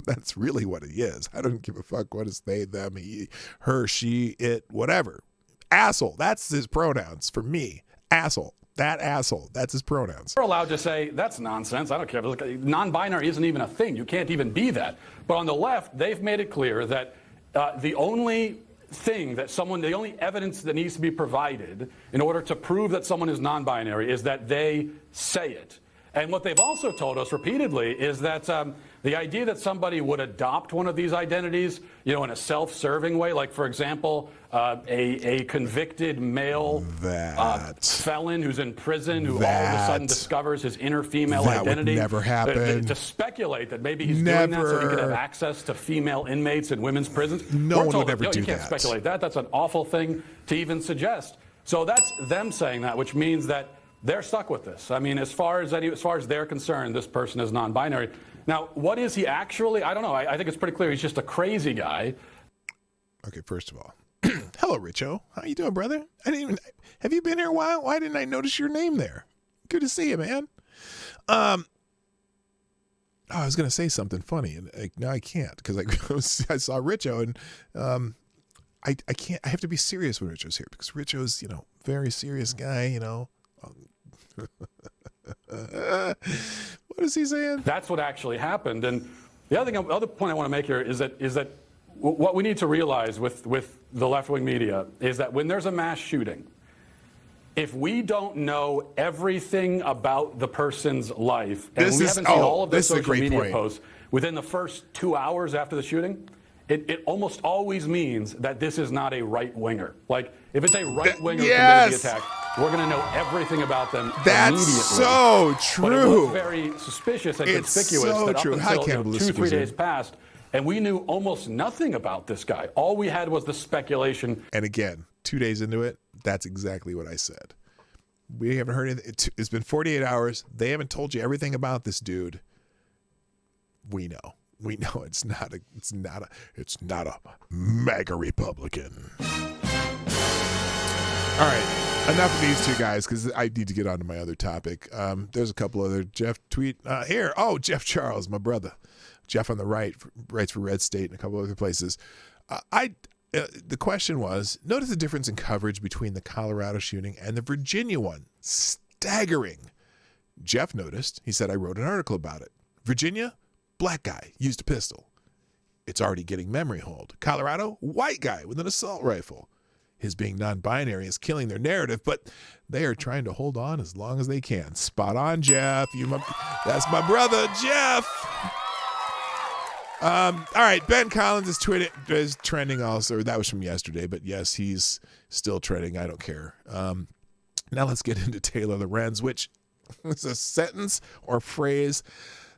that's really what he is. I don't give a fuck what is they, them, he, her, she, it, whatever. Asshole, that's his pronouns for me. Asshole. That asshole. That's his pronouns. We're allowed to say, that's nonsense. I don't care. Non-binary isn't even a thing. You can't even be that. But on the left, they've made it clear that the only evidence that needs to be provided in order to prove that someone is non-binary is that they say it. And what they've also told us repeatedly is that the idea that somebody would adopt one of these identities, in a self-serving way, like, for example, a convicted male felon who's in prison who all of a sudden discovers his inner female identity. Would never happen. To speculate that maybe he's doing that so he could have access to female inmates in women's prisons. No one would ever do that. You can't speculate that. That's an awful thing to even suggest. So that's them saying that, which means that they're stuck with this. I mean, as far as they're concerned, this person is non-binary. Now, what is he actually? I don't know. I think it's pretty clear he's just a crazy guy. Okay, first of all, hello, Richo. How you doing, brother? Have you been here a while? Why didn't I notice your name there? Good to see you, man. I was going to say something funny, and now I can't because I saw Richo, and I can't. I have to be serious when Richo's here because Richo's, very serious guy, What is he saying? That's what actually happened. And the other point I want to make here is that what we need to realize with the left-wing media is that when there's a mass shooting, if we don't know everything about the person's life, and we haven't seen all of their social media posts within the first 2 hours after the shooting, it almost always means that this is not a right-winger. Like, if it's a right-winger committing the attack, we're going to know everything about them immediately. So true. But it was very suspicious and conspicuous that up until 2-3 days passed, and we knew almost nothing about this guy. All we had was the speculation. And again, 2 days into it, that's exactly what I said. We haven't heard anything. It's been 48 hours. They haven't told you everything about this dude. We know. We know it's not a MAGA Republican. All right, enough of these two guys because I need to get on to my other topic. There's a couple other Jeff tweet here. Oh, Jeff Charles, my brother. Jeff on the right writes for Red State and a couple other places. The question was, notice the difference in coverage between the Colorado shooting and the Virginia one. Staggering. Jeff noticed. He said, I wrote an article about it. Virginia, black guy used a pistol. It's already getting memory hold. Colorado, white guy with an assault rifle. His being non-binary is killing their narrative, but they are trying to hold on as long as they can. Spot on, Jeff. That's my brother, Jeff. All right, Ben Collins is trending also. That was from yesterday, but yes, he's still trending. I don't care. Now let's get into Taylor Lorenz, which is a sentence or phrase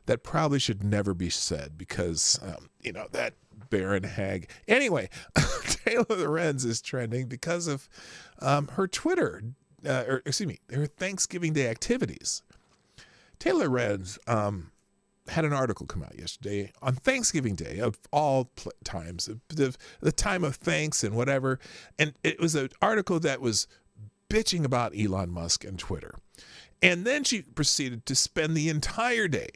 that probably should never be said because, that barren hag. Anyway, Taylor Lorenz is trending because of her Twitter, her Thanksgiving Day activities. Taylor Lorenz had an article come out yesterday on Thanksgiving Day of all times, the time of thanks and whatever. And it was an article that was bitching about Elon Musk and Twitter. And then she proceeded to spend the entire day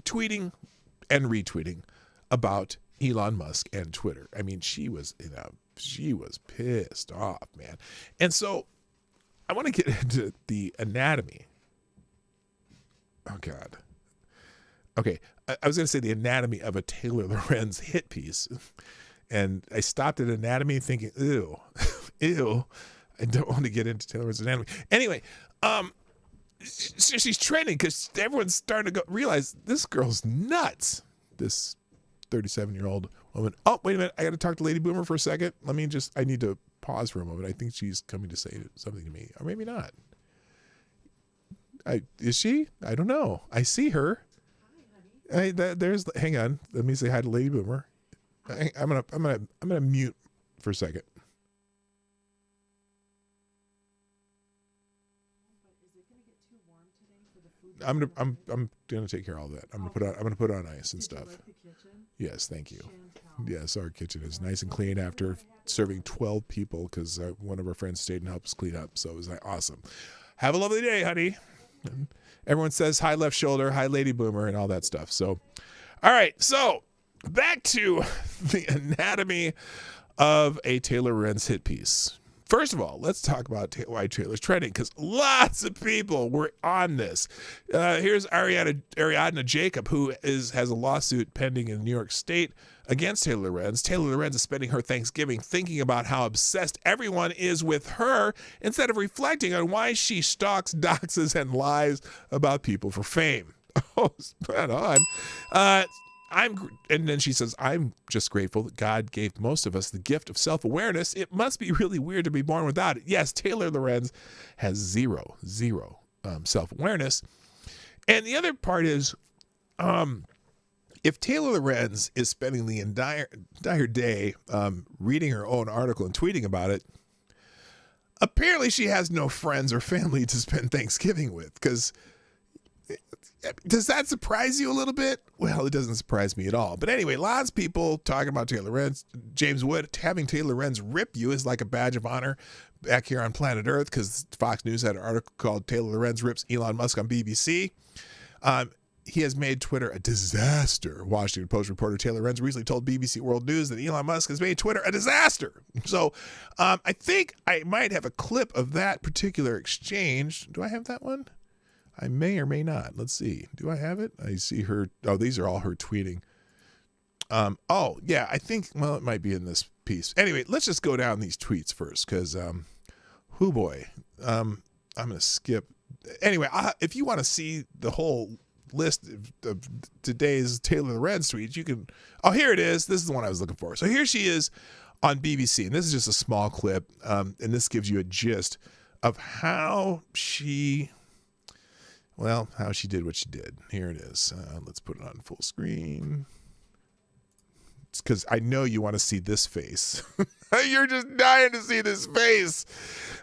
tweeting and retweeting about Elon Musk and Twitter. I mean, she was pissed off, man. And so I want to get into the anatomy. Oh, God. Okay, I was going to say the anatomy of a Taylor Lorenz hit piece. And I stopped at anatomy thinking, ew, I don't want to get into Taylor Lorenz's anatomy. Anyway, she's trending because everyone's starting to realize this girl's nuts. This 37-year-old woman. Oh, wait a minute. I got to talk to Lady Boomer for a second. I need to pause for a moment. I think she's coming to say something to me, or maybe not. Is she? I don't know. I see her. Hang on. Let me say hi to Lady Boomer. I'm gonna mute for a second. I'm gonna take care of all that. I'm gonna put on ice and stuff. Yes, thank you. Yes, our kitchen is nice and clean after serving 12 people because one of our friends stayed and helped us clean up. So it was like awesome. Have a lovely day, honey. And everyone says hi, left shoulder, hi, Lady Boomer, and all that stuff. So, all right. So back to the anatomy of a Taylor Lorenz hit piece. First of all, let's talk about why Taylor's trending, because lots of people were on this. Here's Ariadna Jacob, who has a lawsuit pending in New York State against Taylor Lorenz. Taylor Lorenz is spending her Thanksgiving thinking about how obsessed everyone is with her instead of reflecting on why she stalks, doxes, and lies about people for fame. Oh, spot on. And then she says, I'm just grateful that God gave most of us the gift of self-awareness. It must be really weird to be born without it. Yes, Taylor Lorenz has zero self-awareness. And the other part is, if Taylor Lorenz is spending the entire day reading her own article and tweeting about it, apparently she has no friends or family to spend Thanksgiving with, because does that surprise you a little bit? Well, it doesn't surprise me at all. But anyway, lots of people talking about Taylor Lorenz. James Wood, having Taylor Lorenz rip you is like a badge of honor back here on planet Earth, because Fox News had an article called Taylor Lorenz rips Elon Musk on BBC. He has made Twitter a disaster. Washington Post reporter Taylor Lorenz recently told BBC World News that Elon Musk has made Twitter a disaster. So I think I might have a clip of that particular exchange. Do I have that one? I may or may not. Let's see. Do I have it? I see her. Oh, these are all her tweeting. Oh, yeah, I think, well, it might be in this piece. Anyway, let's just go down these tweets first because, hoo boy, I'm going to skip. Anyway, if you want to see the whole list of today's Taylor Lorenz tweets, you can. Oh, here it is. This is the one I was looking for. So here she is on BBC, and this is just a small clip, and this gives you a gist of how she did what she did. Here it is. Let's put it on full screen. It's because I know you want to see this face. You're just dying to see this face.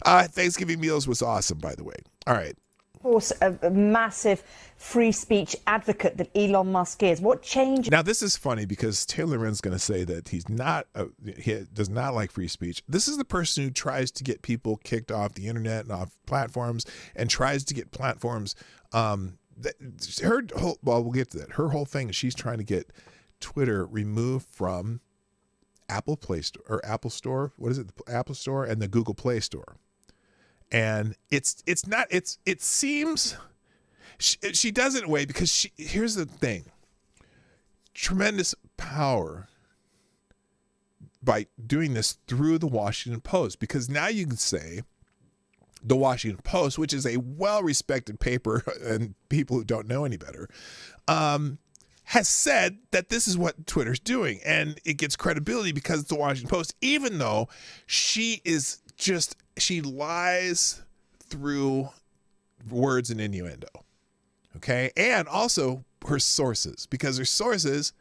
Thanksgiving meals was awesome, by the way. All right. Of course, a massive free speech advocate that Elon Musk is. What changed? Now, this is funny because Taylor Lorenz is going to say that he does not like free speech. This is the person who tries to get people kicked off the internet and off platforms and tries to get platforms. We'll get to that. Her whole thing is she's trying to get Twitter removed from Apple Play Store or Apple Store. What is it? The Apple Store and the Google Play Store. And it seems she does it in a way because here's the thing. Tremendous power by doing this through the Washington Post, because now you can say the Washington Post, which is a well-respected paper and people who don't know any better, has said that this is what Twitter's doing. And it gets credibility because it's the Washington Post, even though she lies through words and innuendo. Okay. And also her sources, because her sources,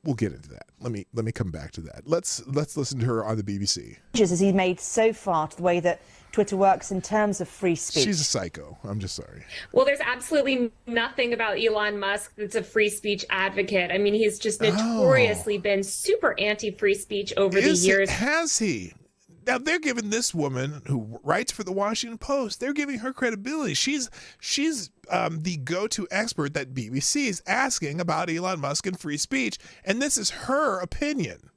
we'll get into that. Let me come back to that. Let's listen to her on the BBC. Has he made so far to the way that Twitter works in terms of free speech? She's a psycho. I'm just sorry. Well, there's absolutely nothing about Elon Musk that's a free speech advocate. I mean, he's just notoriously been super anti-free speech over the years. Has he? Now, they're giving this woman who writes for the Washington Post, they're giving her credibility. She's the go-to expert that BBC is asking about Elon Musk and free speech, and this is her opinion.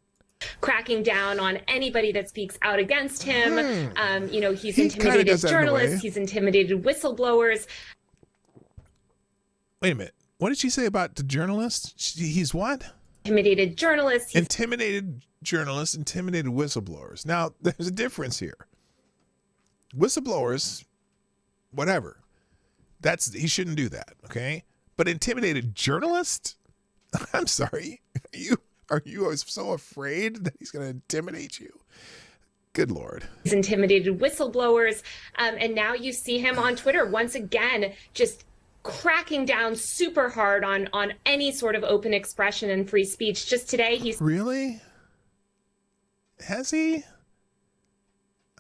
Cracking down on anybody that speaks out against him. He's intimidated journalists. He's intimidated whistleblowers. Wait a minute. What did she say about the journalists? He's what? Intimidated journalists. Intimidated journalists, intimidated whistleblowers. Now, there's a difference here. Whistleblowers, whatever. He shouldn't do that, okay? but intimidate a journalist? I'm sorry. Are you so afraid that he's going to intimidate you? Good Lord. He's intimidated whistleblowers. And now you see him on Twitter once again, just cracking down super hard on any sort of open expression and free speech. Just today, he's... Really? Has he?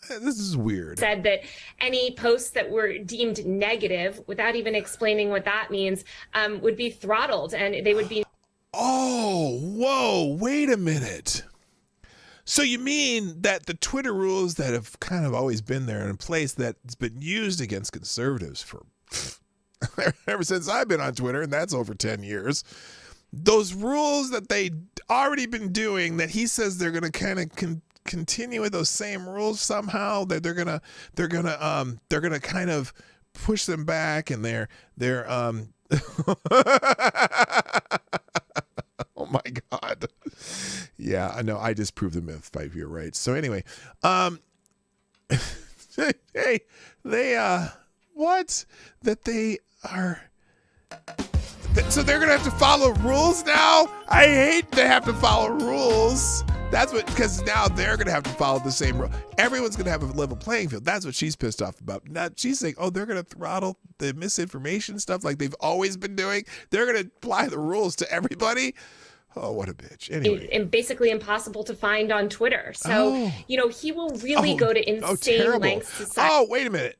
This is weird. Said that any posts that were deemed negative, without even explaining what that means, would be throttled and they would be... Oh, whoa, wait a minute. So you mean that the Twitter rules that have kind of always been there in place that's been used against conservatives for ever since I've been on Twitter, and that's over 10 years, those rules that they already been doing that he says they're going to kind of continue with those same rules somehow, that they're gonna kind of push them back, and they're oh my God. Yeah, I know. I just proved the myth 5 year right. So anyway, hey, they what? That they are. So they're gonna have to follow rules now? I hate they have to follow rules. That's what, because now they're going to have to follow the same rule. Everyone's going to have a level playing field. That's what she's pissed off about. Now she's saying, oh, they're going to throttle the misinformation stuff like they've always been doing. They're going to apply the rules to everybody. Oh, what a bitch. Anyway. And basically impossible to find on Twitter. So, he will really go to insane lengths to Oh, wait a minute.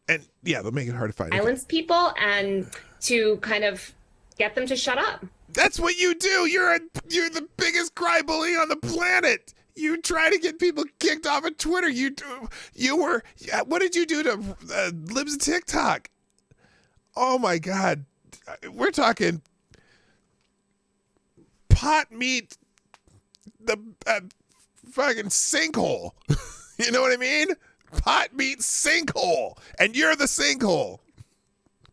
And yeah, they'll make it hard to find. Silence people and to kind of get them to shut up. That's what you do. You're the biggest crybaby on the planet. You try to get people kicked off of Twitter. What did you do to Libs of TikTok? Oh my God. We're talking pot meat, the fucking sinkhole. You know what I mean? Pot meat sinkhole. And you're the sinkhole.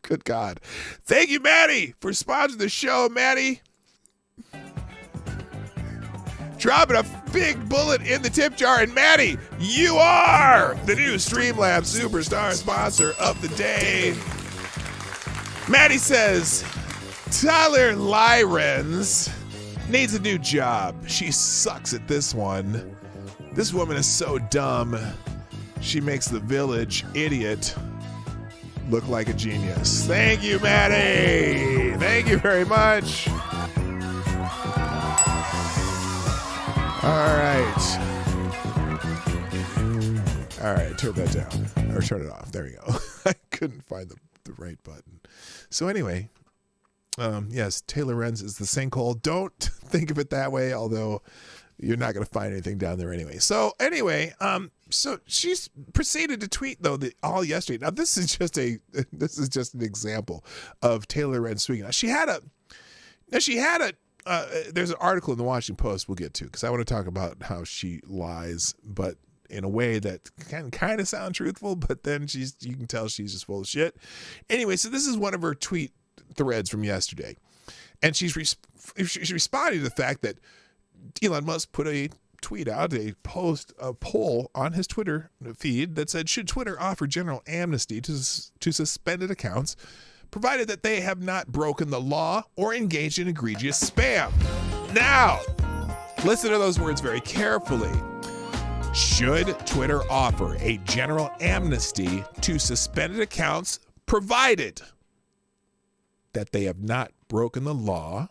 Good God. Thank you, Maddie, for sponsoring the show, Maddie. Dropping a big bullet in the tip jar. And Maddie, you are the new Streamlabs Superstar sponsor of the day. Maddie says, Tyler Lorenz needs a new job. She sucks at this one. This woman is so dumb. She makes the village idiot look like a genius. Thank you, Maddie. Thank you very much. All right, turn that down. Or turn it off. There we go. I couldn't find the right button. So anyway, yes, Taylor Lorenz is the sinkhole. Don't think of it that way, although you're not going to find anything down there anyway. So anyway, so she's proceeded to tweet though all yesterday. Now this is just an example of Taylor Lorenz tweeting. There's an article in the Washington Post we'll get to, because I want to talk about how she lies, but in a way that can kind of sound truthful, but then you can tell she's just full of shit. Anyway, so this is one of her tweet threads from yesterday, and she's responding to the fact that Elon Musk put a tweet out, a poll on his Twitter feed that said, should Twitter offer general amnesty to suspended accounts, provided that they have not broken the law or engaged in egregious spam? Now, listen to those words very carefully. Should Twitter offer a general amnesty to suspended accounts, provided that they have not broken the law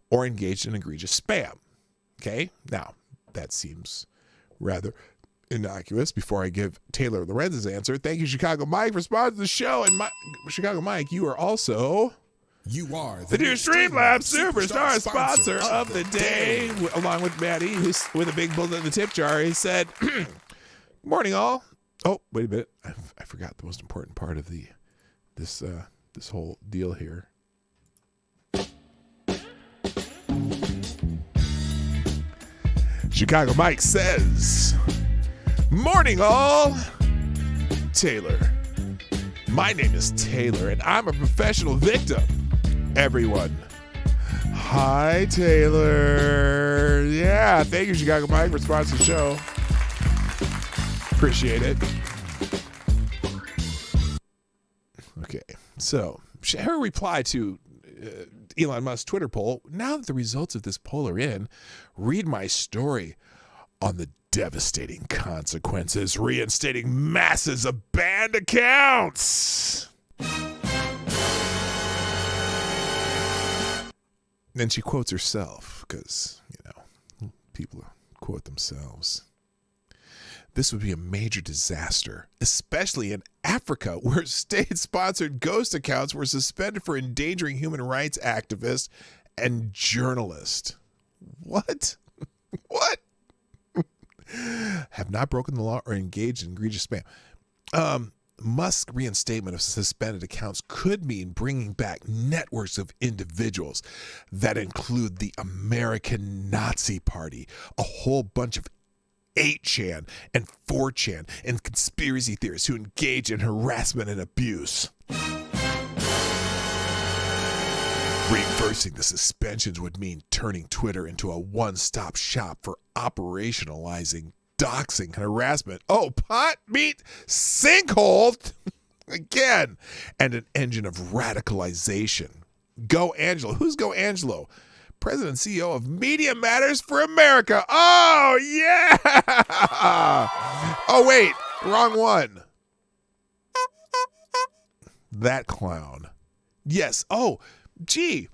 or engaged in egregious spam? Okay, now that seems rather innocuous. Before I give Taylor Lorenz's answer, thank you, Chicago Mike, for sponsoring the show. And Chicago Mike, you are also the new Streamlabs Superstar sponsor of the day, along with Maddie, who's with a big bullet in the tip jar. He said, "Morning, all." Oh, wait a minute, I forgot the most important part of this whole deal here. Chicago Mike says, "Morning, all. Taylor. My name is Taylor, and I'm a professional victim. Everyone." Hi, Taylor. Yeah, thank you, Chicago Mike, for sponsoring the show. Appreciate it. Okay, so her reply to Elon Musk's Twitter poll, now that the results of this poll are in, read my story on the devastating consequences reinstating masses of banned accounts. Then she quotes herself because, people quote themselves. This would be a major disaster, especially in Africa, where state-sponsored ghost accounts were suspended for endangering human rights activists and journalists. What? What? Have not broken the law or engaged in egregious spam. Musk's reinstatement of suspended accounts could mean bringing back networks of individuals that include the American Nazi Party, a whole bunch of 8chan and 4chan and conspiracy theorists who engage in harassment and abuse. Reversing the suspensions would mean turning Twitter into a one-stop shop for operationalizing doxing and harassment. Oh, pot, meat, sinkhole again, and an engine of radicalization. Go Angelo. Who's Go Angelo? President and CEO of Media Matters for America. Oh, yeah. Oh, wait. Wrong one. That clown. Yes. Oh, gee.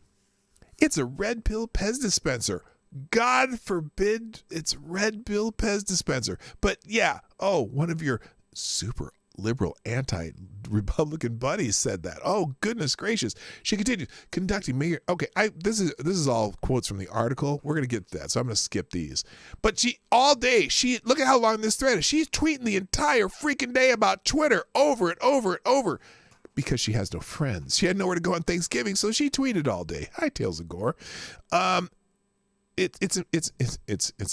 It's a red pill Pez dispenser. God forbid it's red pill Pez dispenser. But yeah. Oh, one of your super liberal anti-Republican buddies said that. Oh, goodness gracious. She continued conducting mayor. Okay, this is all quotes from the article. We're going to get to that, so I'm going to skip these. But she all day, look at how long this thread is. She's tweeting the entire freaking day about Twitter over and over and over because she has no friends. She had nowhere to go on Thanksgiving, so she tweeted all day. Hi, Tales of Gore. It's a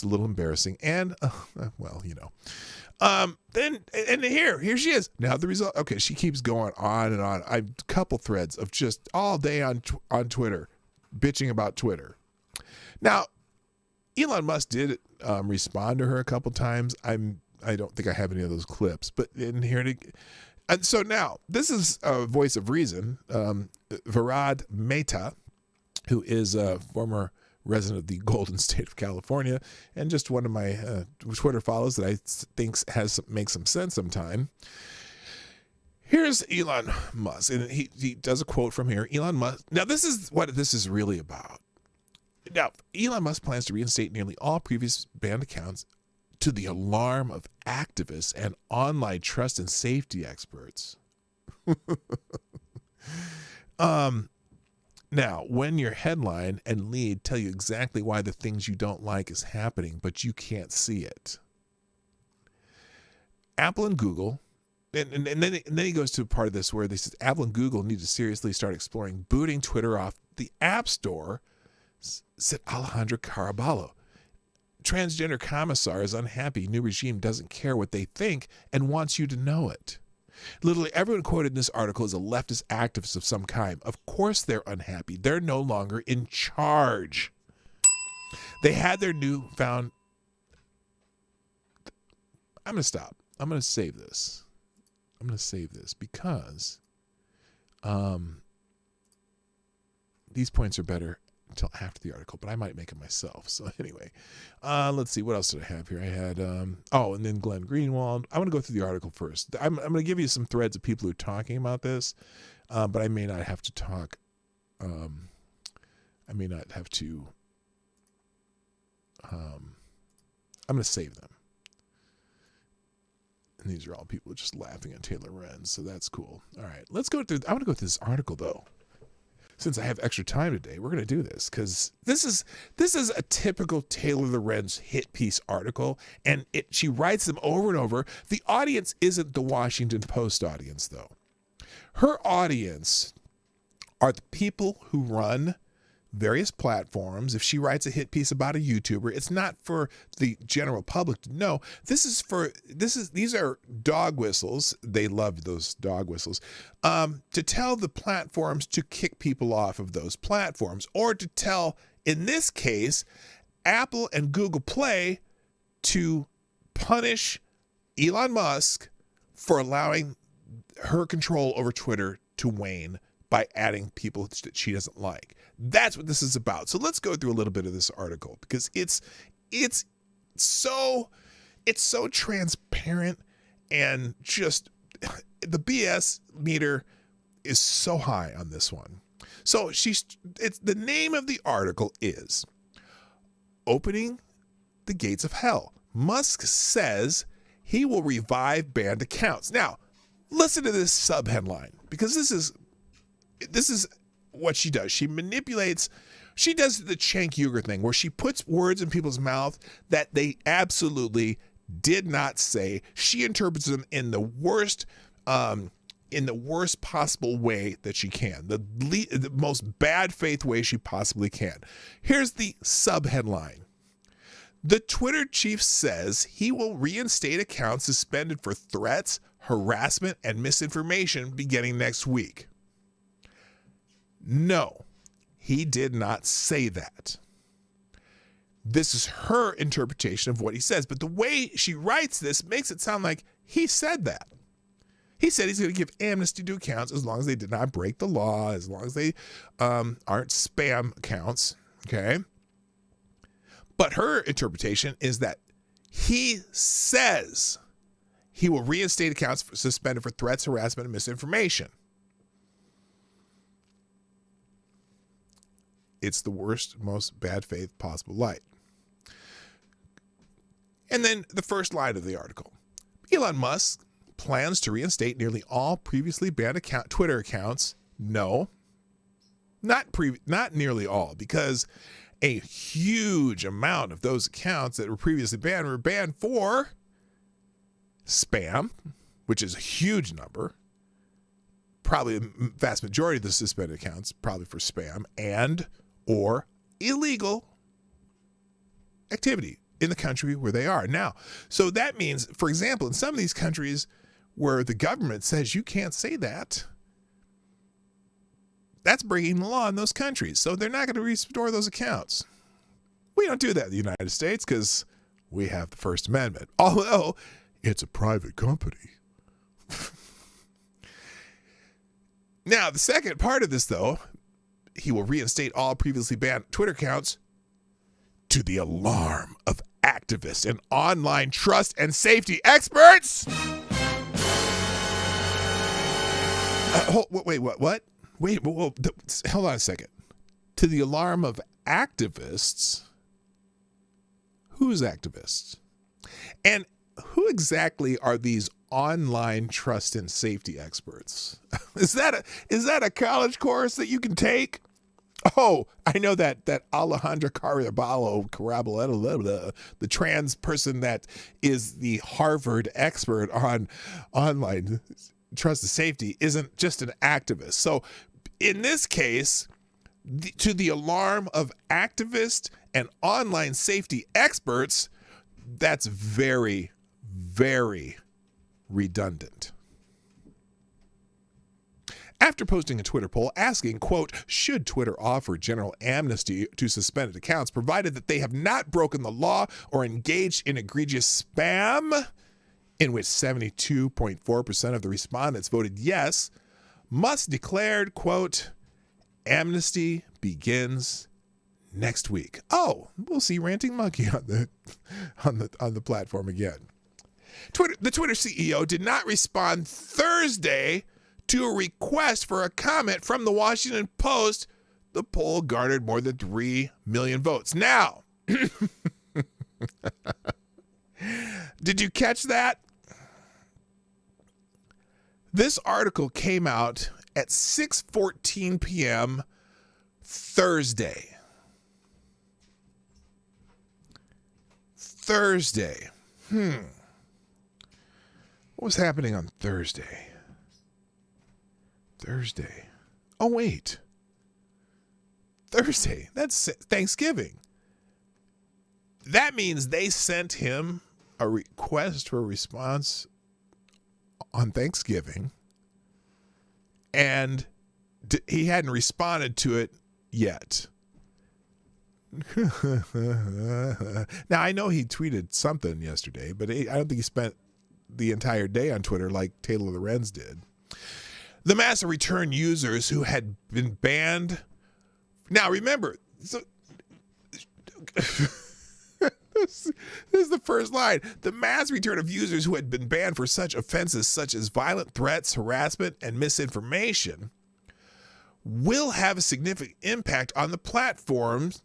little embarrassing, and well, then here she is. Now the result. Okay, she keeps going on and on. A couple threads of just all day on Twitter, bitching about Twitter. Now, Elon Musk did respond to her a couple times. I don't think I have any of those clips, but in here and so now this is a voice of reason. Varad Mehta, who is a former resident of the Golden State of California, and just one of my Twitter follows that I think makes some sense sometime. Here's Elon Musk, and he does a quote from here. Elon Musk. Now, this is what this is really about. Now, Elon Musk plans to reinstate nearly all previous banned accounts to the alarm of activists and online trust and safety experts. Now, when your headline and lead tell you exactly why the things you don't like is happening, but you can't see it. Apple and Google, and then he goes to a part of this where they says Apple and Google need to seriously start exploring booting Twitter off the App Store, said Alejandro Caraballo. Transgender commissar is unhappy. New regime doesn't care what they think and wants you to know it. Literally everyone quoted in this article is a leftist activist of some kind. Of course they're unhappy. They're no longer in charge. They had their newfound... I'm going to stop. I'm going to save this. I'm going to save this because these points are better until after the article, but I might make it myself. So anyway, let's see. What else did I have here? I had, and then Glenn Greenwald. I want to go through the article first. I'm going to give you some threads of people who are talking about this, but I may not have to talk. I may not have to. I'm going to save them. And these are all people just laughing at Taylor Lorenz, so that's cool. All right, let's go through. I want to go through this article though. Since I have extra time today, we're going to do this because this is a typical Taylor Lorenz hit piece article, and she writes them over and over. The audience isn't the Washington Post audience, though. Her audience are the people who run various platforms. If she writes a hit piece about a YouTuber, it's not for the general public to know. These are dog whistles. They love those dog whistles. To tell the platforms to kick people off of those platforms, or to tell, in this case, Apple and Google Play to punish Elon Musk for allowing her control over Twitter to wane by adding people that she doesn't like. That's what this is about. So let's go through a little bit of this article because it's so transparent and just the BS meter is so high on this one. So it's the name of the article is Opening the Gates of Hell. Musk says he will revive banned accounts. Now, listen to this subheadline because this is what she does. She manipulates. She does the Cenk Uygur thing where she puts words in people's mouth that they absolutely did not say. She interprets them in the worst possible way that she can, the most bad faith way she possibly can. Here's the subheadline. The Twitter chief says he will reinstate accounts suspended for threats, harassment, and misinformation beginning next week. No, he did not say that. This is her interpretation of what he says, but the way she writes this makes it sound like he said that. He said he's going to give amnesty to accounts as long as they did not break the law, as long as they aren't spam accounts, okay? But her interpretation is that he says he will reinstate accounts suspended for threats, harassment, and misinformation. It's the worst, most bad faith possible light. And then the first line of the article. Elon Musk plans to reinstate nearly all previously banned Twitter accounts. No, not nearly all, because a huge amount of those accounts that were previously banned were banned for spam, which is a huge number. Probably the vast majority of the suspended accounts probably for spam and or illegal activity in the country where they are now. So that means, for example, in some of these countries where the government says you can't say that, that's breaking the law in those countries. So they're not going to restore those accounts. We don't do that in the United States because we have the First Amendment, although it's a private company. Now, the second part of this, though, he will reinstate all previously banned Twitter accounts to the alarm of activists and online trust and safety experts. Wait, what? Wait, hold on a second. To the alarm of activists? Who's activists? And who exactly are these online trust and safety experts? Is that a college course that you can take? Oh, I know that Alejandra Caraballo, the trans person that is the Harvard expert on online trust and safety, isn't just an activist. So in this case, to the alarm of activists and online safety experts, that's very, very redundant. After posting a Twitter poll asking, quote, should Twitter offer general amnesty to suspended accounts provided that they have not broken the law or engaged in egregious spam, in which 72.4% of the respondents voted yes, Musk declared, quote, amnesty begins next week. Oh, we'll see Ranting Monkey on the platform again. The Twitter CEO did not respond Thursday to a request for a comment from the Washington Post. The poll garnered more than 3 million votes. Now, did you catch that? This article came out at 6:14 p.m. Thursday. What was happening on Thursday? Oh, wait. Thursday. That's Thanksgiving. That means they sent him a request for a response on Thanksgiving, and he hadn't responded to it yet. Now, I know he tweeted something yesterday, but I don't think he spent the entire day on Twitter like Taylor Lorenz did. The massive return users who had been banned. Now, remember, this is the first line. The mass return of users who had been banned for such offenses such as violent threats, harassment, and misinformation will have a significant impact on the platforms,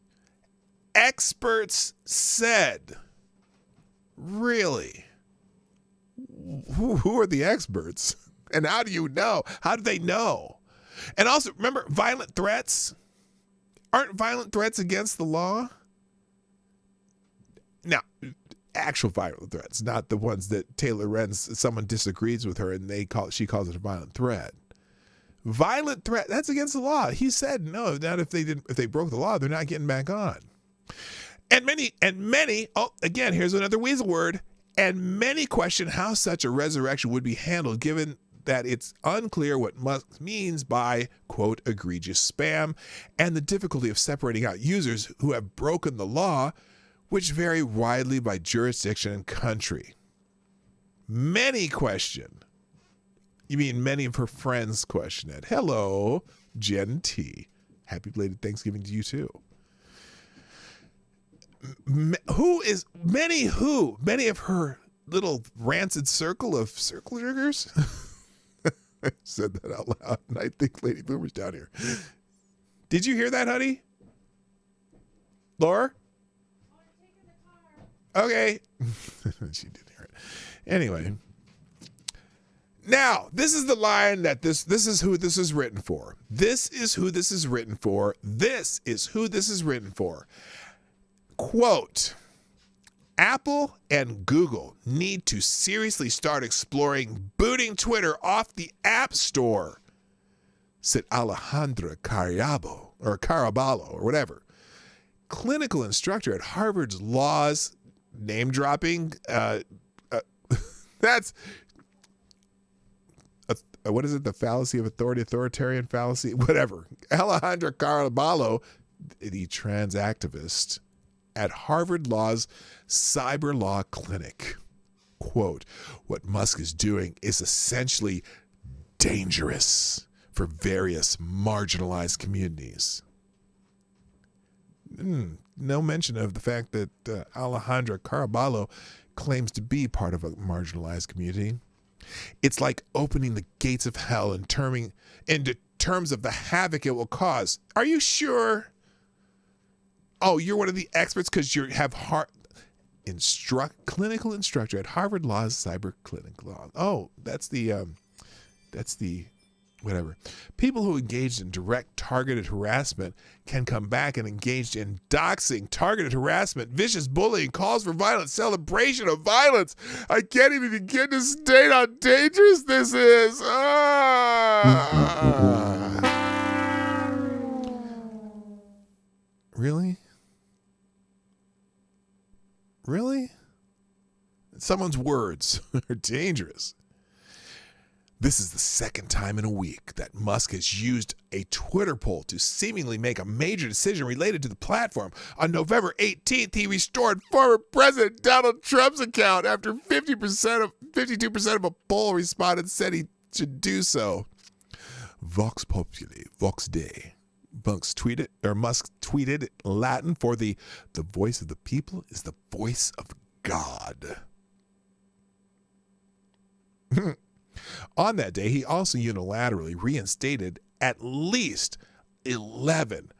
experts said. Really? Who are the experts? And how do you know? How do they know? And also, remember, violent threats? Aren't violent threats against the law? Now, actual violent threats, not the ones that Taylor Lorenz, someone disagrees with her and she calls it a violent threat. Violent threat, that's against the law. He said no, not if they broke the law, they're not getting back on. And many, oh, again, here's another weasel word, and many question how such a resurrection would be handled given that it's unclear what Musk means by, quote, egregious spam, and the difficulty of separating out users who have broken the law, which vary widely by jurisdiction and country. Many question. You mean many of her friends question it. Hello, Jen T. Happy belated Thanksgiving to you too. Many of her little rancid circle of circle jerkers? I said that out loud, and I think Lady Boomer's down here. Did you hear that, honey? Laura? Okay. She didn't hear it. Anyway. Now, this is the line that this is who this is written for. This is who this is written for. This is who this is written for. Quote, Apple and Google need to seriously start exploring booting Twitter off the App Store, said Alejandra Caraballo, or whatever. Clinical instructor at Harvard's Laws, name dropping, that's, what is it, the fallacy of authority, authoritarian fallacy, whatever. Alejandra Caraballo, the trans activist at Harvard Law's Cyber Law Clinic. Quote, what Musk is doing is essentially dangerous for various marginalized communities. No mention of the fact that Alejandra Caraballo claims to be part of a marginalized community. It's like opening the gates of hell in terms of the havoc it will cause. Are you sure? Oh, you're one of the experts because you have clinical instructor at Harvard Law's Cyber Clinic Law. Oh, that's the whatever. People who engaged in direct targeted harassment can come back and engaged in doxing, targeted harassment, vicious bullying, calls for violence, celebration of violence. I can't even begin to state how dangerous this is. Really? Really? Someone's words are dangerous. This is the second time in a week that Musk has used a Twitter poll to seemingly make a major decision related to the platform. On November 18th, he restored former President Donald Trump's account after 52% of a poll respondents said he should do so. Vox Populi, Vox Dei. Musk tweeted Latin for the voice of the people is the voice of God. On that day, he also unilaterally reinstated at least 11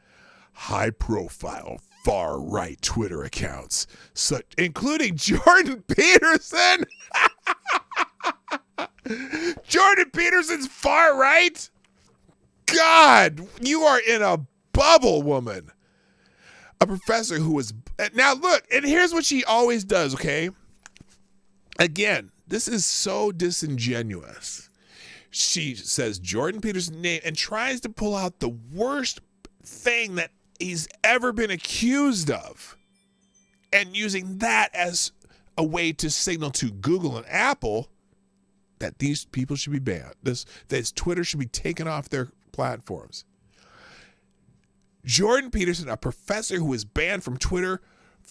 high-profile far-right Twitter accounts, including Jordan Peterson. Jordan Peterson's far-right? God, you are in a bubble, woman. A professor who was... Now, look, and here's what she always does, okay? Again, this is so disingenuous. She says Jordan Peterson's name and tries to pull out the worst thing that he's ever been accused of and using that as a way to signal to Google and Apple that these people should be banned. This Twitter should be taken off their platforms. Jordan Peterson, a professor who was banned from Twitter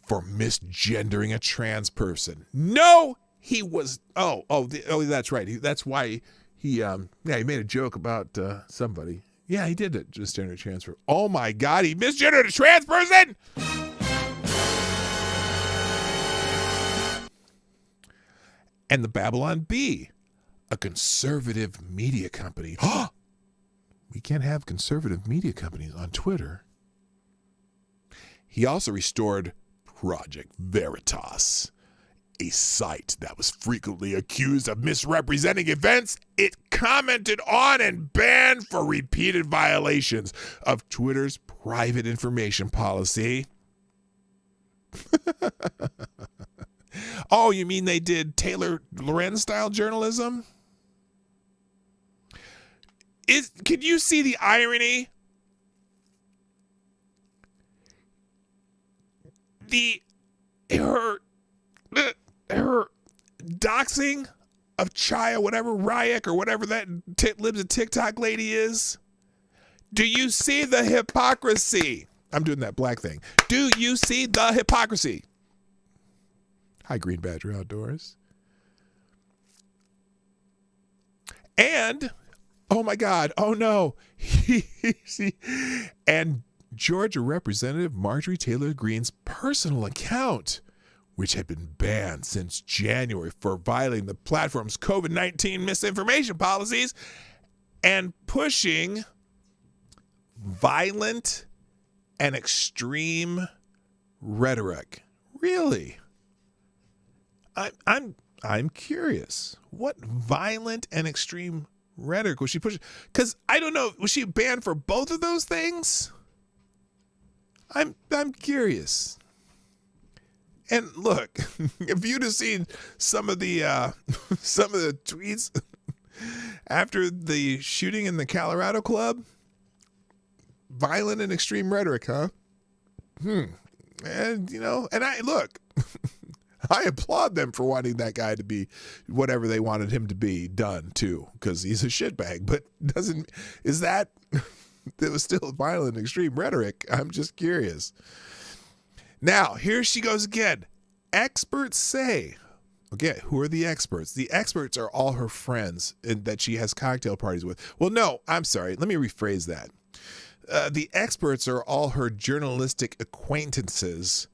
for misgendering a trans person. No, he was. Oh, that's right. That's why he made a joke about somebody. Yeah, he did it. Just gender transfer. Oh my God, he misgendered a trans person. And the Babylon Bee, a conservative media company. We can't have conservative media companies on Twitter. He also restored Project Veritas, a site that was frequently accused of misrepresenting events it commented on and banned for repeated violations of Twitter's private information policy. Oh, you mean they did Taylor Lorenz style journalism? Can you see the irony? Her doxing of Chaya, whatever, Ryak, or whatever that lives a TikTok lady is. Do you see the hypocrisy? I'm doing that black thing. Do you see the hypocrisy? Hi, Green Badger Outdoors. And, oh my God, oh no. And Georgia Representative Marjorie Taylor Greene's personal account, which had been banned since January for violating the platform's COVID-19 misinformation policies and pushing violent and extreme rhetoric. Really? I'm curious. What violent and extreme rhetoric was she pushing? Because I don't know, was she banned for both of those things? I'm curious. And look, if you'd have seen some of the tweets after the shooting in the Colorado club, violent and extreme rhetoric, huh? And I look, I applaud them for wanting that guy to be whatever they wanted him to be done too, because he's a shitbag. But it was still violent and extreme rhetoric? I'm just curious. Now, here she goes again. Experts say, okay, who are the experts? The experts are all her friends that she has cocktail parties with. Well, no, I'm sorry. Let me rephrase that. The experts are all her journalistic acquaintances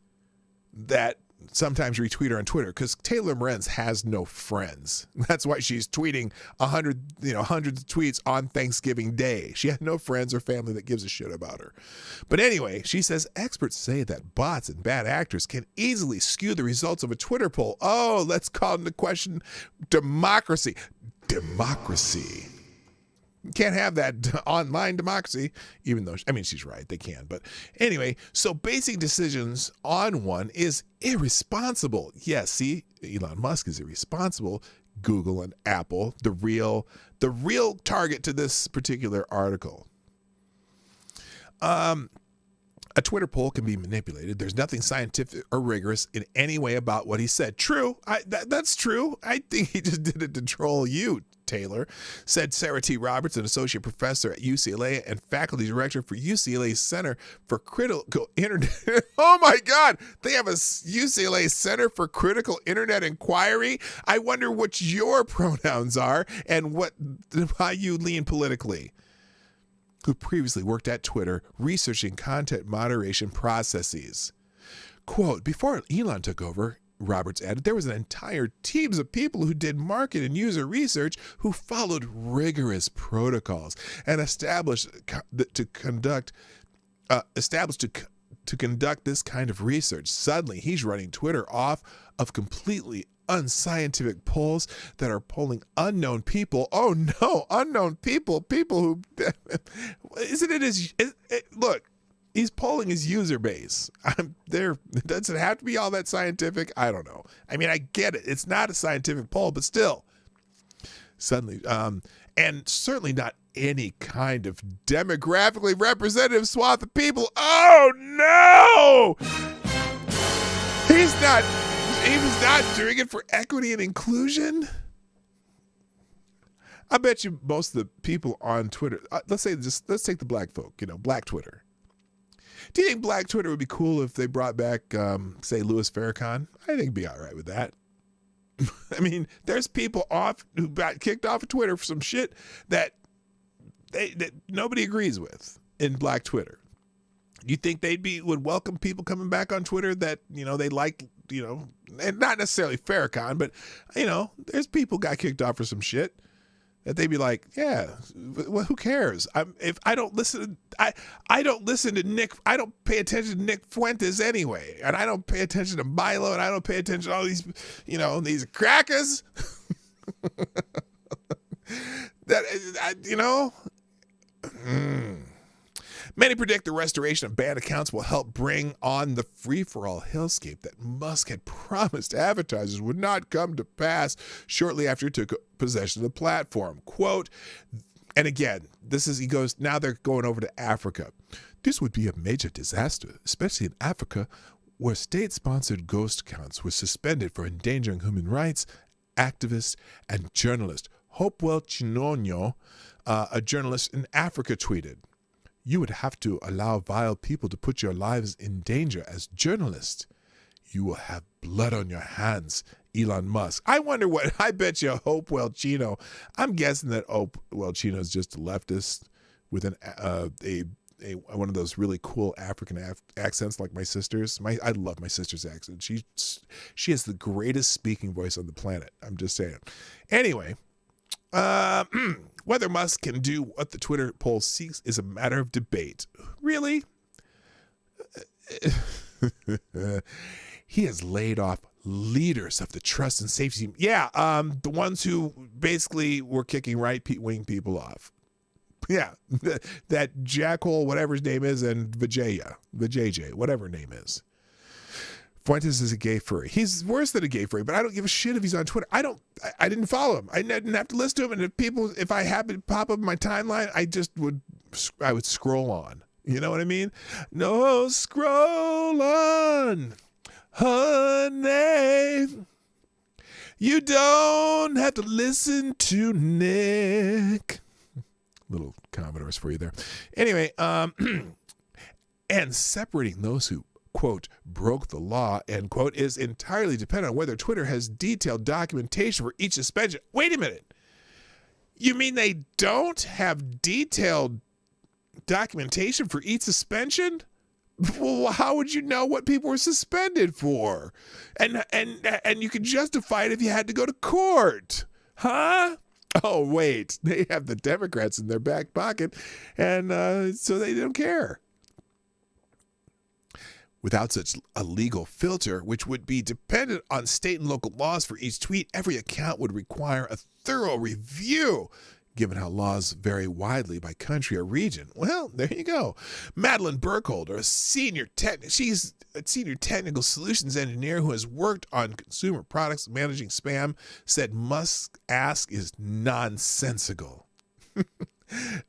that sometimes retweet her on Twitter, because Taylor Lorenz has no friends. That's why she's tweeting hundreds of tweets on Thanksgiving Day. She had no friends or family that gives a shit about her. But anyway, she says experts say that bots and bad actors can easily skew the results of a Twitter poll. Oh, let's call into question democracy. Democracy. Can't have that online democracy, even though, she's right, they can. But anyway, so basing decisions on one is irresponsible. Yes, see, Elon Musk is irresponsible. Google and Apple, the real target to this particular article. A Twitter poll can be manipulated. There's nothing scientific or rigorous in any way about what he said. True, that's true. I think he just did it to troll you, Taylor, said Sarah T. Roberts, an associate professor at UCLA and faculty director for UCLA's Center for Critical Internet. Oh my God, they have a UCLA Center for Critical Internet Inquiry. I wonder what your pronouns are and how you lean politically. Who previously worked at Twitter researching content moderation processes. Quote, before Elon took over, Roberts added, there was an entire teams of people who did market and user research who followed rigorous protocols and established to conduct this kind of research. Suddenly, he's running Twitter off of completely unscientific polls that are polling unknown people. Oh no, unknown people who look, he's polling his user base. Does it have to be all that scientific? I don't know. I get it. It's not a scientific poll, but still. Suddenly, and certainly not any kind of demographically representative swath of people. Oh no! He was not doing it for equity and inclusion. I bet you most of the people on Twitter, let's take the black folk, black Twitter. Do you think black Twitter would be cool if they brought back, say, Louis Farrakhan? I think it'd be all right with that. I mean, there's people who got kicked off of Twitter for some shit that nobody agrees with in Black Twitter. You think would welcome people coming back on Twitter that, they like, and not necessarily Farrakhan, but, there's people got kicked off for some shit that they'd be like, yeah, well, who cares? If I don't listen, I don't listen to Nick. I don't pay attention to Nick Fuentes anyway, and I don't pay attention to Milo, and I don't pay attention to all these, these crackers. Many predict the restoration of banned accounts will help bring on the free-for-all hellscape that Musk had promised advertisers would not come to pass shortly after he took possession of the platform. Quote, and again, he goes, now they're going over to Africa. This would be a major disaster, especially in Africa, where state-sponsored ghost accounts were suspended for endangering human rights, activists, and journalists. Hopewell Chinonyo, a journalist in Africa, tweeted, "You would have to allow vile people to put your lives in danger as journalists. You will have blood on your hands, Elon Musk." I bet you Hopewell Chino, I'm guessing that Hopewell Chino is just a leftist with one of those really cool African accents like my sister's. I love my sister's accent. She has the greatest speaking voice on the planet. I'm just saying. Anyway, whether Musk can do what the Twitter poll seeks is a matter of debate. Really? He has laid off leaders of the trust and safety team. Yeah, the ones who basically were kicking right-wing people off. Yeah, that jackhole, whatever his name is, and Vijay, whatever her name is. Fuentes is a gay furry. He's worse than a gay furry, but I don't give a shit if he's on Twitter. I didn't follow him. I didn't have to listen to him. And if I happen to pop up in my timeline, I would scroll on. You know what I mean? No, scroll on, honey. You don't have to listen to Nick. Little Commodores for you there. Anyway, and separating those who, quote, broke the law, end quote, is entirely dependent on whether Twitter has detailed documentation for each suspension. Wait a minute. You mean they don't have detailed documentation for each suspension? Well, how would you know what people were suspended for? And you could justify it if you had to go to court. Huh? Oh, wait. They have the Democrats in their back pocket, and so they don't care. Without such a legal filter, which would be dependent on state and local laws for each tweet, every account would require a thorough review, given how laws vary widely by country or region. Well, there you go. Madeline Burkholder, she's a senior technical solutions engineer who has worked on consumer products managing spam, said Musk's ask is nonsensical.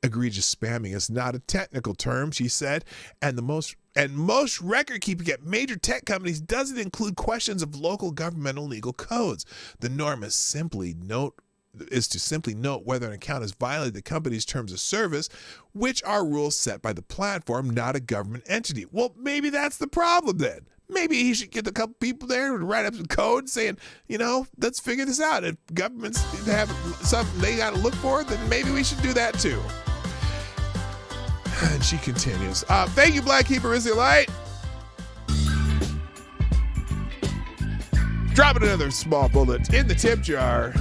Egregious spamming is not a technical term, she said, and most record keeping at major tech companies doesn't include questions of local governmental legal codes. The norm is to simply note whether an account has violated the company's terms of service, which are rules set by the platform, not a government entity. Well, maybe that's the problem then. Maybe he should get a couple people there and write up some code saying, let's figure this out. If governments have something they got to look for, then maybe we should do that too. And she continues. Thank you, Black Hebrew Israelite. Dropping another small bullet in the tip jar.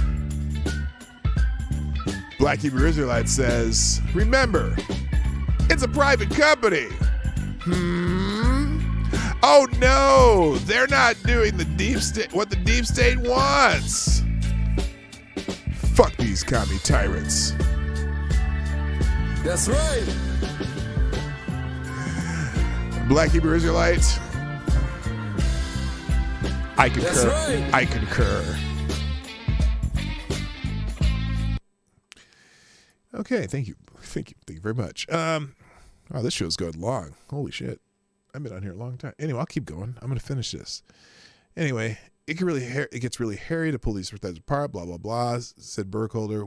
Black Hebrew Israelite says, remember, it's a private company. Oh no, they're not doing the deep state what the deep state wants. Fuck these commie tyrants. That's right. Black Hebrew Israelite, I concur. That's right. I concur. Okay, thank you very much. Oh, this show's going long. Holy shit. I've been on here a long time. Anyway, I'll keep going. I'm going to finish this. Anyway, it gets really hairy to pull these threads apart, blah, blah, blah, said Burkholder.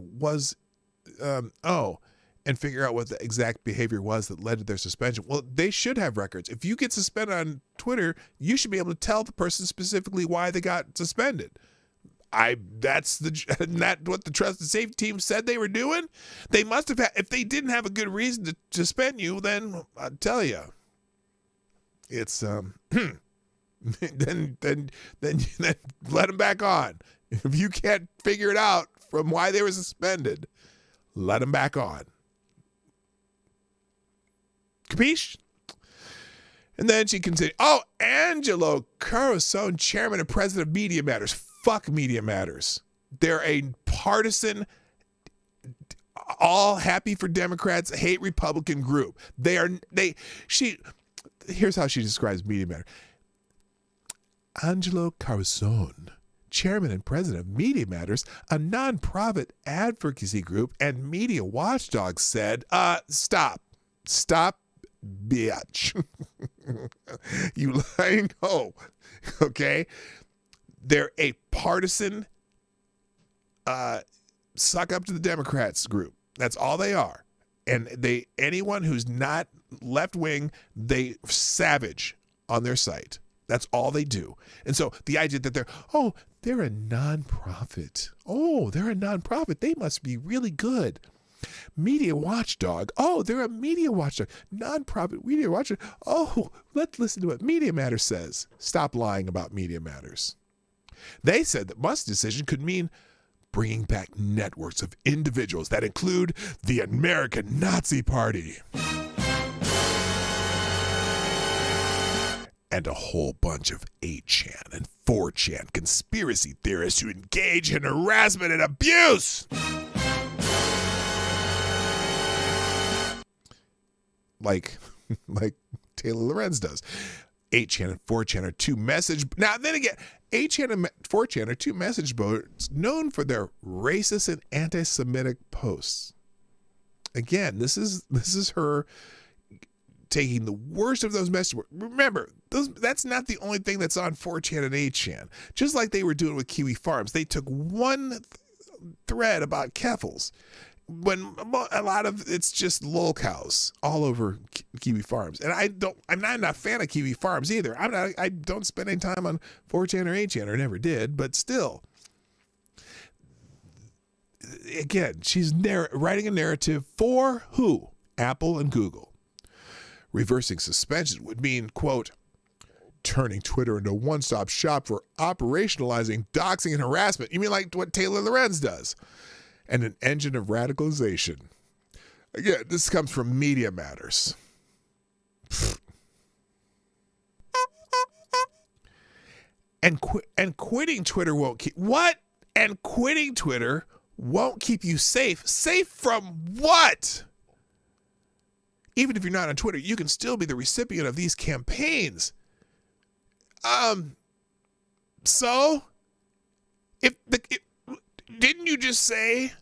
And figure out what the exact behavior was that led to their suspension. Well, they should have records. If you get suspended on Twitter, you should be able to tell the person specifically why they got suspended. That's what the trust and safety team said they were doing. They must have had, if they didn't have a good reason to suspend you, then I'll tell you, it's then let them back on. If you can't figure it out from why they were suspended, let them back on. Capiche? And then she continued, Angelo Carusone, chairman and president of Media Matters. Fuck Media Matters. They're a partisan, all happy for Democrats, hate Republican group. Here's how she describes Media Matters. Angelo Carusone, chairman and president of Media Matters, a nonprofit advocacy group and media watchdog, said, stop, bitch. You lying hoe. Okay? They're a partisan suck up to the Democrats group. That's all they are. And anyone who's not left wing, they savage on their site. That's all they do. And so the idea that they're a nonprofit. They're a nonprofit. They must be really good. Media watchdog. They're a media watchdog. Nonprofit media watchdog. Let's listen to what Media Matters says. Stop lying about Media Matters. They said that Musk's decision could mean bringing back networks of individuals that include the American Nazi Party. And a whole bunch of 8chan and 4chan conspiracy theorists who engage in harassment and abuse. Like Taylor Lorenz does. 8chan and 4chan are two message. Now, then again, 8chan and 4chan are two message boards known for their racist and anti-Semitic posts. Again, this is her taking the worst of those message boards. Remember, that's not the only thing that's on 4chan and 8chan. Just like they were doing with Kiwi Farms, they took one thread about Keffels, when a lot of it's just lol cows all over Kiwi Farms. And I'm not a fan of Kiwi Farms either. I don't spend any time on 4chan or 8chan, or never did, but still. Again, she's writing a narrative for who? Apple and Google. Reversing suspension would mean, quote, turning Twitter into a one-stop shop for operationalizing doxing and harassment. You mean like what Taylor Lorenz does? And an engine of radicalization. Again, this comes from Media Matters. And quitting Twitter won't keep... What? And quitting Twitter won't keep you safe. Safe from what? Even if you're not on Twitter, you can still be the recipient of these campaigns. So, didn't you just say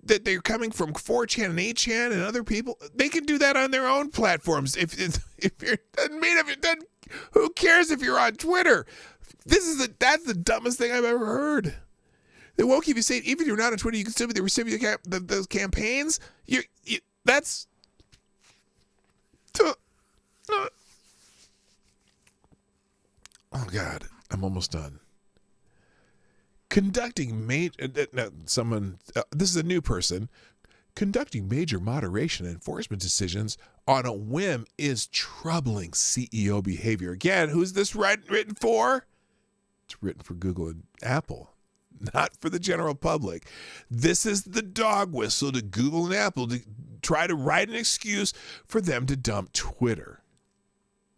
that they're coming from 4chan and 8chan and other people? They can do that on their own platforms. If you're, doesn't mean if it doesn't, who cares if you're on Twitter? That's the dumbest thing I've ever heard. They won't keep you safe. Even if you're not on Twitter, you can still be the recipient of those campaigns. That's. Oh God, I'm almost done. Conducting this is a new person. Conducting major moderation and enforcement decisions on a whim is troubling CEO behavior. Again, who's this written for? It's written for Google and Apple, not for the general public. This is the dog whistle to Google and Apple to try to write an excuse for them to dump Twitter.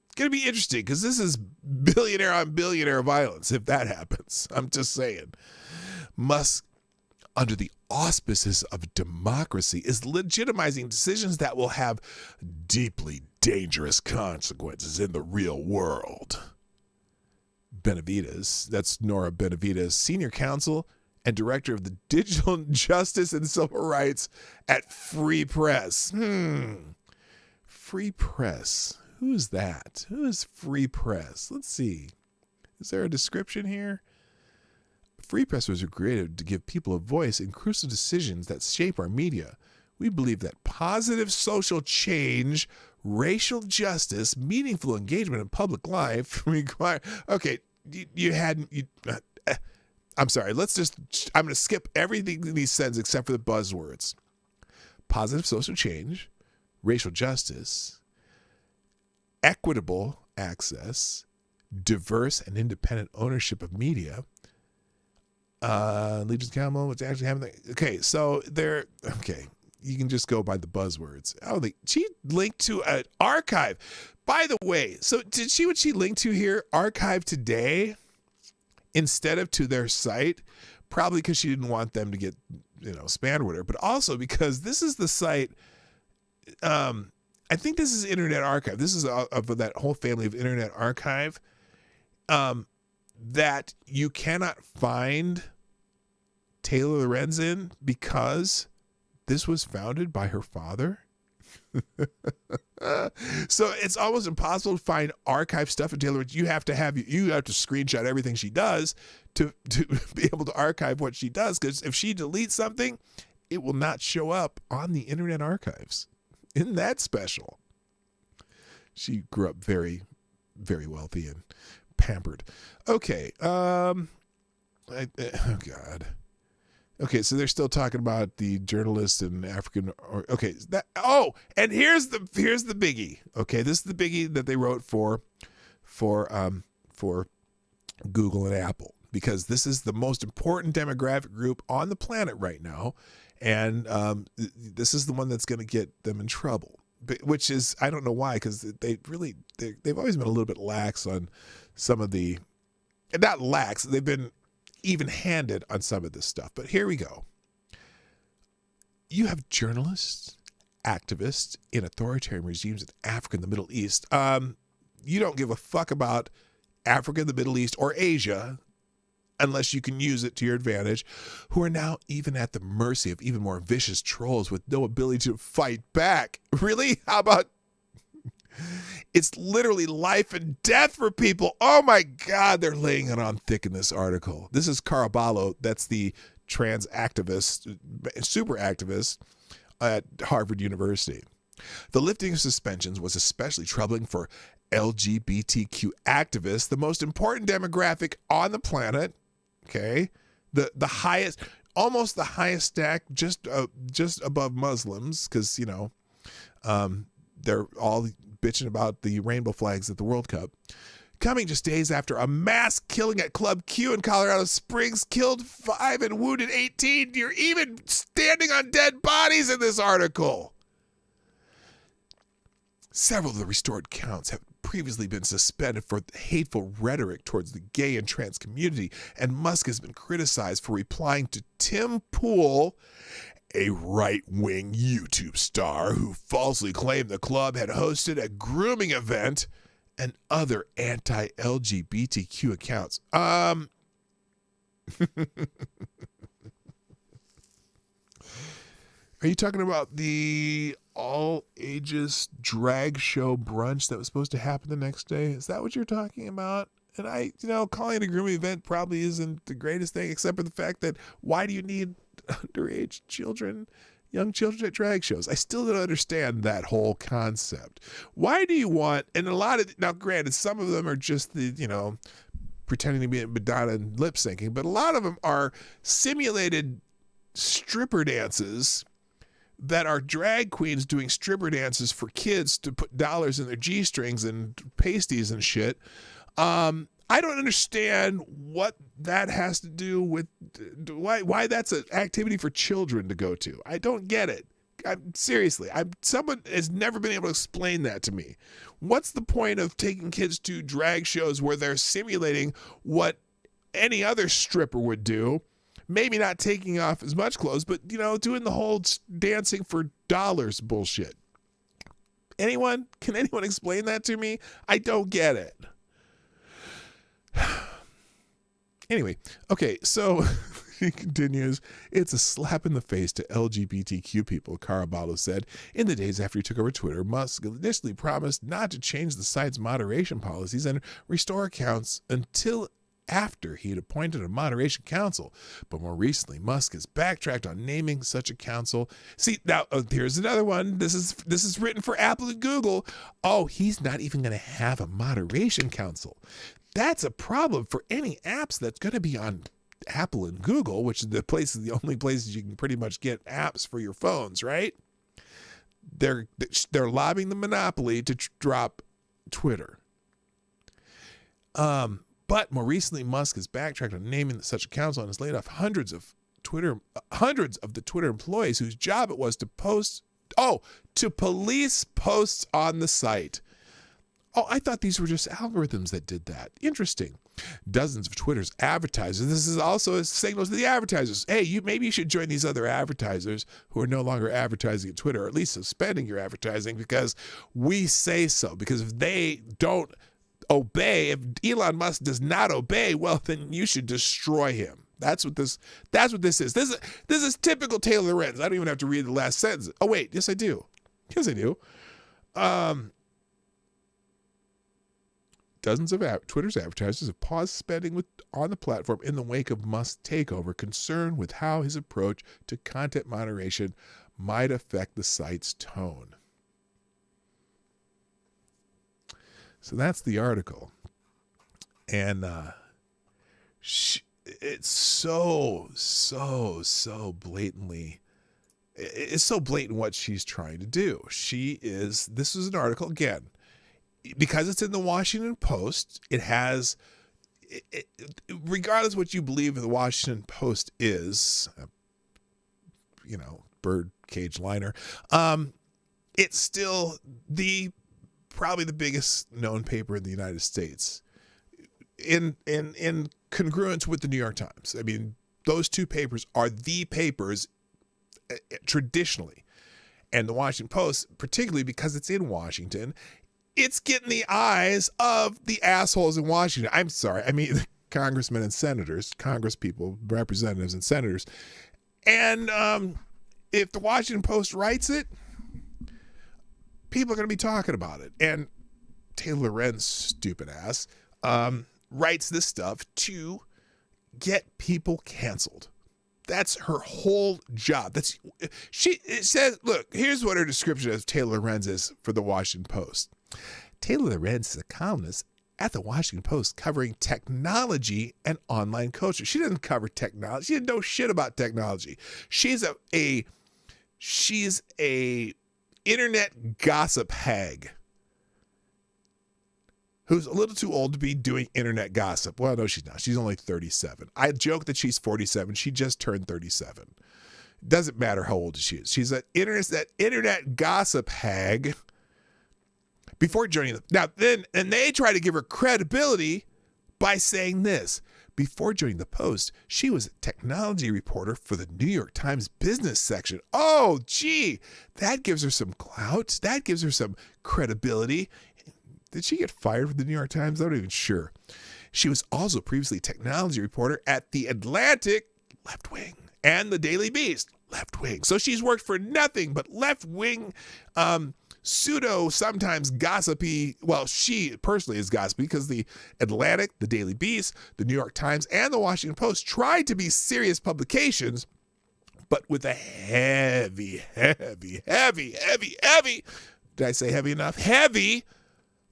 It's going to be interesting because this is billionaire on billionaire violence if that happens. I'm just saying. Musk, under the auspices of democracy, is legitimizing decisions that will have deeply dangerous consequences in the real world. Benavides, that's Nora Benavides, senior counsel and director of the Digital Justice and Civil Rights at Free Press. Free Press. Who's that? Who is Free Press? Let's see. Is there a description here? Free Press was created to give people a voice in crucial decisions that shape our media. We believe that positive social change, racial justice, meaningful engagement in public life require... Okay, I'm sorry. I'm going to skip everything in these sentences except for the buzzwords. Positive social change, racial justice, equitable access, diverse and independent ownership of media, Legion's Camel, what's actually happening. Okay, so you can just go by the buzzwords. Oh, she linked to an archive. By the way, so did she what she linked to here? Archive Today instead of to their site, probably because she didn't want them to get, spammed or whatever, but also because this is the site. I think this is Internet Archive. This is of that whole family of Internet Archive that you cannot find Taylor Lorenz in because this was founded by her father. So it's almost impossible to find archive stuff in Taylor Lorenz. You have to screenshot everything she does to be able to archive what she does, because if she deletes something, it will not show up on the Internet Archives. Isn't that special? She grew up very, very wealthy and pampered. Okay. Oh God. Okay, so they're still talking about the journalist and African. And here's the biggie. Okay, this is the biggie that they wrote for Google and Apple, because this is the most important demographic group on the planet right now, and this is the one that's going to get them in trouble. Which is, I don't know why, because they've always been a little bit lax on some of the, not lax, they've been even-handed on some of this stuff. But here we go. You have journalists, activists in authoritarian regimes in Africa and the Middle East. You don't give a fuck about Africa, the Middle East, or Asia unless you can use it to your advantage, who are now even at the mercy of even more vicious trolls with no ability to fight back. Really? How about... It's literally life and death for people. Oh my God, they're laying it on thick in this article. This is Caraballo. That's the trans activist, super activist at Harvard University. The lifting of suspensions was especially troubling for LGBTQ activists, the most important demographic on the planet. Okay, the highest, almost the highest stack, just above Muslims, because they're all bitching about the rainbow flags at the World Cup. Coming just days after a mass killing at Club Q in Colorado Springs killed 5 and wounded 18. You're even standing on dead bodies in this article. Several of the restored counts have previously been suspended for hateful rhetoric towards the gay and trans community, and Musk has been criticized for replying to Tim Pool, a right-wing YouTube star who falsely claimed the club had hosted a grooming event, and other anti-LGBTQ accounts. Are you talking about the all-ages drag show brunch that was supposed to happen the next day? Is that what you're talking about? And calling it a grooming event probably isn't the greatest thing, except for the fact that why do you need underage children, young children at drag shows? I still don't understand that whole concept. Why do you want, and a lot of, now granted, some of them are just the, pretending to be Madonna and lip syncing, but a lot of them are simulated stripper dances that are drag queens doing stripper dances for kids to put dollars in their G-strings and pasties and shit. I don't understand what that has to do with why that's an activity for children to go to. I don't get it. Someone has never been able to explain that to me. What's the point of taking kids to drag shows where they're simulating what any other stripper would do? Maybe not taking off as much clothes, but, doing the whole dancing for dollars bullshit. Can anyone explain that to me? I don't get it. Anyway, okay, so he continues, it's a slap in the face to LGBTQ people, Caraballo said. In the days after he took over Twitter, Musk initially promised not to change the site's moderation policies and restore accounts until after he had appointed a moderation council. But more recently, Musk has backtracked on naming such a council. See, now here's another one. This is written for Apple and Google. Oh, he's not even going to have a moderation council. That's a problem for any apps that's going to be on Apple and Google, which is the only places you can pretty much get apps for your phones, right? They're lobbying the monopoly to drop Twitter. But more recently, Musk has backtracked on naming such accounts and has laid off hundreds of the Twitter employees whose job it was to police posts on the site. Oh, I thought these were just algorithms that did that. Interesting. Dozens of Twitter's advertisers. This is also a signal to the advertisers. Hey, maybe you should join these other advertisers who are no longer advertising at Twitter, or at least suspending your advertising because we say so. Because if they don't obey, if Elon Musk does not obey, well, then you should destroy him. That's what this is. This is typical Taylor Lorenz. I don't even have to read the last sentence. Oh wait, yes I do. Yes I do. Dozens of Twitter's advertisers have paused spending on the platform in the wake of Musk's takeover, concerned with how his approach to content moderation might affect the site's tone. So that's the article. And it's so blatantly, it's so blatant what she's trying to do. This is an article, again, because it's in the Washington Post, it has, regardless of what you believe the Washington Post is, bird cage liner, it's still probably the biggest known paper in the United States in congruence with the New York Times. I mean, those two papers are the papers traditionally. And the Washington Post, particularly because it's in Washington, it's getting the eyes of the assholes in Washington. I'm sorry. I mean, congressmen and senators, congresspeople, representatives and senators. And if the Washington Post writes it, people are going to be talking about it. And Taylor Lorenz, stupid ass, writes this stuff to get people canceled. That's her whole job. It says, look, here's what her description of Taylor Lorenz is for the Washington Post. Taylor Lorenz is a columnist at the Washington Post covering technology and online culture. She doesn't cover technology. She doesn't know shit about technology. She's a internet gossip hag who's a little too old to be doing internet gossip. Well, no, she's not. She's only 37. I joke that she's 47. She just turned 37. Doesn't matter how old she is. She's that internet gossip hag. Before joining them. Now, and they try to give her credibility by saying this. Before joining the Post, she was a technology reporter for the New York Times business section. Oh, gee, that gives her some clout. That gives her some credibility. Did she get fired from the New York Times? I'm not even sure. She was also previously a technology reporter at The Atlantic, left wing, and The Daily Beast, left wing. So she's worked for nothing but left wing, pseudo, sometimes gossipy. Well, she personally is gossipy because The Atlantic, The Daily Beast, The New York Times, and The Washington Post tried to be serious publications, but with a heavy, did I say heavy enough? Heavy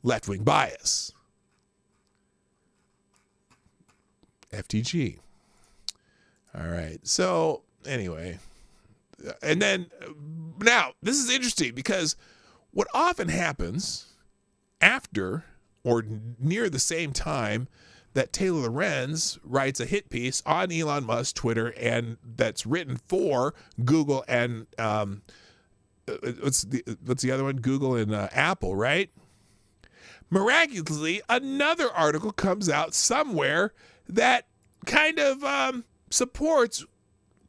left-wing bias. FTG. All right. So anyway, and then now this is interesting because what often happens after or near the same time that Taylor Lorenz writes a hit piece on Elon Musk's Twitter and that's written for Google and what's the other one? Google and Apple, right? Miraculously, another article comes out somewhere that kind of supports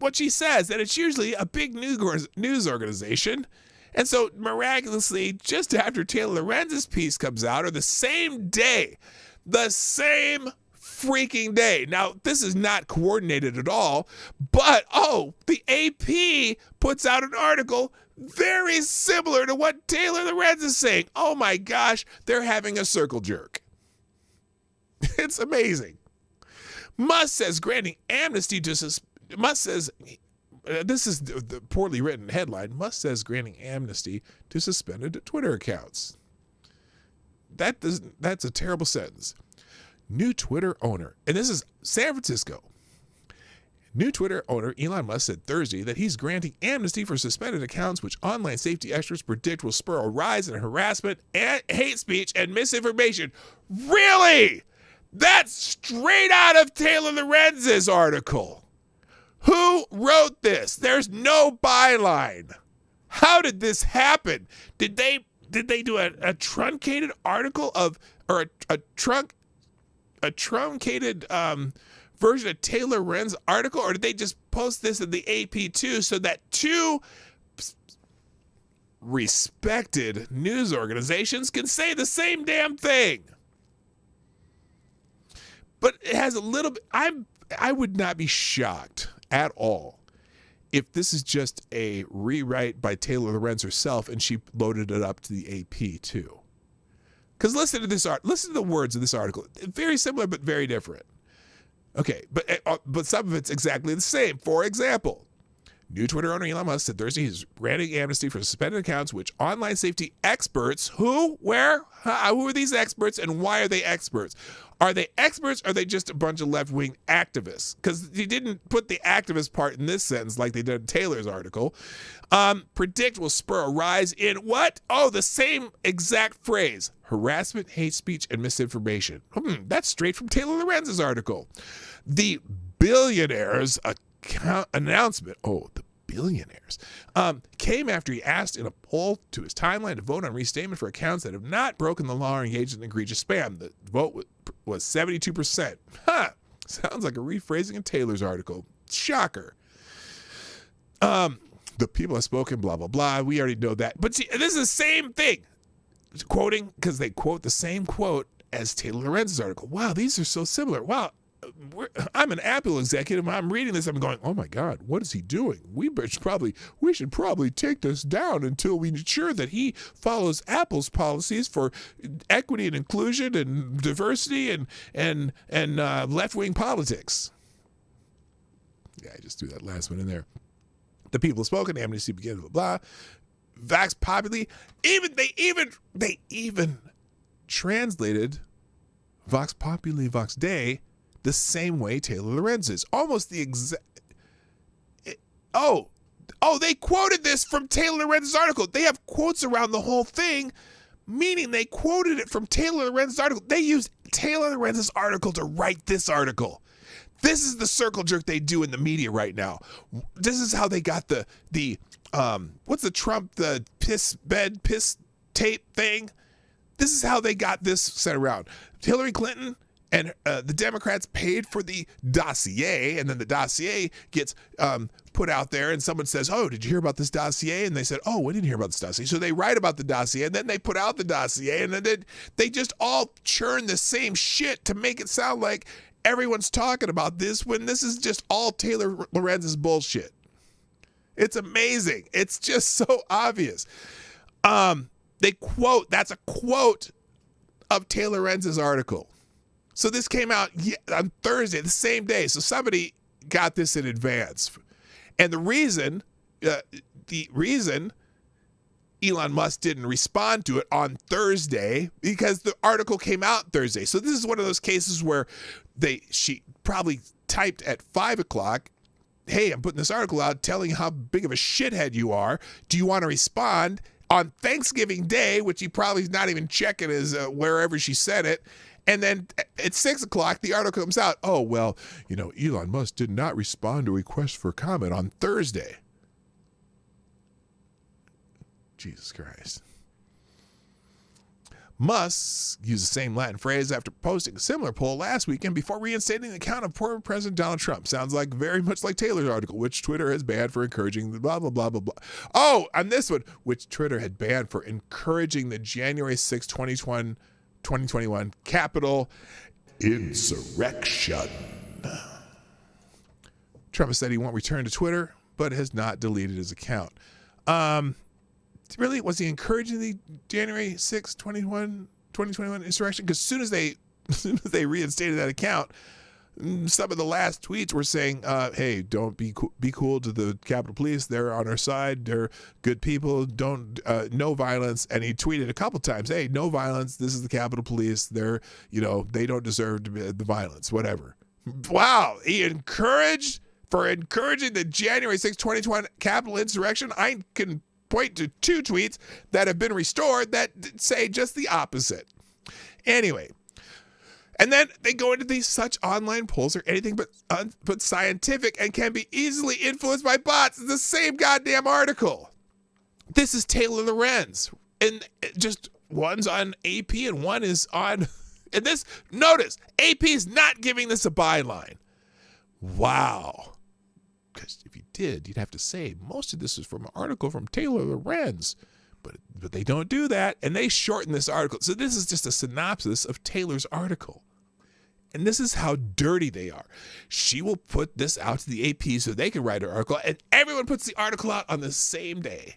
what she says, that it's usually a big news organization. And so miraculously, just after Taylor Lorenz's piece comes out, or the same freaking day. Now, this is not coordinated at all, but the AP puts out an article very similar to what Taylor Lorenz is saying. Oh my gosh, they're having a circle jerk. It's amazing. Musk says granting amnesty to Musk says, this is the poorly written headline, Musk says granting amnesty to suspended Twitter accounts. That's a terrible sentence. New Twitter owner, and this is San Francisco, New Twitter owner Elon Musk said Thursday that he's granting amnesty for suspended accounts, which online safety experts predict will spur a rise in harassment and hate speech and misinformation. Really? That's straight out of Taylor Lorenz's article. Who wrote this? There's no byline. How did this happen? Did they do a truncated article of, or a truncated version of Taylor Lorenz's article, or did they just post this in the AP too, so that two respected news organizations can say the same damn thing? But it has a little bit. I would not be shocked at all if this is just a rewrite by Taylor Lorenz herself and she loaded it up to the AP too. Because listen to the words of this article. Very similar but very different. Okay, but some of it's exactly the same. For example, new Twitter owner Elon Musk said Thursday he's granting amnesty for suspended accounts, which online safety experts, who are these experts and why are they experts? Are they experts or are they just a bunch of left-wing activists? Because he didn't put the activist part in this sentence like they did in Taylor's article. Predict will spur a rise in what? Oh, the same exact phrase. Harassment, hate speech, and misinformation. That's straight from Taylor Lorenz's article. The billionaires' announcement. Oh, the billionaires. Came after he asked in a poll to his timeline to vote on restatement for accounts that have not broken the law or engaged in egregious spam. The vote was 72%. Sounds like a rephrasing of Taylor's article. Shocker. The people have spoken, blah, blah, blah. We already know that. But see, this is the same thing. Quoting, because they quote the same quote as Taylor Lorenz's article. Wow, these are so similar. Wow. I'm an Apple executive. I'm reading this. I'm going, oh my God, what is he doing? We should probably take this down until we ensure that he follows Apple's policies for equity and inclusion and diversity and left-wing politics. Yeah, I just threw that last one in there. The people have spoken. Amnesty begins. Blah blah. Vax populi. They even translated Vox Populi, Vox Dei the same way Taylor Lorenz is. Almost the exact. Oh, they quoted this from Taylor Lorenz's article. They have quotes around the whole thing, meaning they quoted it from Taylor Lorenz's article. They used Taylor Lorenz's article to write this article. This is the circle jerk they do in the media right now. This is how they got the what's the Trump, the piss tape thing? This is how they got this sent around. Hillary Clinton and the Democrats paid for the dossier, and then the dossier gets put out there, and someone says, oh, did you hear about this dossier? And they said, oh, we didn't hear about this dossier. So they write about the dossier, and then they put out the dossier, and then they just all churn the same shit to make it sound like everyone's talking about this when this is just all Taylor Lorenz's bullshit. It's amazing. It's just so obvious. They quote, that's a quote of Taylor Lorenz's article. So this came out on Thursday, the same day. So somebody got this in advance. And the reason Elon Musk didn't respond to it on Thursday, because the article came out Thursday. So this is one of those cases where she probably typed at 5 o'clock, hey, I'm putting this article out telling you how big of a shithead you are. Do you want to respond? On Thanksgiving Day, which he probably is not even checking his wherever she said it. And then at 6 o'clock, the article comes out. Oh, well, Elon Musk did not respond to a request for comment on Thursday. Jesus Christ. Musk used the same Latin phrase after posting a similar poll last weekend before reinstating the account of former President Donald Trump. Sounds like very much like Taylor's article, which Twitter has banned for encouraging the blah, blah, blah, blah, blah. Oh, on this one, which Twitter had banned for encouraging the January 6, 2021 Capitol insurrection. Trump has said he won't return to Twitter, but has not deleted his account. Really, was he encouraging the January 6, 2021 insurrection? Because as soon as they reinstated that account, some of the last tweets were saying, hey, don't be cool to the Capitol Police. They're on our side. They're good people. Don't no violence. And he tweeted a couple times, hey, no violence. This is the Capitol Police. They're, they don't deserve to be the violence, whatever. Wow. He encouraged For encouraging the January 6, 2020 Capitol insurrection, I can point to 2 tweets that have been restored that say just the opposite. Anyway, and then they go into these such online polls are anything but scientific and can be easily influenced by bots. It's the same goddamn article. This is Taylor Lorenz, and just one's on AP and one is on, and this, notice, AP is not giving this a byline. Wow. Because if you did, you'd have to say most of this is from an article from Taylor Lorenz. But they don't do that, and they shorten this article. So this is just a synopsis of Taylor's article. And this is how dirty they are. She will put this out to the AP so they can write her article, and everyone puts the article out on the same day.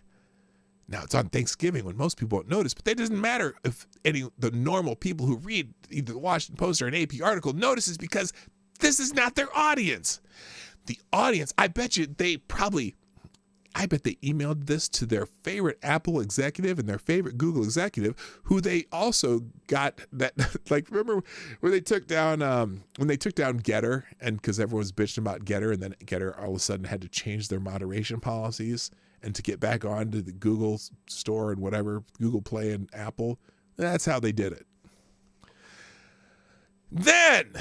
Now, it's on Thanksgiving when most people won't notice, but that doesn't matter if the normal people who read either the Washington Post or an AP article notices, because this is not their audience. The audience, I bet they emailed this to their favorite Apple executive and their favorite Google executive, who they also got that, like, remember when they took down Getter, and because everyone was bitching about Getter, and then Getter all of a sudden had to change their moderation policies and to get back onto the Google store and whatever, Google Play and Apple. That's how they did it. Then,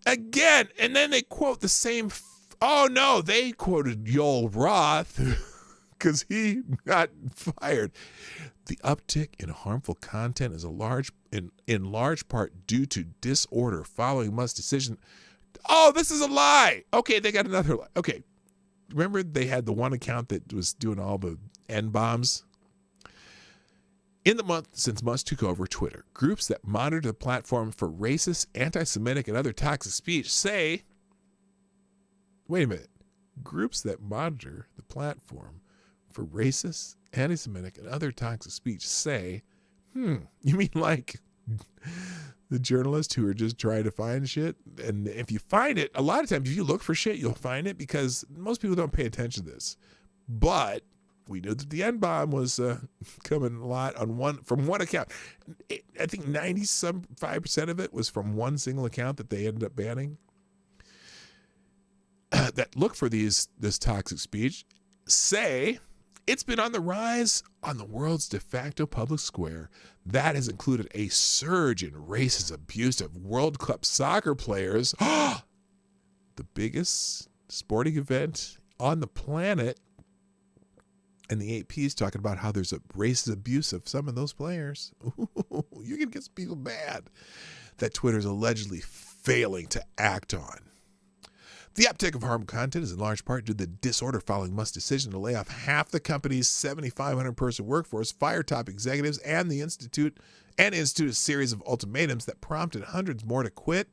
again, and then they quote the same, they quoted Yoel Roth, because he got fired. The uptick in harmful content is in large part due to disorder following Musk's decision. Oh, this is a lie. Okay, they got another lie. Okay, remember they had the one account that was doing all the N-bombs? In the month since Musk took over Twitter, groups that monitor the platform for racist, anti-Semitic, and other toxic speech say, wait a minute, groups that monitor the platform for racist, anti-Semitic, and other toxic speech say, you mean like the journalists who are just trying to find shit? And if you find it, a lot of times if you look for shit, you'll find it, because most people don't pay attention to this. But we knew that the N-bomb was coming a lot from one account. I think 95% of it was from one single account that they ended up banning. That look for this toxic speech say it's been on the rise on the world's de facto public square. That has included a surge in racist abuse of World Cup soccer players. The biggest sporting event on the planet. And the AP is talking about how there's a racist abuse of some of those players. Ooh, you're going to get some people mad that Twitter's allegedly failing to act on. The uptick of harmful content is in large part due to the disorder following Musk's decision to lay off half the company's 7,500-person workforce, fire top executives, and institute a series of ultimatums that prompted hundreds more to quit.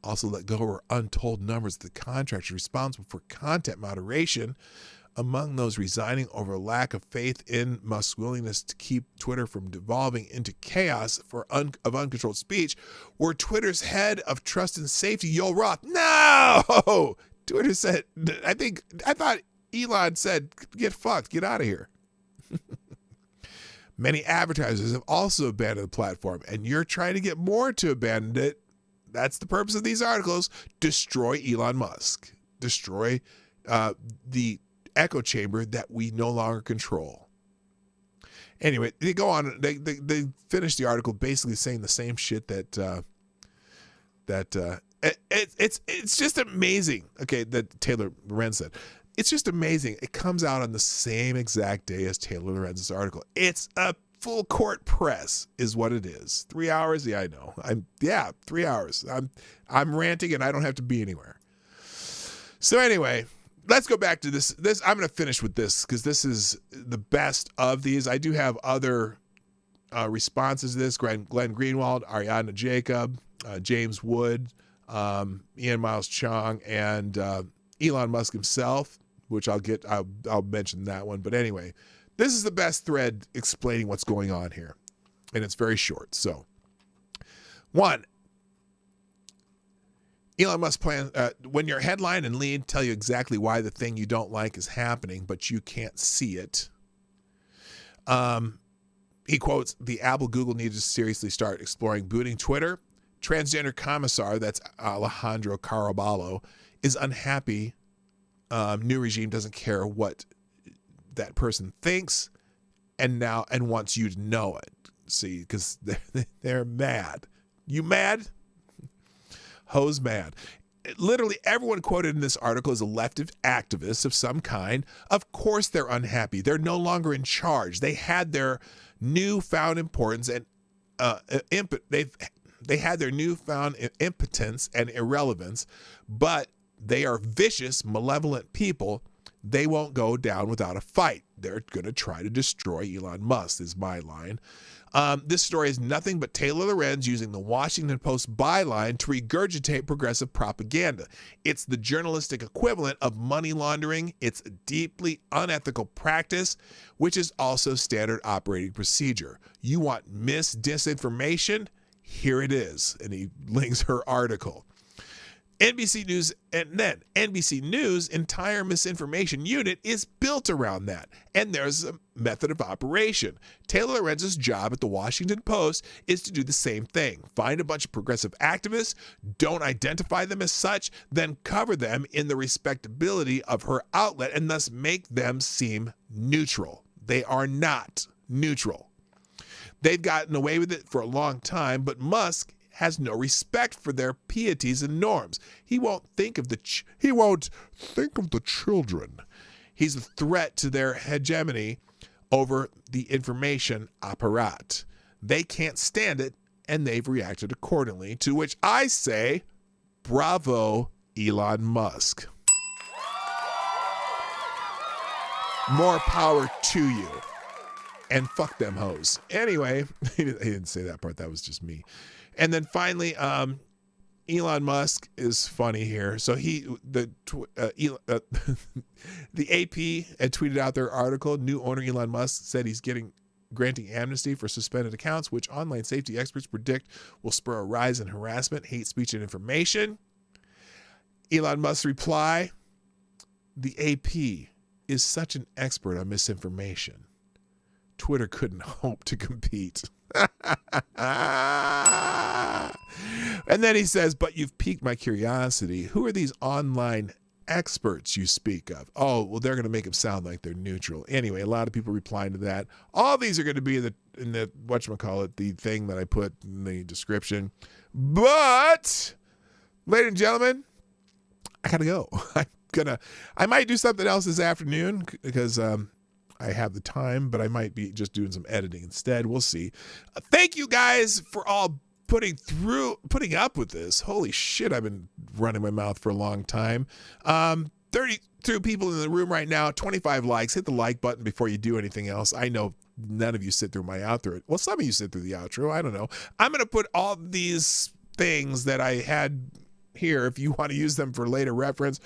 Also let go were untold numbers of the contractors responsible for content moderation. Among those resigning over lack of faith in Musk's willingness to keep Twitter from devolving into chaos of uncontrolled speech were Twitter's head of trust and safety, Yoel Roth. No! Twitter said, I thought Elon said, get fucked, get out of here. Many advertisers have also abandoned the platform, and you're trying to get more to abandon it. That's the purpose of these articles. Destroy Elon Musk. Destroy the echo chamber that we no longer control. Anyway, they go on. They finish the article basically saying the same shit that it's just amazing. Okay, that Taylor Lorenz said. It's just amazing. It comes out on the same exact day as Taylor Lorenz's article. It's a full court press, is what it is. 3 hours. Yeah, I know. 3 hours. I'm ranting and I don't have to be anywhere. So anyway. Let's go back to this. I'm going to finish with this because this is the best of these. I do have other responses to this. Glenn Greenwald, Ariana Jacob, James Wood, Ian Miles Chong, and Elon Musk himself, which I'll mention that one. But anyway, this is the best thread explaining what's going on here. And it's very short. So, 1. Elon Musk plan, when your headline and lead tell you exactly why the thing you don't like is happening, but you can't see it. He quotes, the Apple Google needed to seriously start exploring booting Twitter. Transgender commissar, that's Alejandro Caraballo, is unhappy new regime doesn't care what that person thinks and wants you to know it. See, because they're mad. You mad? Hoes mad. Literally everyone quoted in this article is a leftist activist of some kind. Of course they're unhappy. They're no longer in charge. They had their newfound importance and they had their newfound impotence and irrelevance, but they are vicious, malevolent people. They won't go down without a fight. They're going to try to destroy Elon Musk, is my line. This story is nothing but Taylor Lorenz using the Washington Post byline to regurgitate progressive propaganda. It's the journalistic equivalent of money laundering. It's a deeply unethical practice, which is also standard operating procedure. You want disinformation? Here it is. And he links her article. NBC News, and then NBC News' entire misinformation unit is built around that. And there's a method of operation. Taylor Lorenz's job at the Washington Post is to do the same thing. Find a bunch of progressive activists, don't identify them as such, then cover them in the respectability of her outlet and thus make them seem neutral. They are not neutral. They've gotten away with it for a long time, but Musk has no respect for their pieties and norms. He won't think of the children. He's a threat to their hegemony over the information apparat. They can't stand it, and they've reacted accordingly, to which I say, bravo, Elon Musk. More power to you. And fuck them hoes. Anyway, he didn't say that part. That was just me. And then finally, Elon Musk is funny here. So the AP had tweeted out their article. New owner Elon Musk said he's granting amnesty for suspended accounts, which online safety experts predict will spur a rise in harassment, hate speech, and information. Elon Musk's reply: the AP is such an expert on misinformation. Twitter couldn't hope to compete. And then he says, but you've piqued my curiosity. Who are these online experts you speak of? Oh, well, they're going to make them sound like they're neutral. Anyway, a lot of people replying to that. All these are going to be in the whatchamacallit, the thing that I put in the description. But, ladies and gentlemen, I got to go. I might do something else this afternoon because I have the time, but I might be just doing some editing instead. We'll see. Thank you guys for all putting up with this. Holy shit, I've been running my mouth for a long time. 32 people in the room right now, 25 likes. Hit the like button before you do anything else. I know none of you sit through my outro. Well, some of you sit through the outro. I don't know. I'm going to put all these things that I had here if you want to use them for later reference,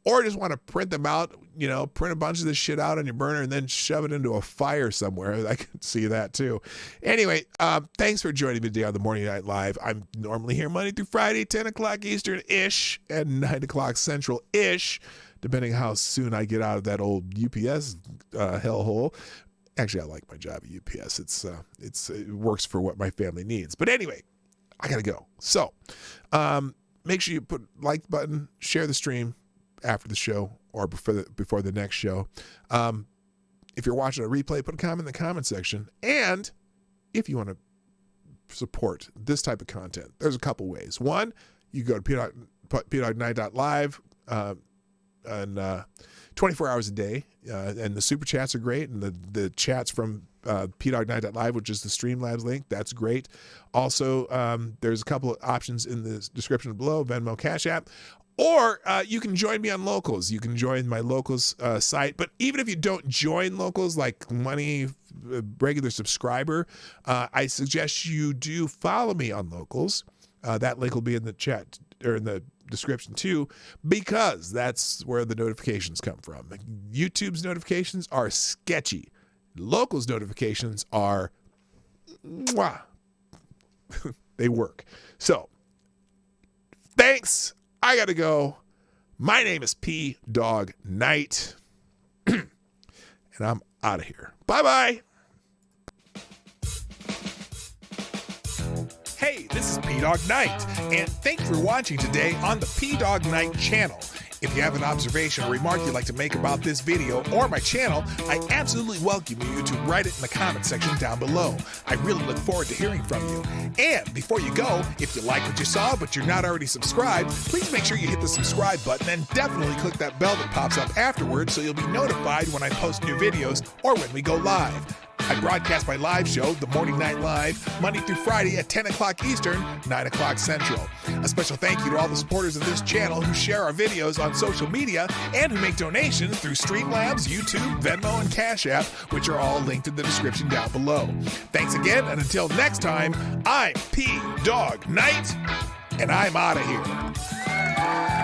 or just want to print them out, print a bunch of this shit out on your burner and then shove it into a fire somewhere. I can see that too. Anyway, thanks for joining me today on the Morning Night Live. I'm normally here Monday through Friday, 10 o'clock Eastern-ish and 9 o'clock Central-ish, depending on how soon I get out of that old UPS hellhole. Actually, I like my job at UPS. It works for what my family needs. But anyway, I got to go. So make sure you put like button, share the stream after the show or before the next show. If you're watching a replay, put a comment in the comment section. And if you want to support this type of content, there's a couple ways. One, you go to pdognight.live and 24 hours a day. And the super chats are great. And the chats from pdognight.live, which is the Streamlabs link, that's great. Also, there's a couple of options in the description below, Venmo, Cash App. Or you can join me on Locals. You can join my Locals site. But even if you don't join Locals, like money regular subscriber, I suggest you do follow me on Locals. That link will be in the chat or in the description too, because that's where the notifications come from. YouTube's notifications are sketchy. Locals notifications are, they work. So, thanks. I got to go. My name is P. Dawg Knight, and I'm out of here. Bye-bye. Hey, this is P. Dawg Knight, and thank you for watching today on the P. Dawg Knight Channel. If you have an observation or remark you'd like to make about this video or my channel, I absolutely welcome you to write it in the comment section down below. I really look forward to hearing from you. And before you go, if you like what you saw but you're not already subscribed, please make sure you hit the subscribe button and definitely click that bell that pops up afterwards so you'll be notified when I post new videos or when we go live. I broadcast my live show, The Morning Night Live, Monday through Friday at 10 o'clock Eastern, 9 o'clock Central. A special thank you to all the supporters of this channel who share our videos on social media and who make donations through Streamlabs, YouTube, Venmo, and Cash App, which are all linked in the description down below. Thanks again, and until next time, I'm Dawg Knight, and I'm out of here.